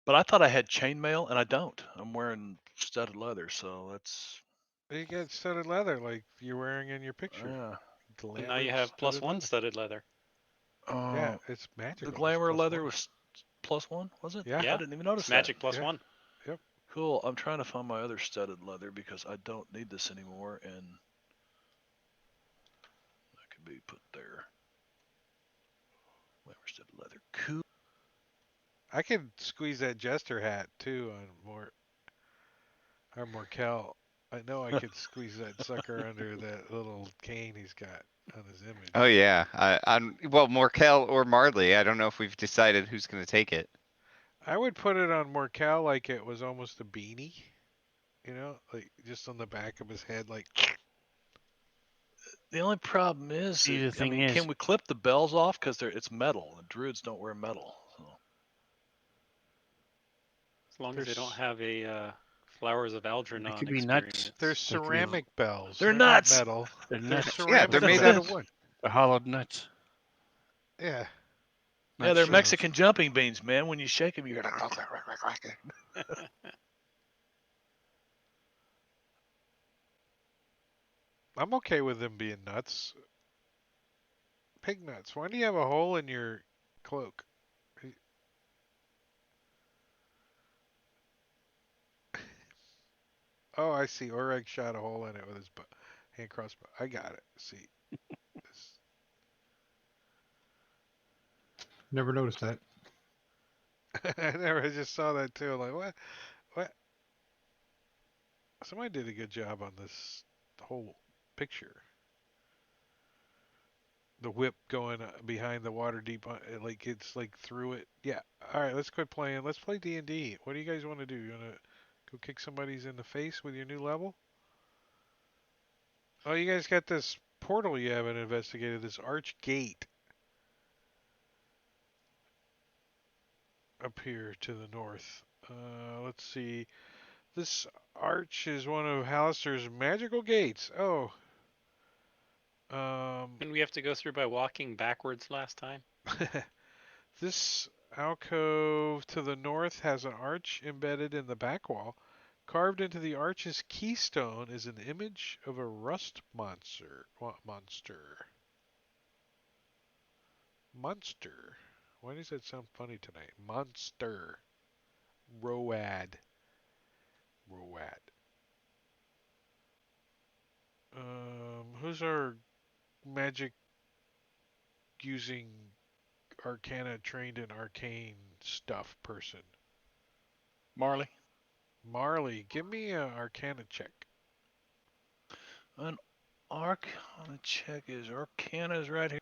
Speaker 3: But I thought I had chainmail, and I don't. I'm wearing studded leather, so that's
Speaker 1: You get studded leather like you're wearing in your picture.
Speaker 3: yeah.
Speaker 2: And now you
Speaker 1: Glamored
Speaker 2: have
Speaker 1: studded
Speaker 2: +1
Speaker 1: leather.
Speaker 2: studded leather.
Speaker 1: Yeah,
Speaker 3: Uh,
Speaker 1: it's
Speaker 3: the
Speaker 1: magical. It's
Speaker 3: glamour
Speaker 1: plus
Speaker 3: leather
Speaker 1: one.
Speaker 3: was +1, was it?
Speaker 1: Yeah,
Speaker 3: I
Speaker 2: Yeah,
Speaker 3: didn't even
Speaker 2: it's
Speaker 3: notice that.
Speaker 2: magic plus
Speaker 1: yeah,
Speaker 2: one.
Speaker 1: yep.
Speaker 3: Cool. I'm trying to find my other studded leather because I don't need this anymore, and that could be put there. Glamour studded leather. Cool.
Speaker 1: I could squeeze that jester hat too on Morkel. I know I could squeeze that sucker under that little cane he's got on his
Speaker 5: Oh
Speaker 1: image.
Speaker 5: yeah, well, Morkel or Marley. I don't know if we've decided who's going to take it.
Speaker 1: I would put it on Morkel like it was almost a beanie, like just on the back of his head, like.
Speaker 3: The only problem is
Speaker 6: See,
Speaker 3: that
Speaker 6: the
Speaker 3: I
Speaker 6: thing
Speaker 3: mean, can
Speaker 6: is,
Speaker 3: we clip the bells off because it's metal and druids don't wear metal. So.
Speaker 2: As long as they don't
Speaker 1: There's
Speaker 2: have a Flowers of
Speaker 6: they
Speaker 2: Algernon
Speaker 6: could be nuts.
Speaker 1: there's
Speaker 2: experience.
Speaker 6: They could be.
Speaker 1: ceramic bells.
Speaker 3: They're
Speaker 1: They're not
Speaker 3: nuts.
Speaker 1: metal.
Speaker 6: They're
Speaker 1: They're
Speaker 6: nuts.
Speaker 5: Yeah,
Speaker 1: ceramic
Speaker 5: they're
Speaker 3: What is
Speaker 5: made out
Speaker 1: bells.
Speaker 5: of
Speaker 3: this?
Speaker 5: wood.
Speaker 6: The hollowed nuts.
Speaker 1: Yeah.
Speaker 3: Yeah,
Speaker 6: Nut
Speaker 3: they're
Speaker 6: shells.
Speaker 3: Mexican jumping beans, man. When you shake them, you're.
Speaker 1: I'm okay with them being nuts. Pig nuts. Why do you have a hole in your cloak? Oh, I see. Oreg shot a hole in it with his hand crossbow. I got it. See. This-
Speaker 4: Never noticed that.
Speaker 1: I just saw that too. I'm like, what? What? Somebody did a good job on this whole picture. The whip going behind the Waterdeep, like it's like through it. Yeah. All right, let's quit playing. Let's play D&D. What do you guys want to do? You want to go kick somebody's in the face with your new level? Oh, you guys got this portal you haven't investigated. This arch gate up here to the north. Let's see. This arch is one of Hallister's magical gates. Oh.
Speaker 2: Didn't we have to go through by walking backwards last time?
Speaker 1: This alcove to the north has an arch embedded in the back wall. Carved into the arch's keystone is an image of a rust monster. Monster. Monster. Why does that sound funny tonight? Monster. Road. Road. Who's our magic using arcana trained in arcane stuff person?
Speaker 6: Marley.
Speaker 1: Marley, give me an arcana check.
Speaker 3: An Arcana check is Arcana is right here.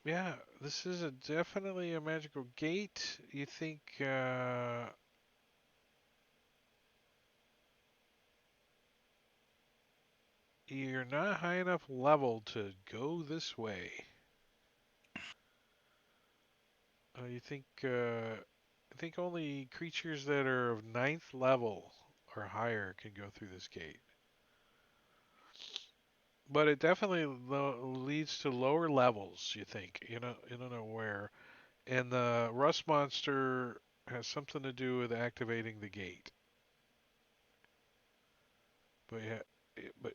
Speaker 1: Yeah, this is definitely a magical gate. You think you're not high enough level to go this way. I think only creatures that are of ninth level or higher can go through this gate. But it definitely leads to lower levels. You think you don't know where, and the rust monster has something to do with activating the gate. But yeah, but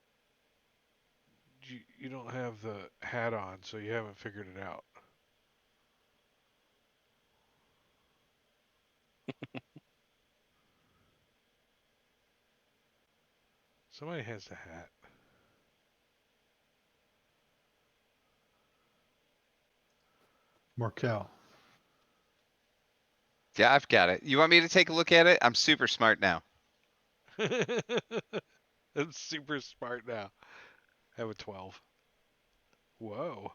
Speaker 1: you don't have the hat on, so you haven't figured it out. Somebody has the hat.
Speaker 4: Markel.
Speaker 5: Yeah, I've got it. You want me to take a look at it? I'm super smart now.
Speaker 1: That's super smart now. I have a 12. Whoa.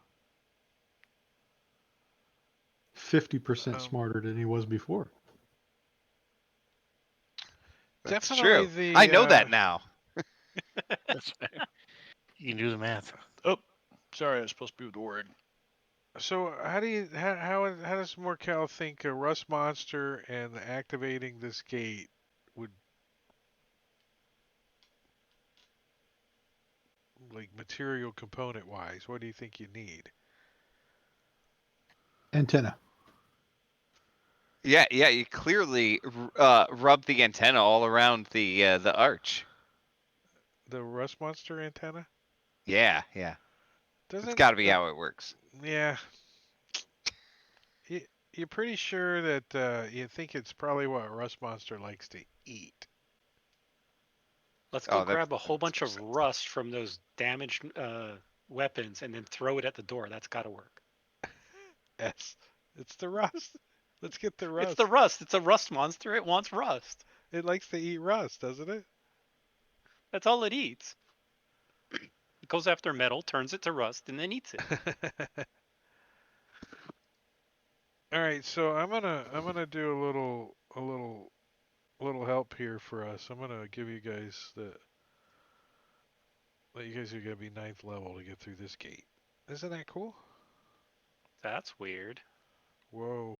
Speaker 4: 50%
Speaker 1: Um,
Speaker 4: smarter than he was before.
Speaker 5: That's
Speaker 1: definitely
Speaker 5: true. I
Speaker 1: the
Speaker 5: know that now.
Speaker 6: That's you can do the math.
Speaker 3: Oh, sorry, I was supposed to be with Orig.
Speaker 1: so how do you how does Morkel think a rust monster and activating this gate would like material component wise? What do you think you need?
Speaker 4: Antenna.
Speaker 5: Yeah, yeah. You clearly rub the antenna all around the arch.
Speaker 1: The rust monster antenna?
Speaker 5: Yeah, yeah. That's
Speaker 1: Doesn't
Speaker 5: got to be
Speaker 1: the
Speaker 5: how it works.
Speaker 1: yeah, you, you're pretty sure that you think it's probably what a rust monster likes to eat.
Speaker 2: Let's go
Speaker 5: Oh, that
Speaker 2: grab a whole
Speaker 5: makes
Speaker 2: bunch
Speaker 5: more
Speaker 2: of
Speaker 5: sense.
Speaker 2: rust from those damaged weapons and then throw it at the door. That's got to work.
Speaker 1: Yes, it's the rust. Let's get the
Speaker 2: It's the
Speaker 1: rust.
Speaker 2: rust. It's a rust monster. It wants rust.
Speaker 1: It likes to eat rust, doesn't it?
Speaker 2: That's all it eats. It goes after metal, turns it to rust, and then eats it.
Speaker 1: All right, so I'm gonna do a little help here for us. I'm gonna give you guys that you guys are gonna be ninth level to get through this gate. Isn't that cool?
Speaker 2: That's weird.
Speaker 1: Whoa.